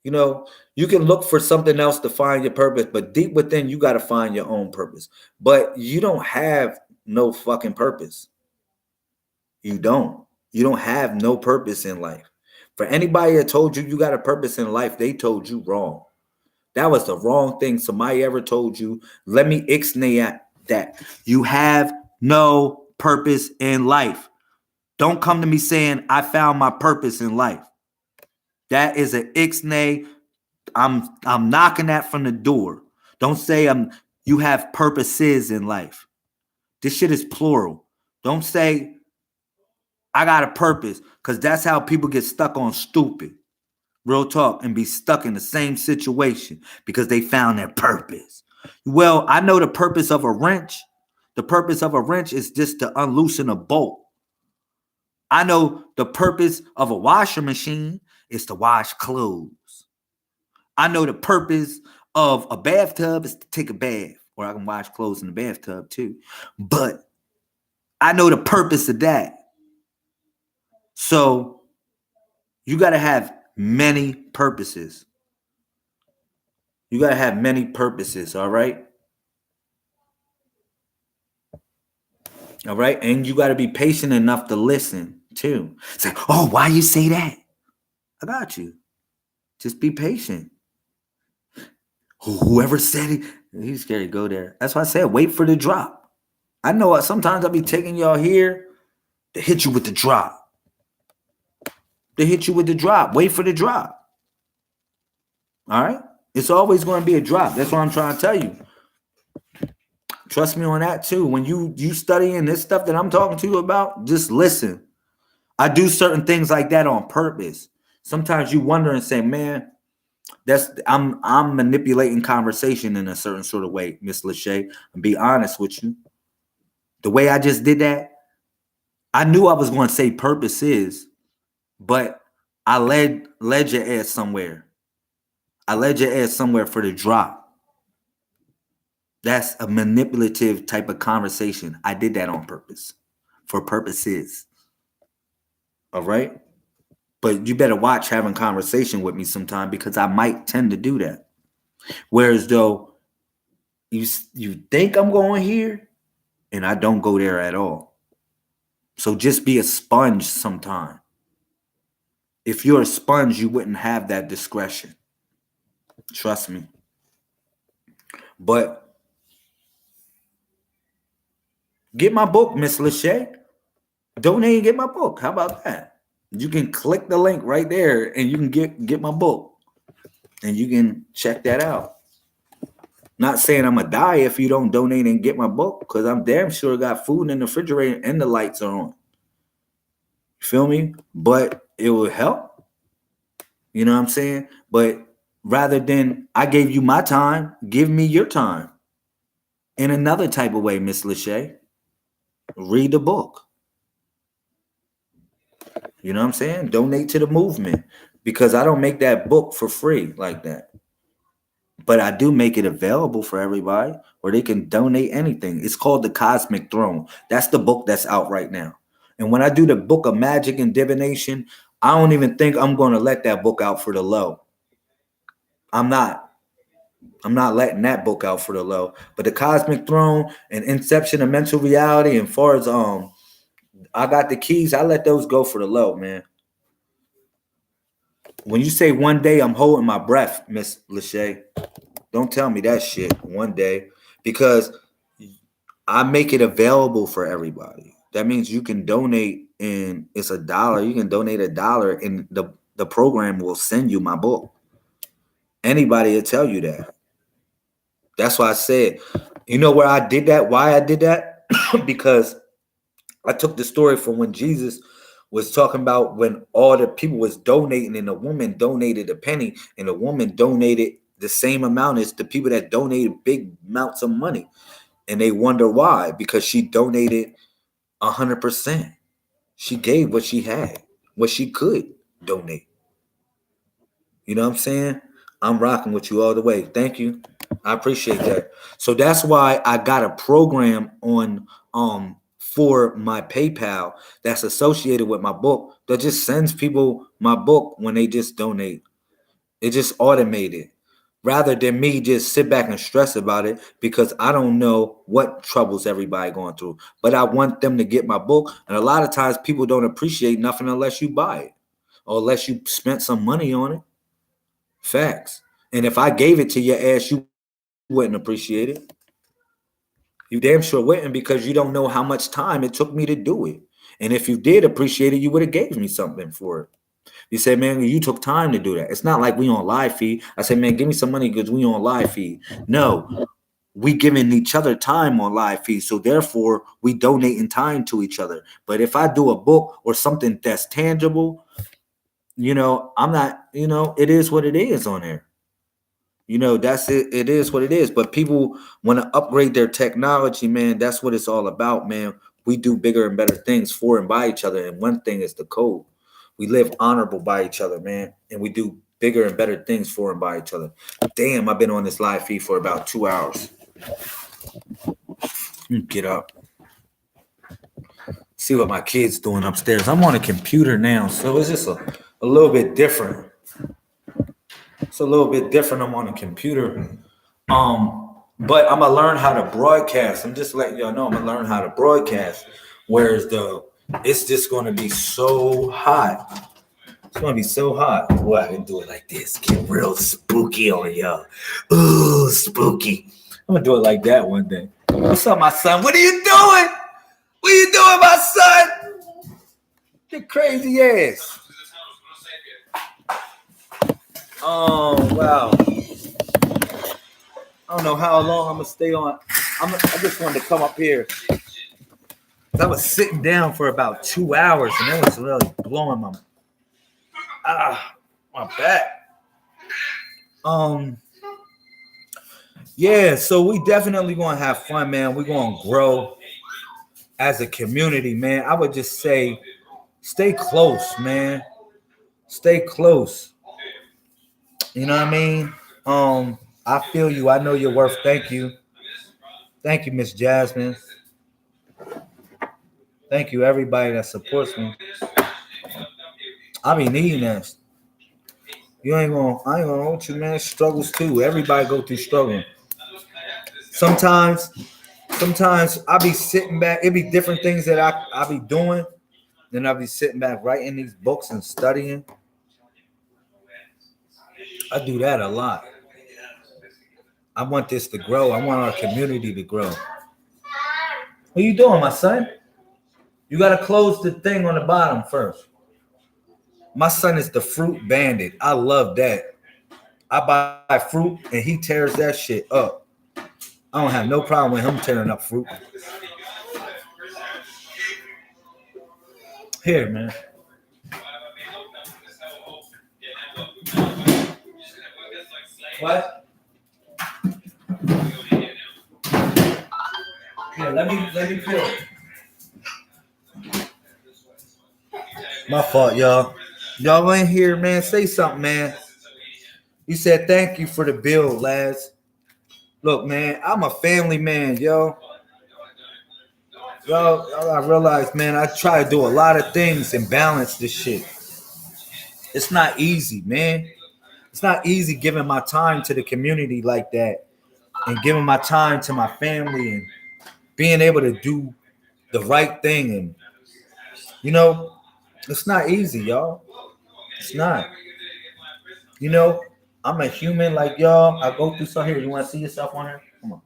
You know, you can look for something else to find your purpose, but deep within, you got to find your own purpose. But you don't have no fucking purpose. You don't. You don't have no purpose in life. For anybody that told you you got a purpose in life, they told you wrong. That was the wrong thing somebody ever told you. Let me ixnay that. You have no purpose in life. Don't come to me saying I found my purpose in life. That is an ixnay. I'm knocking that from the door. Don't say you have purposes in life. This shit is plural. Don't say I got a purpose, because that's how people get stuck on stupid. Real talk, and be stuck in the same situation because they found their purpose. Well, I know the purpose of a wrench. The purpose of a wrench is just to unloosen a bolt. I know the purpose of a washing machine is to wash clothes. I know the purpose of a bathtub is to take a bath, or I can wash clothes in the bathtub too. But I know the purpose of that. So you got to have many purposes. You got to have many purposes, all right? All right? And you got to be patient enough to listen too. Say, oh, why you say that? I got you. Just be patient. Whoever said it, he's scared to go there. That's why I said wait for the drop. I know sometimes I'll be taking y'all here to hit you with the drop. To hit you with the drop. Wait for the drop. All right? It's always going to be a drop. That's what I'm trying to tell you. Trust me on that too. When you studying this stuff that I'm talking to you about, just listen. I do certain things like that on purpose. Sometimes you wonder and say, man, I'm manipulating conversation in a certain sort of way, Miss Lachey. And be honest with you. The way I just did that, I knew I was going to say purposes, but I led your ass somewhere. I led your ass somewhere for the drop. That's a manipulative type of conversation. I did that on purpose, for purposes. All right? But you better watch having conversation with me sometime, because I might tend to do that. Whereas though you think I'm going here and I don't go there at all. So just be a sponge sometime. If you're a sponge, you wouldn't have that discretion. Trust me. But get my book, Miss Lachey. Donate and get my book. How about that? You can click the link right there and you can get my book. And you can check that out. Not saying I'm going to die if you don't donate and get my book, because I'm damn sure got food in the refrigerator and the lights are on. You feel me? But it will help. You know what I'm saying? But rather than I gave you my time, give me your time. In another type of way, Miss Lachey. Read the book. You know what I'm saying? Donate to the movement, because I don't make that book for free like that. But I do make it available for everybody where they can donate anything. It's called The Cosmic Throne. That's the book that's out right now. And when I do the book of magic and divination, I don't even think I'm going to let that book out for the low. I'm not letting that book out for the low. But The Cosmic Throne and Inception of Mental Reality, and far as I got the keys, I let those go for the low, man. When you say one day, I'm holding my breath, Miss Lachey. Don't tell me that shit one day, because I make it available for everybody. That means you can donate, and it's $1. You can donate $1 and the program will send you my book. Anybody will tell you that. That's why I said, you know where I did that? Why I did that? Because I took the story from when Jesus was talking about when all the people was donating and the woman donated a penny and the woman donated the same amount as the people that donated big amounts of money. And they wonder why, because she donated 100%. She gave what she had, what she could donate. You know what I'm saying? I'm rocking with you all the way. Thank you. I appreciate that. So that's why I got a program on for my PayPal that's associated with my book that just sends people my book when they just donate. It just automated rather than me just sit back and stress about it because I don't know what troubles everybody going through. But I want them to get my book. And a lot of times people don't appreciate nothing unless you buy it or unless you spent some money on it. Facts. And if I gave it to your ass, you wouldn't appreciate it. You damn sure wouldn't because you don't know how much time it took me to do it. And if you did appreciate it, you would have gave me something for it. You say, man, you took time to do that. It's not like we on live feed. I say, man, give me some money because we on live feed. No, we giving each other time on live feed. So therefore, we donating time to each other. But if I do a book or something that's tangible, I'm not, it is what it is on there. That's it. It is what it is. But people want to upgrade their technology, man. That's what it's all about, man. We do bigger and better things for and by each other. And one thing is the code. We live honorable by each other, man. And we do bigger and better things for and by each other. Damn, I've been on this live feed for about 2 hours. Get up. See what my kid's doing upstairs. I'm on a computer now, so it's just a little bit different. It's a little bit different. I'm on a computer. But I'm gonna learn how to broadcast. I'm just letting y'all know I'm gonna learn how to broadcast. Whereas it's just gonna be so hot. It's gonna be so hot. Boy, I can do it like this. Get real spooky on y'all. Ooh, spooky. I'm gonna do it like that one day. What's up, my son? What are you doing? What are you doing, my son? Get crazy ass. Oh, wow. I don't know how long I'm gonna stay on. I just wanted to come up here. I was sitting down for about 2 hours, and it was really blowing my back. Yeah. So we definitely gonna have fun, man. We're gonna grow as a community, man. I would just say, stay close, man. Stay close. You know what I mean? I feel you. I know your worth. Thank you. Thank you, Miss Jasmine. Thank you, everybody that supports me. I be needing that. I ain't gonna hold you, man. Struggles too. Everybody go through struggle. Sometimes I be sitting back. It be different things that I be doing. Then I be sitting back writing these books and studying. I do that a lot. I want this to grow. I want our community to grow. What you doing, my son? You gotta close the thing on the bottom first. My son is the fruit bandit. I love that. I buy fruit and he tears that shit up. I don't have no problem with him tearing up fruit. Here, man. What? Here, let me feel it. My fault, y'all. Y'all ain't here, man. Say something, man. You said thank you for the bill, lads. Look, man, I'm a family man, yo. Y'all, I realize, man, I try to do a lot of things and balance this shit. It's not easy, man. It's not easy giving my time to the community like that and giving my time to my family and being able to do the right thing. And, it's not easy, y'all. It's not. I'm a human like y'all. I go through something here. You want to see yourself on here? Come on.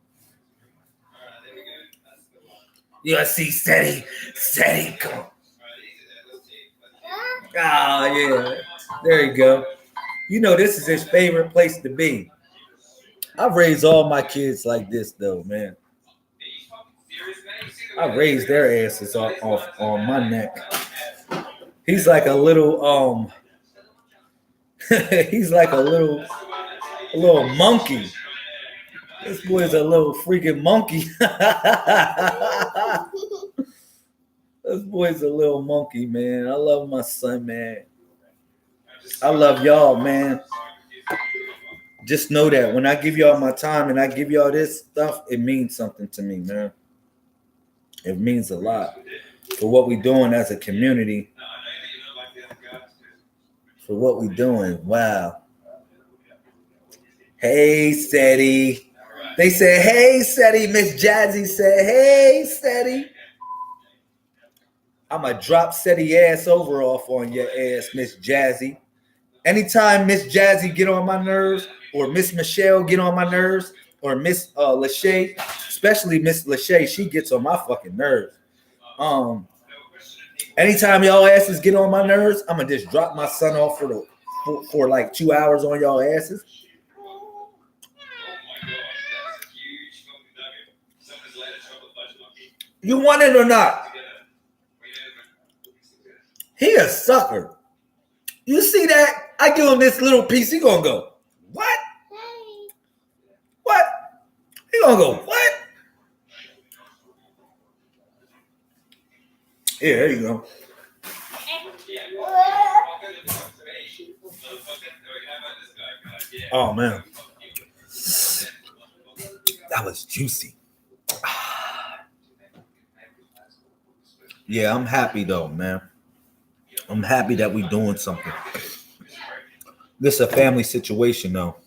You want to see steady, come on. Oh, yeah. There you go. This is his favorite place to be. I've raised all my kids like this, though, man. I raised their asses off on my neck. He's like a little he's like a little monkey. This boy's a little freaking monkey. This boy's a little monkey, man. I love my son, man. I love y'all, man. Just know that when I give y'all my time and I give y'all this stuff, it means something to me, man. It means a lot for what we're doing as a community. For what we're doing. Wow. Hey, Steady. They said, hey, Steady. Miss Jazzy said, hey, Steady. I'm going to drop Steady ass over off on your ass, Miss Jazzy. Anytime Miss Jazzy get on my nerves, or Miss Michelle get on my nerves, or Miss Lachey, especially Miss Lachey, she gets on my fucking nerves. Anytime y'all asses get on my nerves, I'm gonna just drop my son off for like 2 hours on y'all asses. You want it or not? He a sucker. You see that? I give him this little piece. He gonna go, what? What? He gonna go, what? Yeah, there you go. Oh man, that was juicy. Yeah, I'm happy though, man. I'm happy that we doing something. This is a family situation though.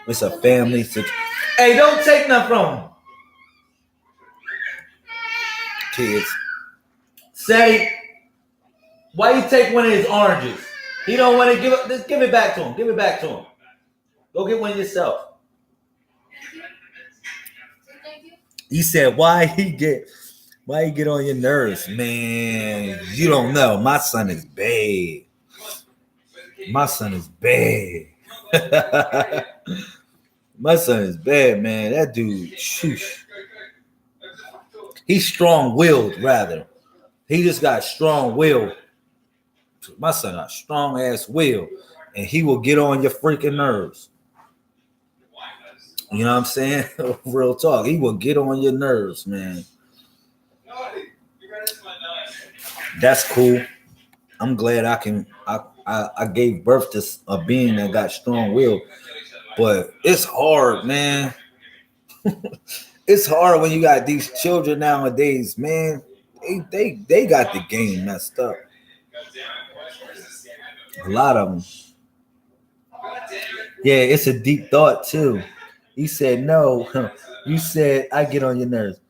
It's a family situation. Hey, don't take nothing from him. Kids. Say, why you take one of his oranges? He don't want to give it. Just give it back to him. Give it back to him. Go get one yourself. He said, why he get on your nerves? Man, you don't know. My son is bad. My son is bad. My son is bad, man. That dude, shoosh. He's strong-willed, rather. He just got strong will. My son got strong ass will, and he will get on your freaking nerves. You know what I'm saying? Real talk. He will get on your nerves, man. That's cool. I'm glad I gave birth to a being that got strong will, but it's hard, man. It's hard when you got these children nowadays, man. They got the game messed up. A lot of them. Yeah, it's a deep thought too. He said, no. You said, I get on your nerves.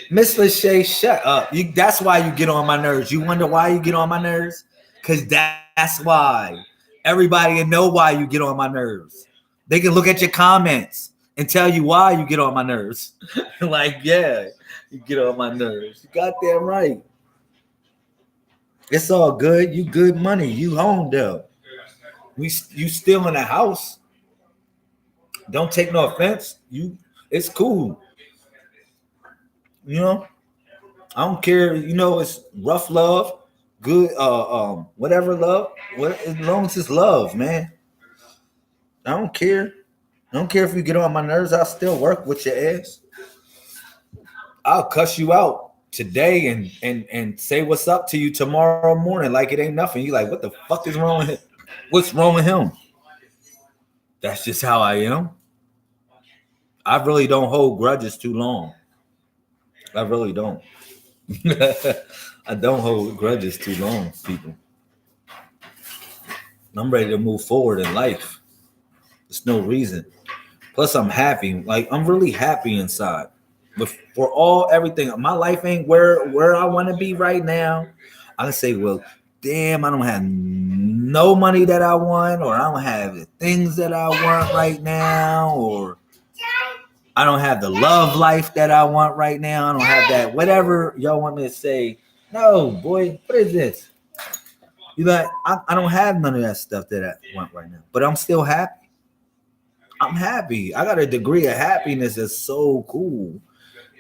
Miss Lachey, shut up. That's why you get on my nerves. You wonder why you get on my nerves? Because that's why. Everybody can know why you get on my nerves. They can look at your comments and tell you why you get on my nerves. Like, yeah, you get on my nerves. You goddamn right. It's all good. You good money. You home though. You still in the house. Don't take no offense. It's cool. You know, I don't care. You know, it's rough love, good, whatever love. As long as it's love, man. I don't care. I don't care if you get on my nerves. I'll still work with your ass. I'll cuss you out today and say what's up to you tomorrow morning like it ain't nothing. You like, what the fuck is wrong with him? What's wrong with him? That's just how I am. I really don't hold grudges too long. I really don't. I don't hold grudges too long, people. I'm ready to move forward in life. There's no reason. Plus, I'm happy. Like, I'm really happy inside. But for everything, my life ain't where I want to be right now. I can say, well, damn, I don't have no money that I want, or I don't have the things that I want right now, or I don't have the love life that I want right now. I don't have that. Whatever y'all want me to say. No, boy, what is this? You like, I don't have none of that stuff that I want right now, but I'm still happy. I'm happy. I got a degree of happiness that's so cool.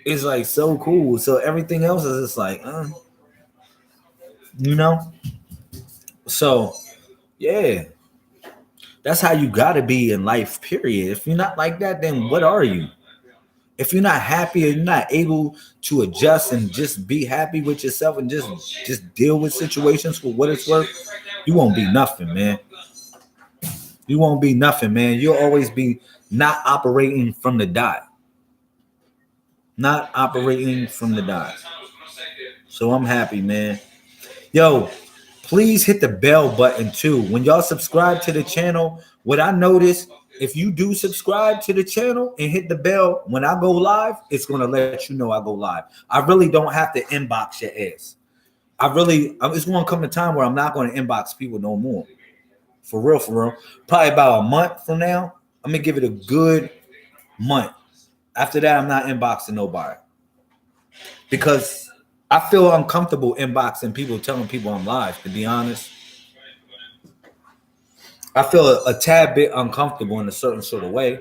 It's like so cool. So everything else is just like, you know? So, yeah. That's how you got to be in life, period. If you're not like that, then what are you? If you're not happy or you're not able to adjust and just be happy with yourself and just deal with situations for what it's worth, you won't be nothing, man. You won't be nothing, man. You'll always be not operating from the dot. not operating from the dot. So I'm happy, man. Yo, please hit the bell button too. When y'all subscribe to the channel, what I noticed, if you do subscribe to the channel and hit the bell, when I go live, it's gonna let you know I go live. I really don't have to inbox your ass. It's gonna come a time where I'm not gonna inbox people no more. For real, for real. Probably about a month from now, I'm gonna give it a good month. After that, I'm not inboxing nobody because I feel uncomfortable inboxing people, telling people I'm live. To be honest, I feel a tad bit uncomfortable in a certain sort of way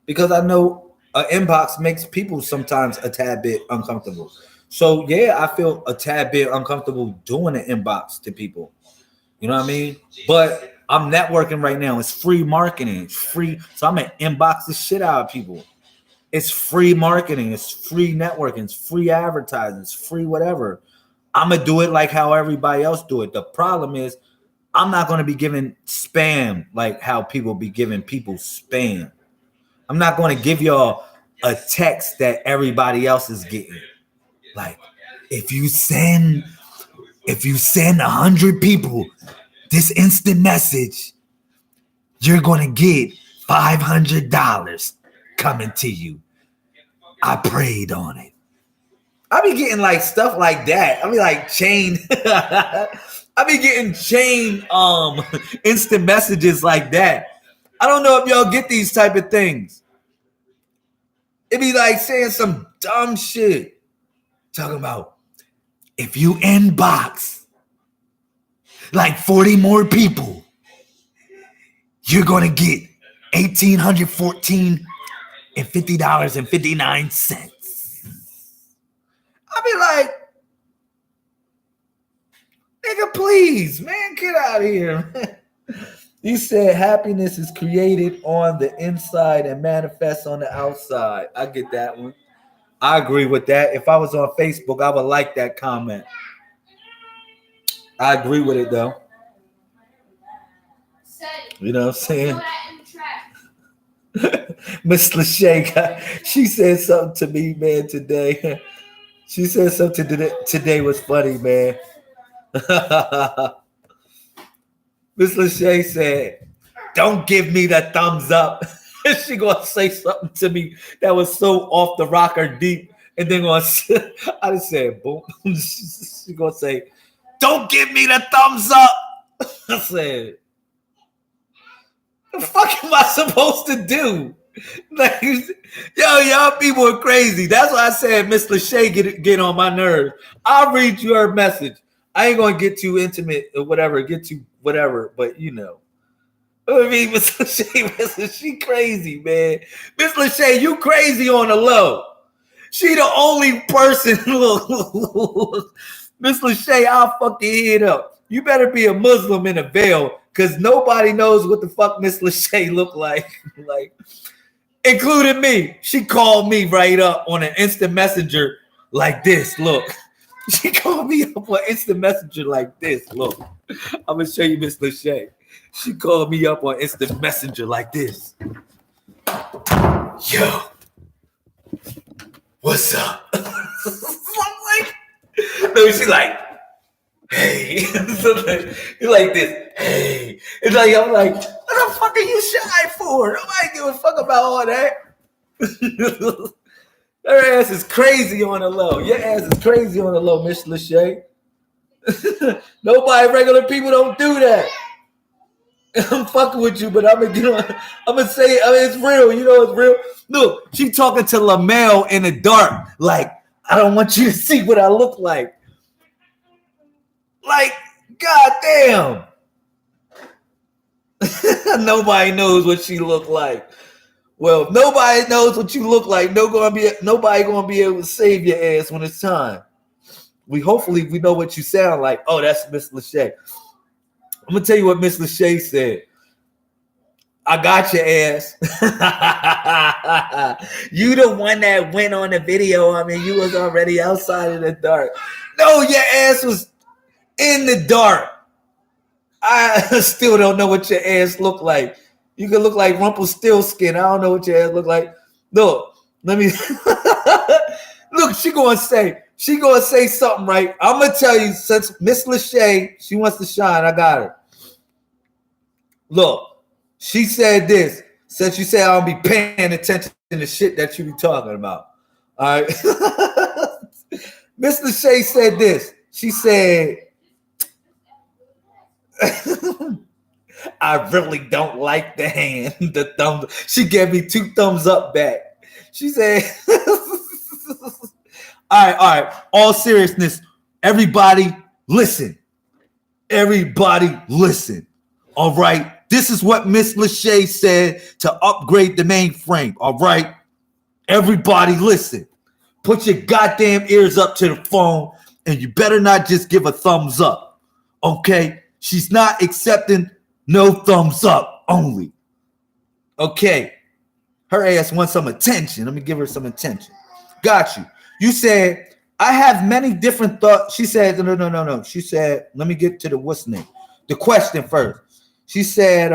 because I know an inbox makes people sometimes a tad bit uncomfortable. So yeah, I feel a tad bit uncomfortable doing an inbox to people. You know what I mean? But I'm networking right now. It's free marketing. It's free. So I'm gonna inbox the shit out of people. It's free marketing. It's free networking. It's free advertising. It's free whatever. I'm gonna do it like how everybody else do it. The problem is I'm not gonna be giving spam like how people be giving people spam. I'm not gonna give y'all a text that everybody else is getting. Like if you send 100 people this instant message, you're gonna get $500 coming to you. I prayed on it. I be getting like stuff like that. I be like chain. I be getting chain instant messages like that. I don't know if y'all get these type of things. It be like saying some dumb shit. Talking about if you inbox like 40 more people, you're gonna get $1,814 and $50.59. I be like, nigga, please, man, get out of here. You said happiness is created on the inside and manifests on the outside. I get that one. I agree with that. If I was on Facebook, I would like that comment. I agree with it though. You know what I'm saying? Miss Lachey, she said something to me, man, today. She said something today was funny, man. Miss Lachey said, "Don't give me the thumbs up." She gonna say something to me that was so off the rocker deep, and then I just said, "Boom." She gonna say, "Don't give me the thumbs up." I said, "The fuck am I supposed to do?" Like, y'all people are crazy. That's why I said Miss Lachey get on my nerves. I'll read you her message. I ain't gonna get too intimate or whatever, but you know. I mean, Miss Lachey, she crazy, man. Miss Lachey, you crazy on the low. She the only person. Miss Lachey, I'll fuck your head up. You better be a Muslim in a veil, because nobody knows what the fuck Miss Lachey look like. Like, including me. She called me right up on an instant messenger like this. Look. She called me up on instant messenger like this. Look. I'm going to show you Miss Lachey. She called me up on instant messenger like this. Yo. What's up? I'm like, no, she like, hey. You're like this. Hey. It's like, I'm like, what the fuck are you shy for? Nobody give a fuck about all that. Her ass is crazy on the low. Your ass is crazy on the low, Miss Lachey. Nobody, regular people don't do that. I'm fucking with you, but I'm gonna say, I mean, it's real. You know, it's real. Look, she talking to Lamel in the dark. Like, I don't want you to see what I look like. Like, goddamn. Nobody knows what she look like. Well, if nobody knows what you look like, nobody gonna be able to save your ass when it's time. Hopefully we know what you sound like. Oh, that's Miss Lachey. I'm gonna tell you what Miss Lachey said. I got your ass. You the one that went on the video. I mean, you was already outside in the dark. No, your ass was in the dark. I still don't know what your ass look like. You could look like Rumpelstiltskin. I don't know what your ass look like. Look, Let me look. She gonna say something, right? I'm gonna tell you, since Miss Lachey, she wants to shine. I got her. Look, she said this. Since you said I'll be paying attention to the shit that you be talking about. All right. Miss Lachey said this. She said, I really don't like the hand, the thumb. She gave me 2 thumbs up back. She said, all right. All seriousness, everybody listen. Everybody listen. All right. This is what Miss Lachey said to upgrade the mainframe. All right. Everybody listen. Put your goddamn ears up to the phone, and you better not just give a thumbs up. Okay? She's not accepting no thumbs up only. Okay. Her ass wants some attention. Let me give her some attention. Got you. You said, I have many different thoughts. She said, no. She said, let me get to the what's name. The question first. She said,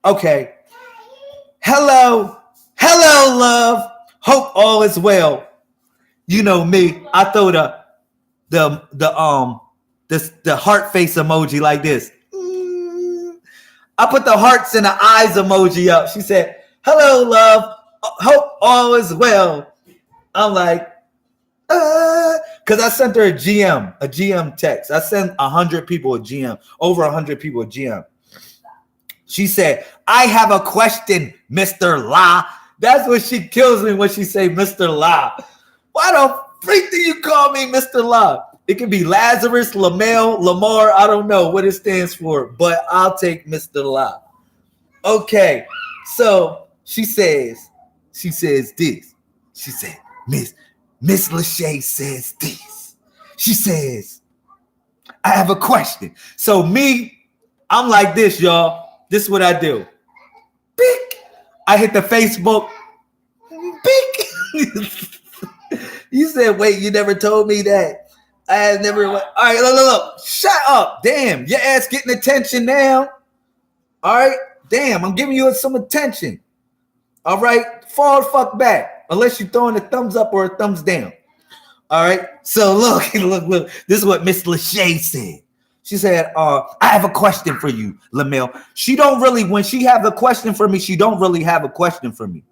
okay. Hello, love. Hope all is well. You know me. I throw the heart face emoji like this. I put the hearts and the eyes emoji up. She said, hello, love. Hope all is well. I'm like, because I sent her a GM text. I sent 100 people a GM, over 100 people a GM. She said, I have a question, Mr. La. That's what she kills me when she say Mr. La. Why the freak do you call me Mr. La? It can be Lazarus, Lamar. I don't know what it stands for, but I'll take Mr. La. Okay, so she says this. She said, Miss Lachey says this. She says, I have a question. So I'm like this, y'all. This is what I do. Beep. I hit the Facebook. Beep. You said, wait, you never told me that. I had never. All right, look. Shut up. Damn, your ass getting attention now. All right, damn, I'm giving you some attention. All right, fall the fuck back. Unless you're throwing a thumbs up or a thumbs down. All right, so look. This is what Miss Lachey said. She said, I have a question for you, Lamel. She don't really, when she have a question for me, she don't really have a question for me.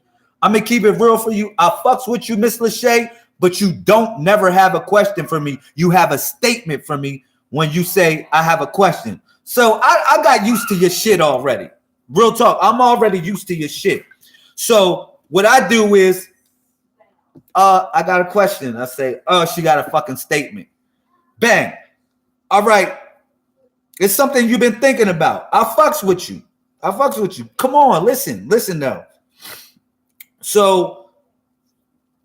I'm going to keep it real for you. I fucks with you, Miss Lachey, but you don't never have a question for me. You have a statement for me when you say, I have a question. So I got used to your shit already. Real talk. I'm already used to your shit. So what I do is, I got a question. I say, she got a fucking statement. Bang. All right. It's something you've been thinking about. I fucks with you. Come on, listen though. So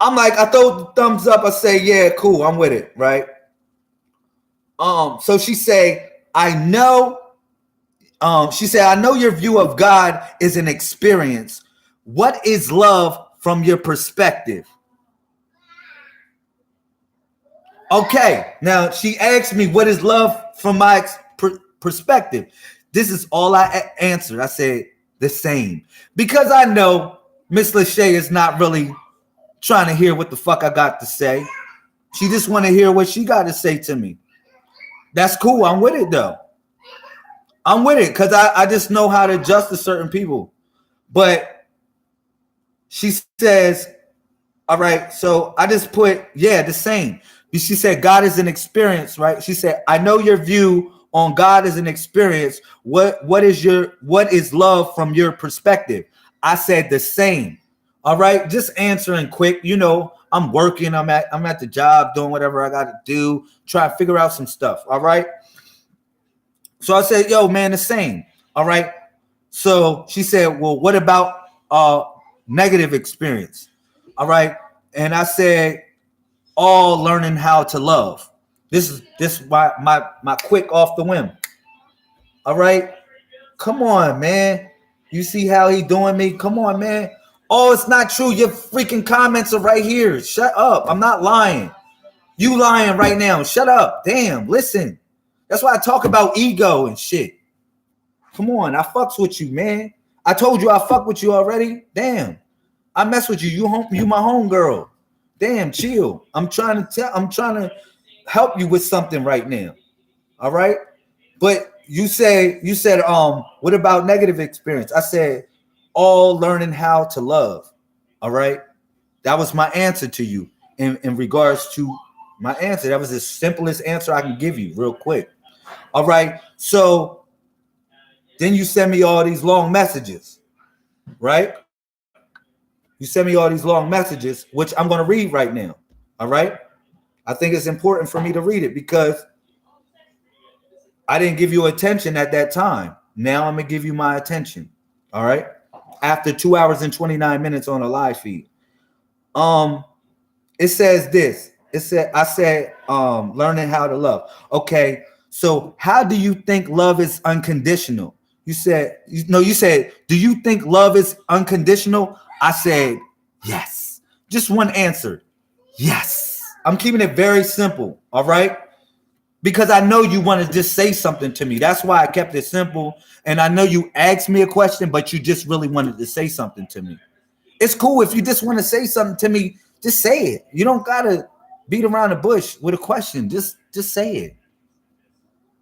I'm like, I throw the thumbs up. I say, yeah, cool. I'm with it, right? So she say, I know. She said, I know your view of God is an experience. What is love from your perspective? Okay. Now she asked me, what is love from my perspective? This is all I answered. I said the same, because I know Miss Lachey is not really trying to hear what the fuck I got to say. She just want to hear what she got to say to me. That's cool. I'm with it though. I'm with it because I just know how to adjust to certain people. But she says, all right, so I just put, yeah, the same. She said, God is an experience, right? She said, I know your view on God as an experience. What is love from your perspective? I said the same. All right, just answering quick. You know, I'm working. I'm at the job doing whatever I got to do. Try to figure out some stuff. All right. So I said, yo, man, the same. All right. So she said, well, what about negative experience? All right. And I said, all learning how to love. This is my quick off the whim. All right. Come on, man. You see how he doing me? Come on, man. Oh, it's not true. Your freaking comments are right here. Shut up. I'm not lying. You lying right now. Shut up. Damn. Listen. That's why I talk about ego and shit. Come on. I fucks with you, man. I told you I fuck with you already. Damn, I mess with you. You my home girl. Damn, chill. I'm trying to help you with something right now. All right. But you said, what about negative experience? I said, all learning how to love. All right. That was my answer to you in regards to my answer. That was the simplest answer I can give you real quick. All right. So then you send me all these long messages, right? You send me all these long messages, which I'm going to read right now. All right. I think it's important for me to read it because I didn't give you attention at that time. Now I'm going to give you my attention. All right. After 2 hours and 29 minutes on a live feed. It says this. I said, learning how to love. Okay. So how do you think love is unconditional? You said, do you think love is unconditional? I said, yes. Just one answer. Yes. I'm keeping it very simple. All right. Because I know you want to just say something to me. That's why I kept it simple. And I know you asked me a question, but you just really wanted to say something to me. It's cool if you just want to say something to me, just say it. You don't gotta beat around the bush with a question. Just say it.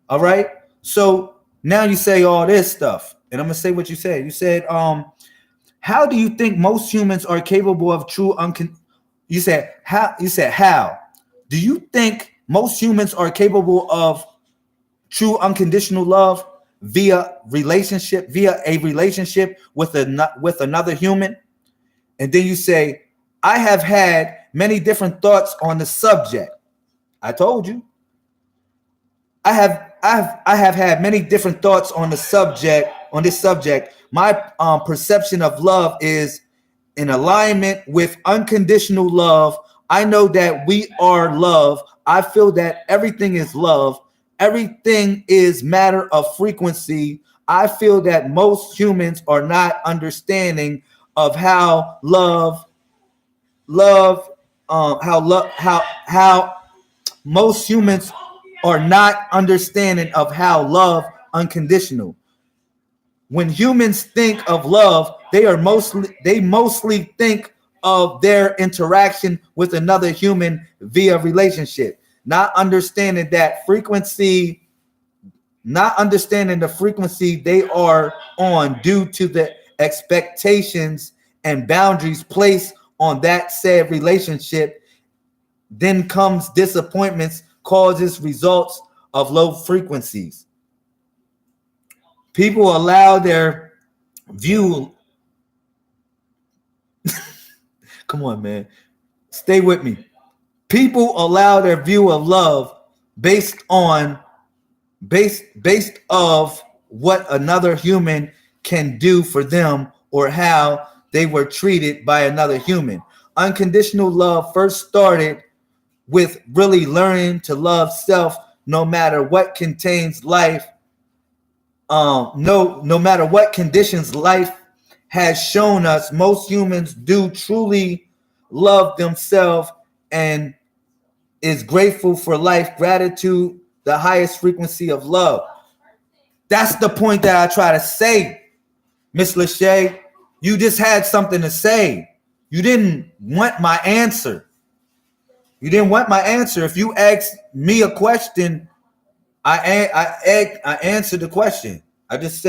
All right. So now you say all this stuff, and I'm gonna say what you said. You said, how do you think most humans are capable of true You said how? You said how? Do you think most humans are capable of true unconditional love via a relationship with another human? And then you say, I have had many different thoughts on the subject. I told you. I have had many different thoughts on this subject. My perception of love is in alignment with unconditional love. I know that we are love. I feel that everything is love. Everything is matter of frequency. I feel that most humans are not understanding of how how most humans are not understanding of how love unconditional. When humans think of love, they mostly think of their interaction with another human via relationship, not understanding the frequency they are on due to the expectations and boundaries placed on that said relationship. Then comes disappointments, causes results of low frequencies. People allow their view. Come on, man. Stay with me. People allow their view of love based of what another human can do for them or how they were treated by another human. Unconditional love first started with really learning to love self, no matter what contains life. No matter what conditions life has shown us, most humans do truly love themselves and is grateful for life. Gratitude, the highest frequency of love. That's the point that I try to say, Miss Lachey. You just had something to say. You didn't want my answer. If you asked me a question, I answered the question. I just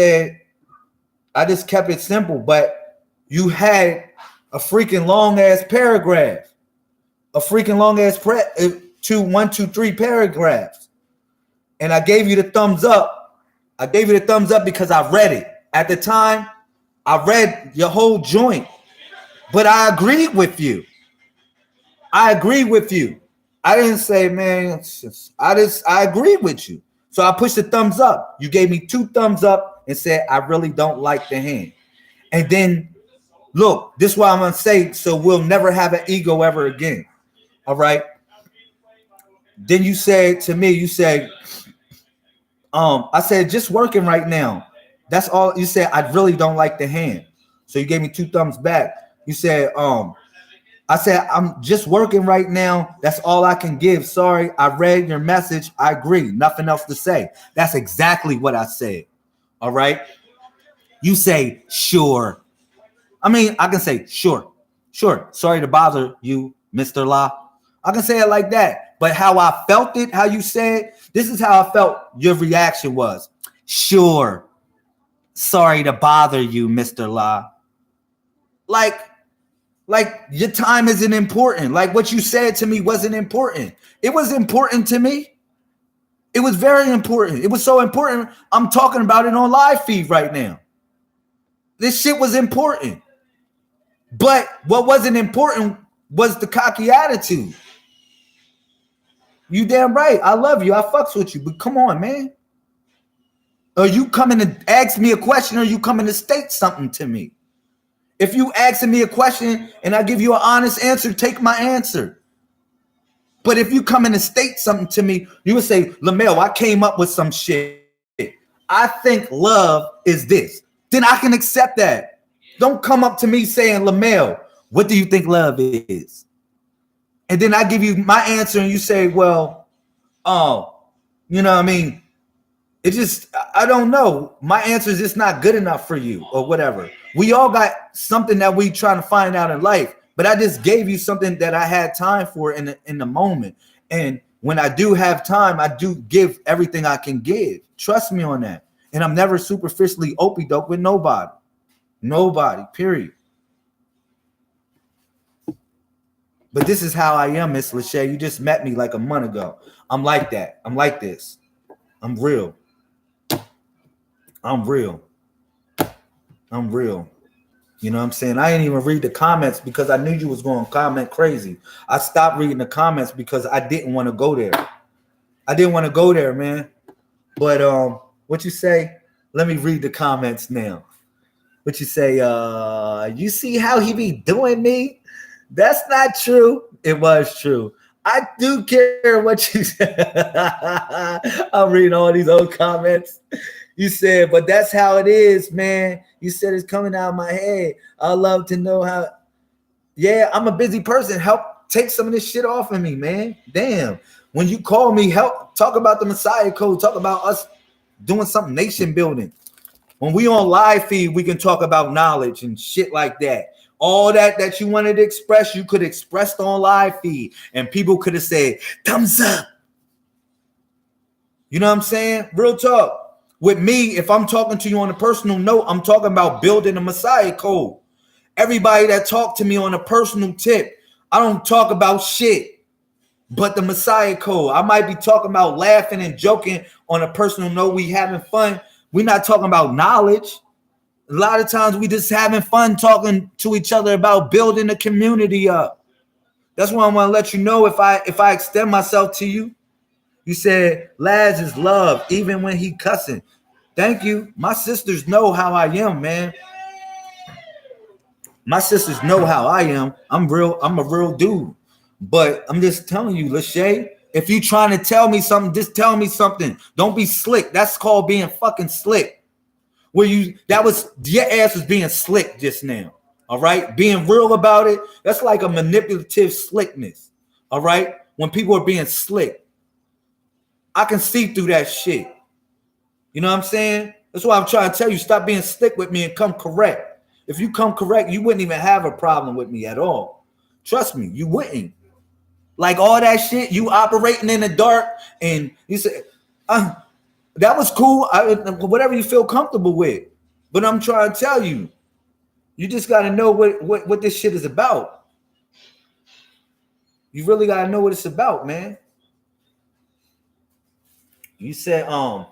kept it simple, but you had a freaking long ass paragraph, one, two, three paragraphs, and I gave you the thumbs up. Because I read it at the time. I read your whole joint, but I agreed with you. I didn't say, man, I agreed with you. So I pushed the thumbs up. You gave me 2 thumbs up and said, I really don't like the hand. And then, look, this is what I'm going to say, so we'll never have an ego ever again. All right? Then you said to me, I said, just working right now. That's all. You said, I really don't like the hand. So you gave me 2 thumbs back. You said, I said, I'm just working right now. That's all I can give. Sorry, I read your message. I agree. Nothing else to say. That's exactly what I said. All right. You say, sure. I mean, I can say, sure. Sorry to bother you, Mr. La. I can say it like that. But how I felt it, how you said, this is how I felt your reaction was. Sure. Sorry to bother you, Mr. La. Like your time isn't important. Like what you said to me wasn't important. It was important to me. It was very important. It was so important. I'm talking about it on live feed right now. This shit was important. But what wasn't important was the cocky attitude. You damn right. I love you. I fucks with you. But come on, man. Are you coming to ask me a question or are you coming to state something to me? If you asking me a question and I give you an honest answer, take my answer. But if you come in and state something to me, you would say, LaMel, I came up with some shit. I think love is this. Then I can accept that. Don't come up to me saying, LaMel, what do you think love is? And then I give you my answer and you say, well, you know what I mean? It just, I don't know. My answer is just not good enough for you or whatever. We all got something that we trying to find out in life. But I just gave you something that I had time for in the moment. And when I do have time, I do give everything I can give. Trust me on that. And I'm never superficially opie-dope with nobody. Nobody, period. But this is how I am, Miss Lachey. You just met me like a month ago. I'm like that. I'm like this. I'm real. I'm real. I'm real. You know what I'm saying? I didn't even read the comments because I knew you was going to comment crazy. I stopped reading the comments because I didn't want to go there. I didn't want to go there, man. But what you say? Let me read the comments now. What you say? You see how he be doing me? That's not true. It was true. I do care what you said. I'm reading all these old comments. You said, but that's how it is, man. You said it's coming out of my head. I love to know how. Yeah, I'm a busy person. Help take some of this shit off of me, man. Damn. When you call me, help talk about the Messiah Code. Talk about us doing something nation building. When we on live feed, we can talk about knowledge and shit like that. All that you wanted to express, you could express on live feed. And people could have said, thumbs up. You know what I'm saying? Real talk. With me, if I'm talking to you on a personal note, I'm talking about building a Messiah Code. Everybody that talk to me on a personal tip, I don't talk about shit but the Messiah Code. I might be talking about laughing and joking on a personal note. We having fun. We're not talking about knowledge. A lot of times we just having fun talking to each other about building the community up. That's why I want to let you know if I extend myself to you. You said Laz is love even when he cussing. Thank you. My sisters know how I am, man. My sisters know how I am. I'm a real dude. But I'm just telling you, Lachey, if you trying to tell me something, just tell me something. Don't be slick. That's called being fucking slick. Your ass was being slick just now. All right. Being real about it. That's like a manipulative slickness. All right. When people are being slick. I can see through that shit. You know what I'm saying? That's why I'm trying to tell you, stop being slick with me and come correct. If you come correct, you wouldn't even have a problem with me at all. Trust me, you wouldn't. Like all that shit, you operating in the dark, and you say, that was cool. Whatever you feel comfortable with. But I'm trying to tell you, you just got to know what this shit is about. You really got to know what it's about, man. You said, I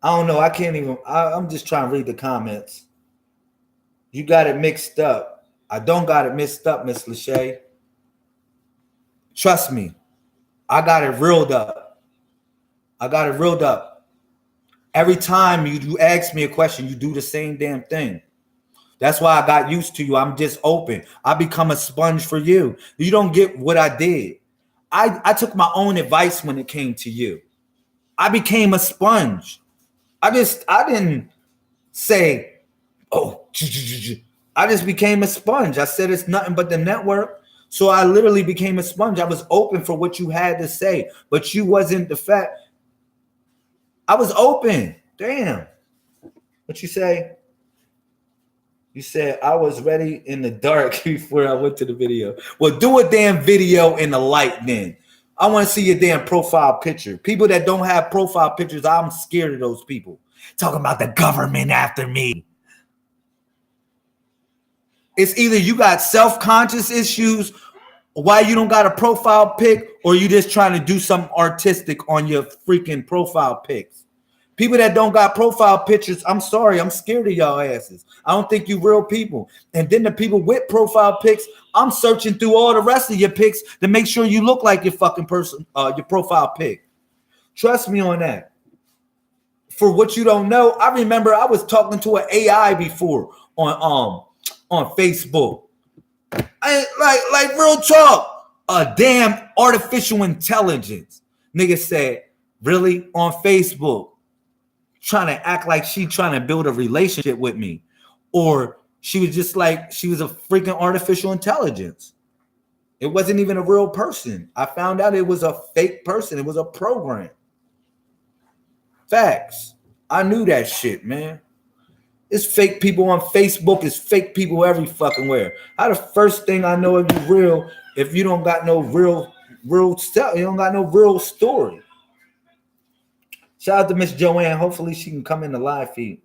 don't know. I can't even. I'm just trying to read the comments. You got it mixed up. I don't got it mixed up, Miss Lachey. Trust me. I got it reeled up. Every time you ask me a question, you do the same damn thing. That's why I got used to you. I'm just open. I become a sponge for you. You don't get what I did. I took my own advice when it came to you. I became a sponge. I didn't say, oh, I just became a sponge. I said it's nothing but the network. So I literally became a sponge. I was open for what you had to say, but you wasn't the fact. I was open. Damn. What you say? You said I was ready in the dark before I went to the video. Well, do a damn video in the light then. I want to see your damn profile picture. People that don't have profile pictures, I'm scared of those people. Talking about the government after me. It's either you got self-conscious issues, why you don't got a profile pic, or you just trying to do something artistic on your freaking profile pics. People that don't got profile pictures, I'm sorry, I'm scared of y'all asses. I don't think you real people. And then the people with profile pics, I'm searching through all the rest of your pics to make sure you look like your fucking person, your profile pic. Trust me on that. For what you don't know, I remember I was talking to an AI before on Facebook. Like real talk, a damn artificial intelligence. Nigga said, really? On Facebook, trying to act like she trying to build a relationship with me. Or she was just like, she was a freaking artificial intelligence. It wasn't even a real person. I found out it was a fake person. It was a program. Facts. I knew that shit, man. It's fake people on Facebook. It's fake people every fucking where. How the first thing I know if you real, if you don't got no real stuff, you don't got no real story. Shout out to Miss Joanne. Hopefully she can come in the live feed.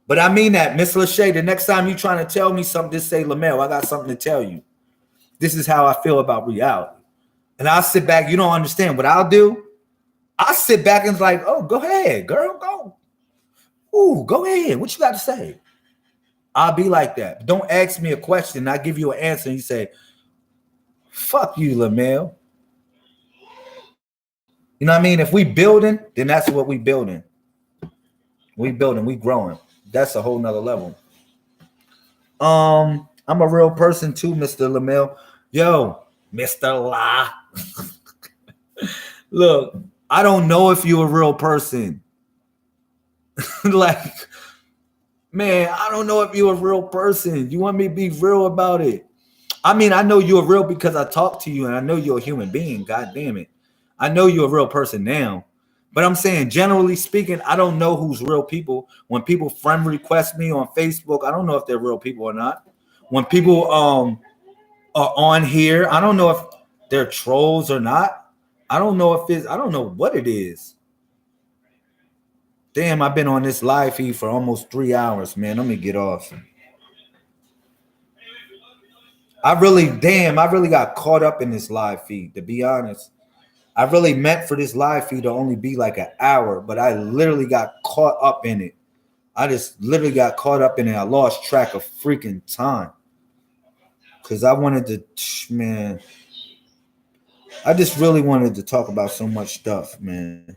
But I mean that, Miss Lachey, the next time you trying to tell me something, just say, LaMel, I got something to tell you. This is how I feel about reality. And I'll sit back. You don't understand what I'll do? I'll sit back and like, oh, go ahead, girl, go. Ooh, go ahead. What you got to say? I'll be like that. Don't ask me a question. I give you an answer and you say, fuck you, LaMel. You know what I mean? If we building, then that's what we building. We building, we growing. That's a whole nother level. I'm a real person too, Mr. LaMel. Yo, Mr. La. Look, I don't know if you're a real person. Like, man, I don't know if you're a real person. You want me to be real about it? I mean, I know you're real because I talk to you and I know you're a human being. God damn it. I know you're a real person now. But I'm saying, generally speaking, I don't know who's real people. When people friend request me on Facebook, I don't know if they're real people or not. When people are on here, I don't know if they're trolls or not. I don't know if it's, I don't know what it is. Damn, I've been on this live feed for almost 3 hours, man. Let me get off. I really got caught up in this live feed, to be honest. I really meant for this live feed to only be like an hour, but I literally got caught up in it. I just literally got caught up in it. I lost track of freaking time. Because I wanted to, man, I just really wanted to talk about so much stuff, man.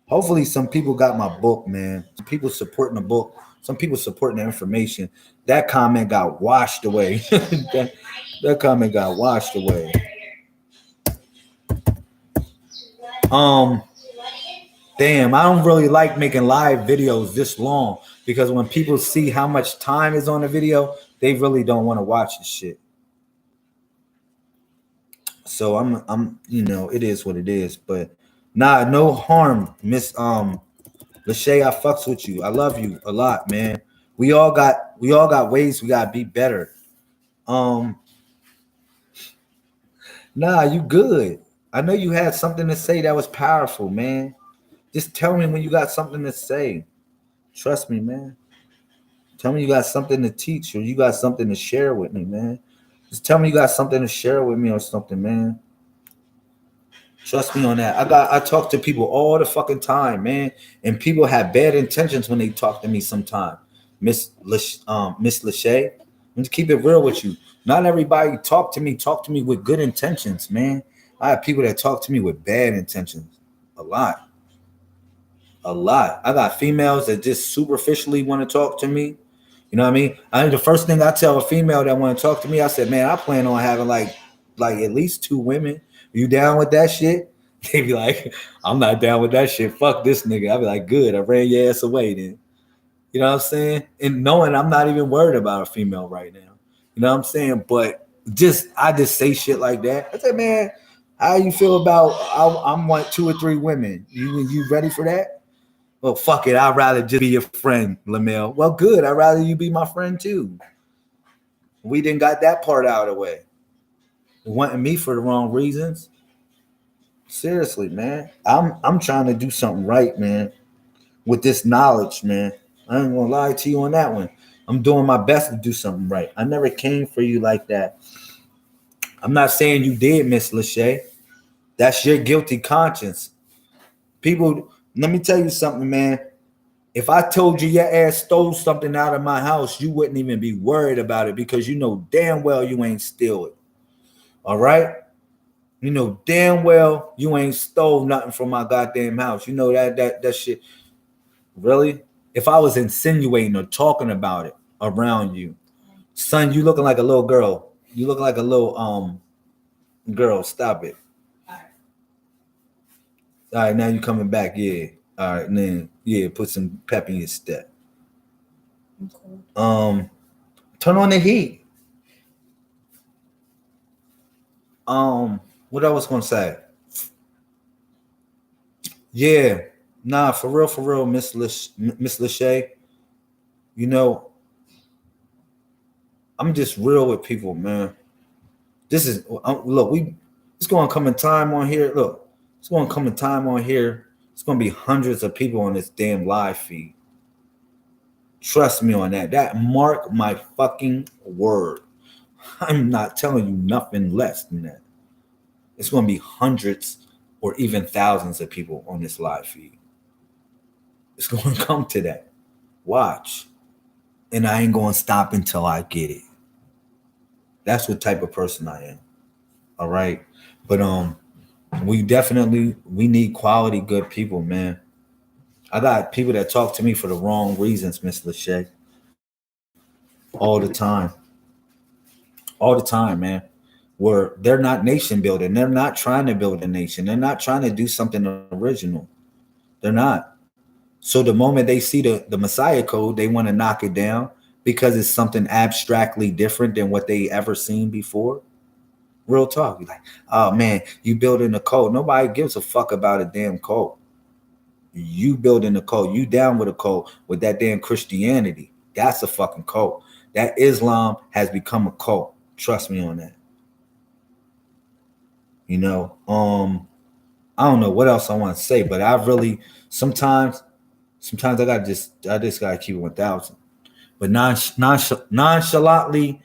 Hopefully some people got my book, man. Some people supporting the book. Some people supporting the information. That comment got washed away. that comment got washed away. Damn, I don't really like making live videos this long because when people see how much time is on the video, they really don't want to watch the shit. So I'm, you know, it is what it is. But nah, no harm, Miss Lachey. I fucks with you. I love you a lot, man. We all got ways we gotta be better. Nah, you good. I know you had something to say that was powerful, man. Just tell me when you got something to say. Trust me, man. Tell me you got something to teach or you got something to share with me, man. Just tell me you got something to share with me or something, man. Trust me on that. I talk to people all the fucking time, man. And people have bad intentions when they talk to me sometimes. Miss Lachey. I'm just keep it real with you. Not everybody talk to me with good intentions, man. I have people that talk to me with bad intentions. A lot. I got females that just superficially want to talk to me. You know what I mean? The first thing I tell a female that want to talk to me, I said, man, I plan on having like at least 2 women. You down with that shit? They be like, I'm not down with that shit. Fuck this nigga. I be like, good. I ran your ass away then. You know what I'm saying? And knowing I'm not even worried about a female right now. You know what I'm saying? But I just say shit like that. I said, man, how you feel about I want 2 or 3 women? You ready for that? Well, fuck it. I'd rather just be your friend, Lamel. Well, good. I'd rather you be my friend too. We didn't got that part out of the way. Wanting me for the wrong reasons. Seriously, man. I'm trying to do something right, man. With this knowledge, man. I ain't gonna lie to you on that one. I'm doing my best to do something right. I never came for you like that. I'm not saying you did, Miss Lachey. That's your guilty conscience. People, let me tell you something, man. If I told you your ass stole something out of my house, you wouldn't even be worried about it because you know damn well you ain't steal it. All right? You know damn well you ain't stole nothing from my goddamn house. You know that shit. Really? If I was insinuating or talking about it around you, son, you looking like a little girl. You look like a little girl. Stop it. All right, now you coming back. Yeah. All right, then yeah, put some pep in your step. Turn on the heat. What I was gonna say? Yeah, nah, for real, Miss Lachey. You know, I'm just real with people, man. This is look, it's gonna come in time on here. Look, it's gonna come in time on here. It's gonna be hundreds of people on this damn live feed. Trust me on that. That mark my fucking word. I'm not telling you nothing less than that. It's going to be hundreds or even thousands of people on this live feed. It's going to come to that. Watch. And I ain't going to stop until I get it. That's what type of person I am. All right. But we need quality good people, man. I got people that talk to me for the wrong reasons, Miss Lachey. All the time. All the time, man. Where they're not nation building. They're not trying to build a nation. They're not trying to do something original. They're not. So the moment they see the Messiah code, they want to knock it down because it's something abstractly different than what they ever seen before. Real talk. You're like, oh man, you building a code. Nobody gives a fuck about a damn code. You building a code. You down with a code with that damn Christianity. That's a fucking code. That Islam has become a cult. Trust me on that. You know, I don't know what else I want to say, but I really sometimes I just gotta keep it 1,000. But nonchalantly,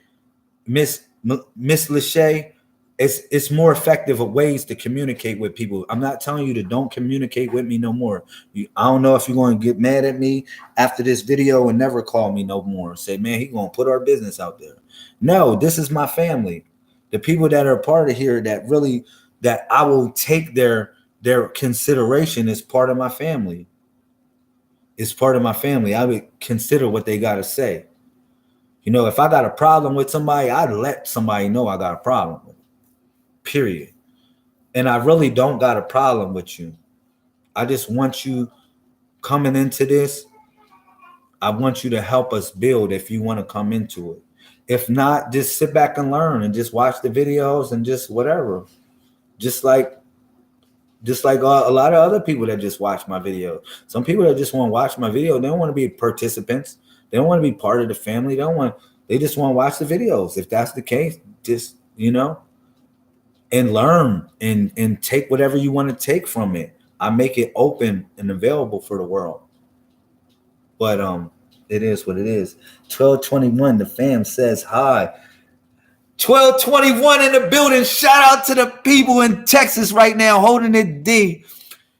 Miss Lachey, it's more effective of ways to communicate with people. I'm not telling you to don't communicate with me no more. I don't know if you're going to get mad at me after this video and never call me no more. Say, man, he going to put our business out there. No, this is my family. The people that are a part of here that I will take their consideration is part of my family. It's part of my family. I would consider what they got to say. You know, if I got a problem with somebody, I'd let somebody know I got a problem with it. Period. And I really don't got a problem with you. I just want you coming into this. I want you to help us build if you want to come into it. If not, just sit back and learn and just watch the videos and just whatever. Just like a lot of other people that just watch my video. Some people that just want to watch my video, they don't want to be participants. They don't want to be part of the family. They just want to watch the videos. If that's the case, just, you know, and learn and take whatever you want to take from it. I make it open and available for the world. But it is what it is. 1221, the fam says hi. 1221 in the building. Shout out to the people in Texas right now holding it D.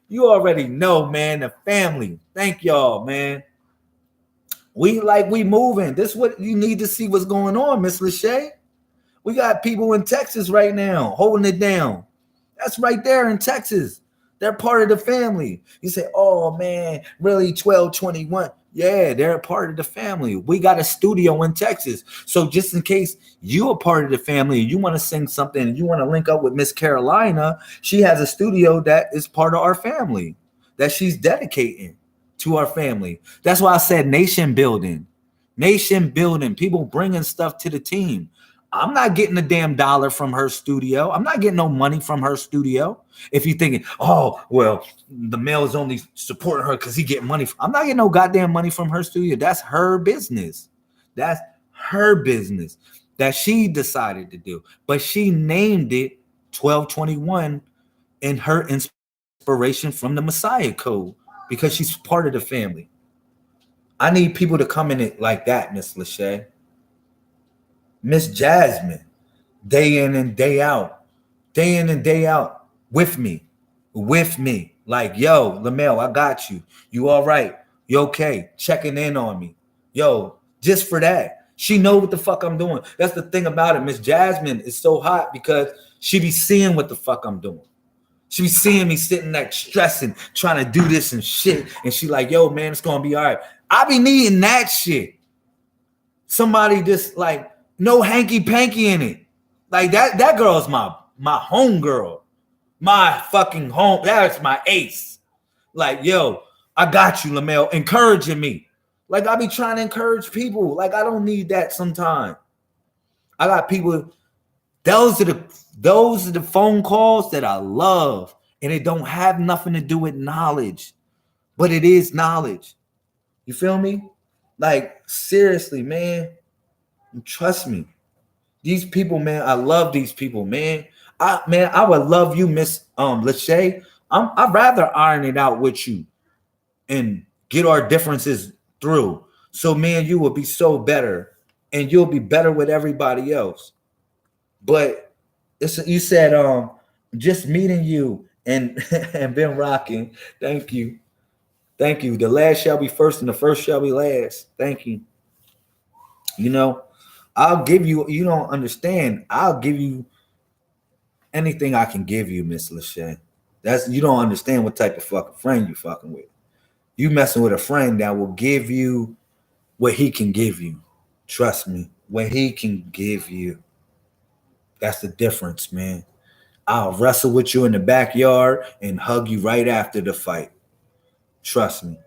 You already know, man, the family. Thank y'all, man. We moving. This is what you need to see what's going on, Miss Lachey. We got people in Texas right now holding it down. That's right there in Texas. They're part of the family. You say, oh, man, really 1221. Yeah, they're a part of the family. We got a studio in Texas. So just in case you're a part of the family and you want to sing something and you want to link up with Miss Carolina, she has a studio that is part of our family that she's dedicating to our family. That's why I said nation building. Nation building. People bringing stuff to the team. I'm not getting a damn dollar from her studio. I'm not getting no money from her studio. If you're thinking, oh, well, the male is only supporting her because he getting money. I'm not getting no goddamn money from her studio. That's her business. That's her business that she decided to do. But she named it 1221 in her inspiration from the Messiah Code because she's part of the family. I need people to come in it like that, Miss Lachey. Miss Jasmine, day in and day out, with me. Like, yo, LaMel, I got you. You all right? You okay? Checking in on me. Yo, just for that. She know what the fuck I'm doing. That's the thing about it. Miss Jasmine is so hot because she be seeing what the fuck I'm doing. She be seeing me sitting there stressing, trying to do this and shit. And she like, yo, man, it's gonna be all right. I be needing that shit. Somebody just like, no hanky panky in it. Like that girl's my home girl. My fucking home. That's my ace. Like, yo, I got you, LaMel, encouraging me. Like, I be trying to encourage people. Like, I don't need that sometimes. I got people. Those are the phone calls that I love. And it don't have nothing to do with knowledge. But it is knowledge. You feel me? Like, seriously, man. Trust me. These people, man, I love these people, man. I would love you, Miss Lachey. I'd rather iron it out with you and get our differences through. So me and you will be so better, and you'll be better with everybody else. But you said just meeting you and and been rocking. Thank you. Thank you. The last shall be first and the first shall be last. Thank you. You know, I'll give you, you don't understand. I'll give you anything I can give you, Miss Lachey. That's, you don't understand what type of fucking friend you fucking with. You messing with a friend that will give you what he can give you. Trust me, what he can give you. That's the difference, man. I'll wrestle with you in the backyard and hug you right after the fight. Trust me.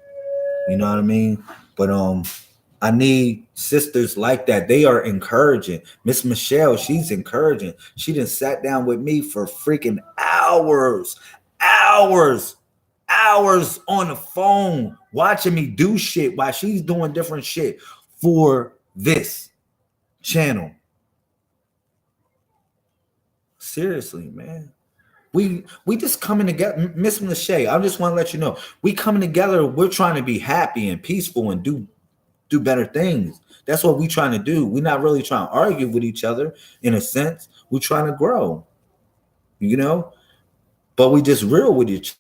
You know what I mean? But I need sisters like that. They are encouraging. Miss Michelle, she's encouraging. She done sat down with me for freaking hours on the phone watching me do shit while she's doing different shit for this channel. Seriously, man. We just coming together. Miss Lachey, I just want to let you know, we coming together. We're trying to be happy and peaceful and do better things. That's what we're trying to do. We're not really trying to argue with each other in a sense. We're trying to grow, you know, but we just real with each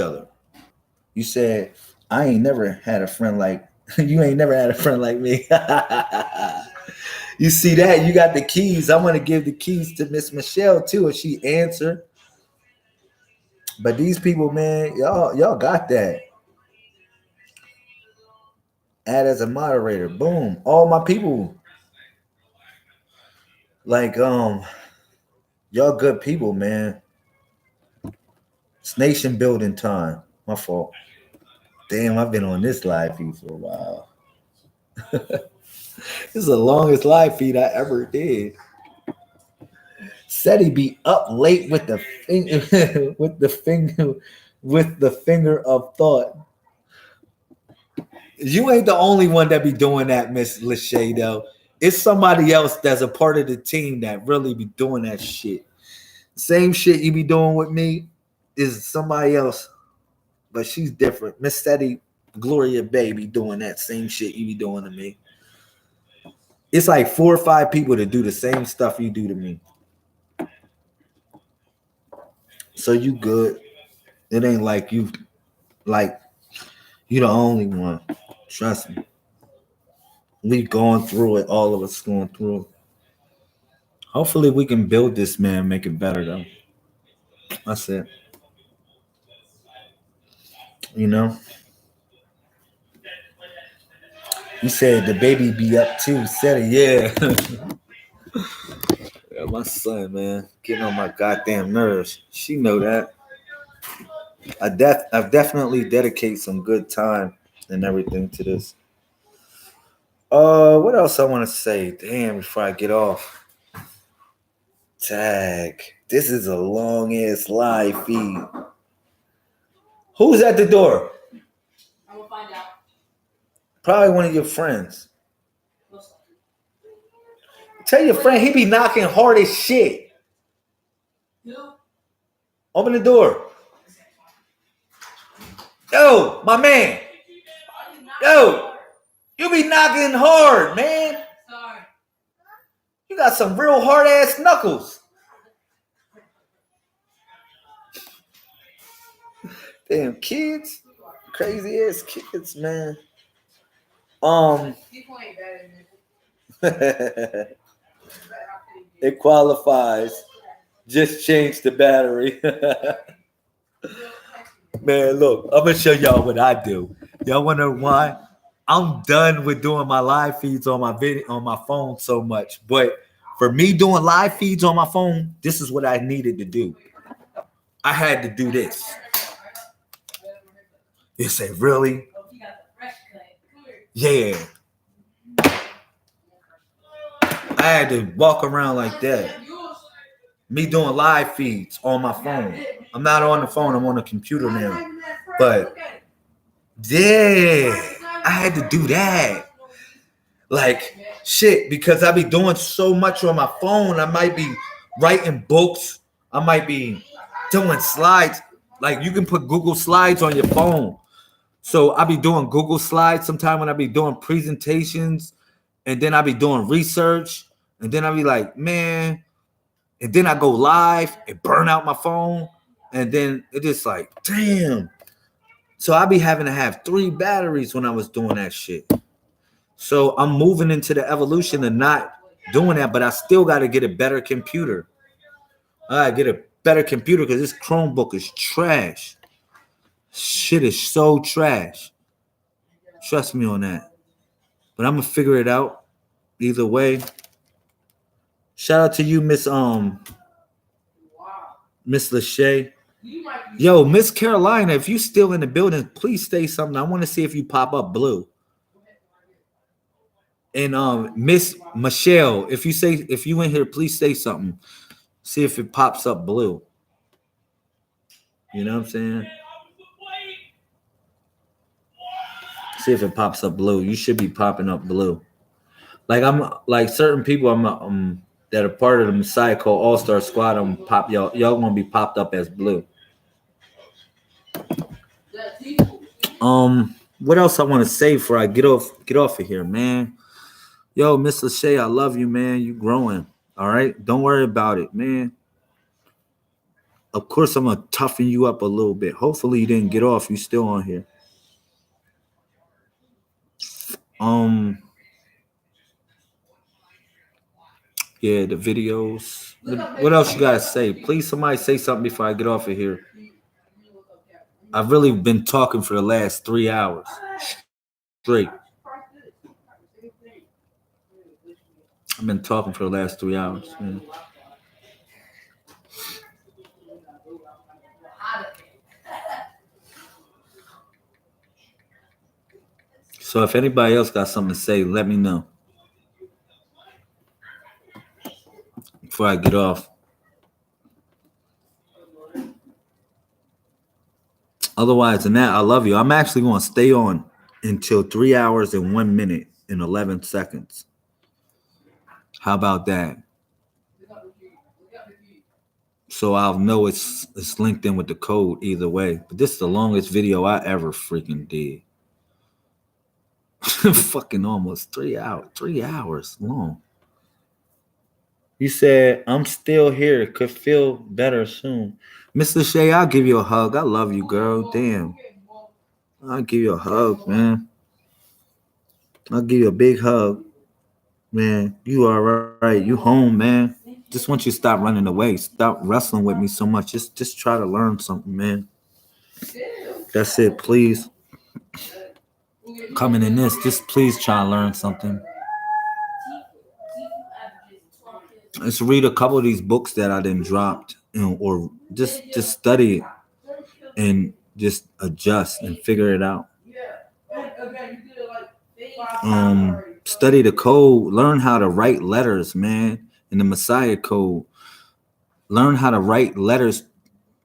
other. You said, I ain't never had a friend like you ain't never had a friend like me. You see that? You got the keys. I want to give the keys to Miss Michelle too, if she answered. But these people, man, y'all got that. Add as a moderator. Boom. All my people. Like, y'all good people, man. It's nation building time. My fault. Damn, I've been on this live feed for a while. This is the longest live feed I ever did. Said he be up late with the finger, with the finger of thought. You ain't the only one that be doing that, Miss Lachey, though. It's somebody else that's a part of the team that really be doing that shit. Same shit you be doing with me is somebody else, but she's different. Miss Steady Gloria Bay be doing that same shit you be doing to me. It's like 4 or 5 people to do the same stuff you do to me. So you good. It ain't like you the only one. Trust me. We going through it. All of us going through it. Hopefully we can build this, man, make it better though. That's it. You know? You said the baby be up too. Said it, yeah. Yeah, my son, man, getting on my goddamn nerves. She know that. I've definitely dedicated some good time and everything to this. What else I want to say? Damn, before I get off. Tag. This is a long ass live feed. Who's at the door? I will find out. Probably one of your friends. Tell your friend he be knocking hard as shit. Who? Open the door. Yo, my man. Yo, you be knocking hard, man. Sorry. You got some real hard ass knuckles. Damn kids. Crazy ass kids, man. It qualifies. Just change the battery. Man, look, I'm gonna show y'all what I do. Y'all wonder why? I'm done with doing my live feeds on my video on my phone so much. But for me doing live feeds on my phone, this is what I needed to do. I had to do this. You say, really? Yeah. I had to walk around like that. Me doing live feeds on my phone. I'm not on the phone, I'm on the computer now. But yeah, I had to do that. Like shit, because I be doing so much on my phone. I might be writing books. I might be doing slides. Like you can put Google Slides on your phone. So I be doing Google Slides sometime when I be doing presentations, and then I be doing research, and then I be like, man, and then I go live and burn out my phone, and then it just like, damn. So I be having to have 3 batteries when I was doing that shit. So I'm moving into the evolution of not doing that, but I still got to get a better computer. I get a better computer because this Chromebook is trash. Shit is so trash. Trust me on that. But I'm gonna figure it out either way. Shout out to you, Miss Lachey. Yo, Miss Carolina, if you still in the building, please say something. I want to see if you pop up blue. And Miss Michelle, if you in here, please say something. See if it pops up blue. You know what I'm saying? See if it pops up blue. You should be popping up blue. Like I'm like certain people that are part of the Messiah called All Star Squad. I'm pop y'all gonna be popped up as blue. What else I want to say before I get off of here, man? Yo, Miss Lachey, I love you, man. You growing. All right. Don't worry about it, man. Of course, I'm gonna toughen you up a little bit. Hopefully, you didn't get off. You still on here. Yeah, the videos. What else you gotta say? Please, somebody say something before I get off of here. I've really been talking for the last 3 hours straight. I've been talking for the last 3 hours, man. So if anybody else got something to say, let me know before I get off. Otherwise than that, I love you. I'm actually going to stay on until 3 hours and 1 minute and 11 seconds. How about that? So I'll know it's linked in with the code either way. But this is the longest video I ever freaking did. Fucking almost 3 hours. 3 hours long. You said, I'm still here. Could feel better soon. Miss Lachey, I'll give you a hug. I love you, girl. Damn. I'll give you a hug, man. I'll give you a big hug. Man, you are right. You home, man. Just want you to stop running away. Stop wrestling with me so much. Just try to learn something, man. That's it, please. Coming in this, just please try to learn something. Let's read a couple of these books that I didn't dropped, or just study it and just adjust and figure it out. Study the code. Learn how to write letters, man. In the Messiah code, learn how to write letters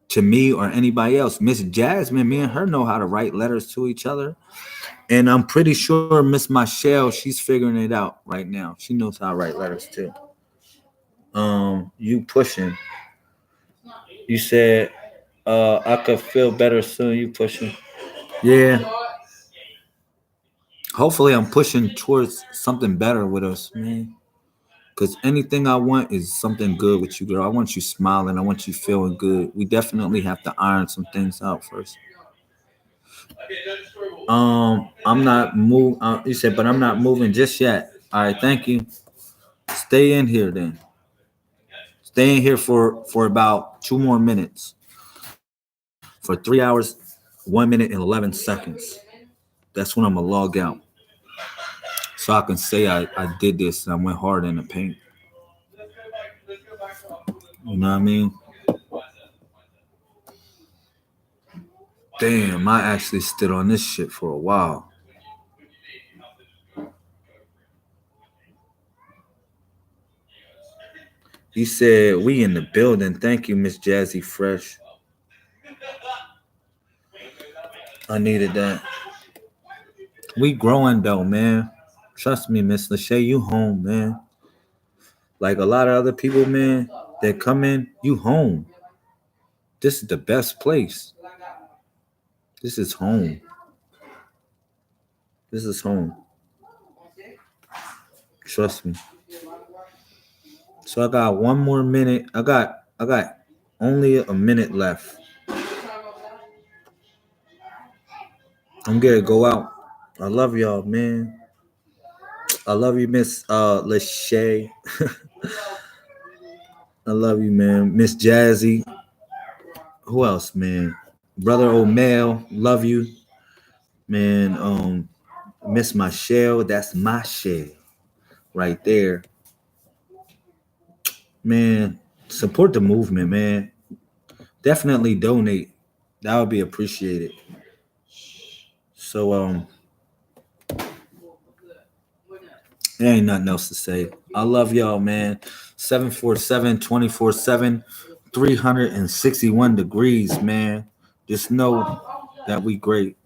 to me or anybody else. Miss Jasmine, me and her know how to write letters to each other. And I'm pretty sure Miss Michelle, she's figuring it out right now. She knows how to write letters too. You pushing. You said I could feel better soon. You pushing. Yeah. Hopefully I'm pushing towards something better with us, man. Because anything I want is something good with you, girl. I want you smiling. I want you feeling good. We definitely have to iron some things out first. I'm not move. You said, but I'm not moving just yet. All right, thank you. Stay in here then. Stay in here for about 2 more minutes. For 3 hours, 1 minute and 11 seconds. That's when I'm gonna log out, so I can say I did this and I went hard in the paint. You know what I mean? Damn, I actually stood on this shit for a while. He said, we in the building. Thank you, Miss Jazzy Fresh. I needed that. We growing though, man. Trust me, Miss Lachey, you home, man. Like a lot of other people, man, that come in, you home. This is the best place. This is home. This is home. Trust me. So I got 1 more minute. I got only a minute left. I'm gonna go out. I love y'all, man. I love you, Miss Lachey. I love you, man. Miss Jazzy. Who else, man? Brother O'Mail, love you. Man, Miss Michelle, that's my share right there. Man, support the movement, man. Definitely donate. That would be appreciated. So there ain't nothing else to say. I love y'all, man. 747 24/7, 361 degrees, man. Just know that we great.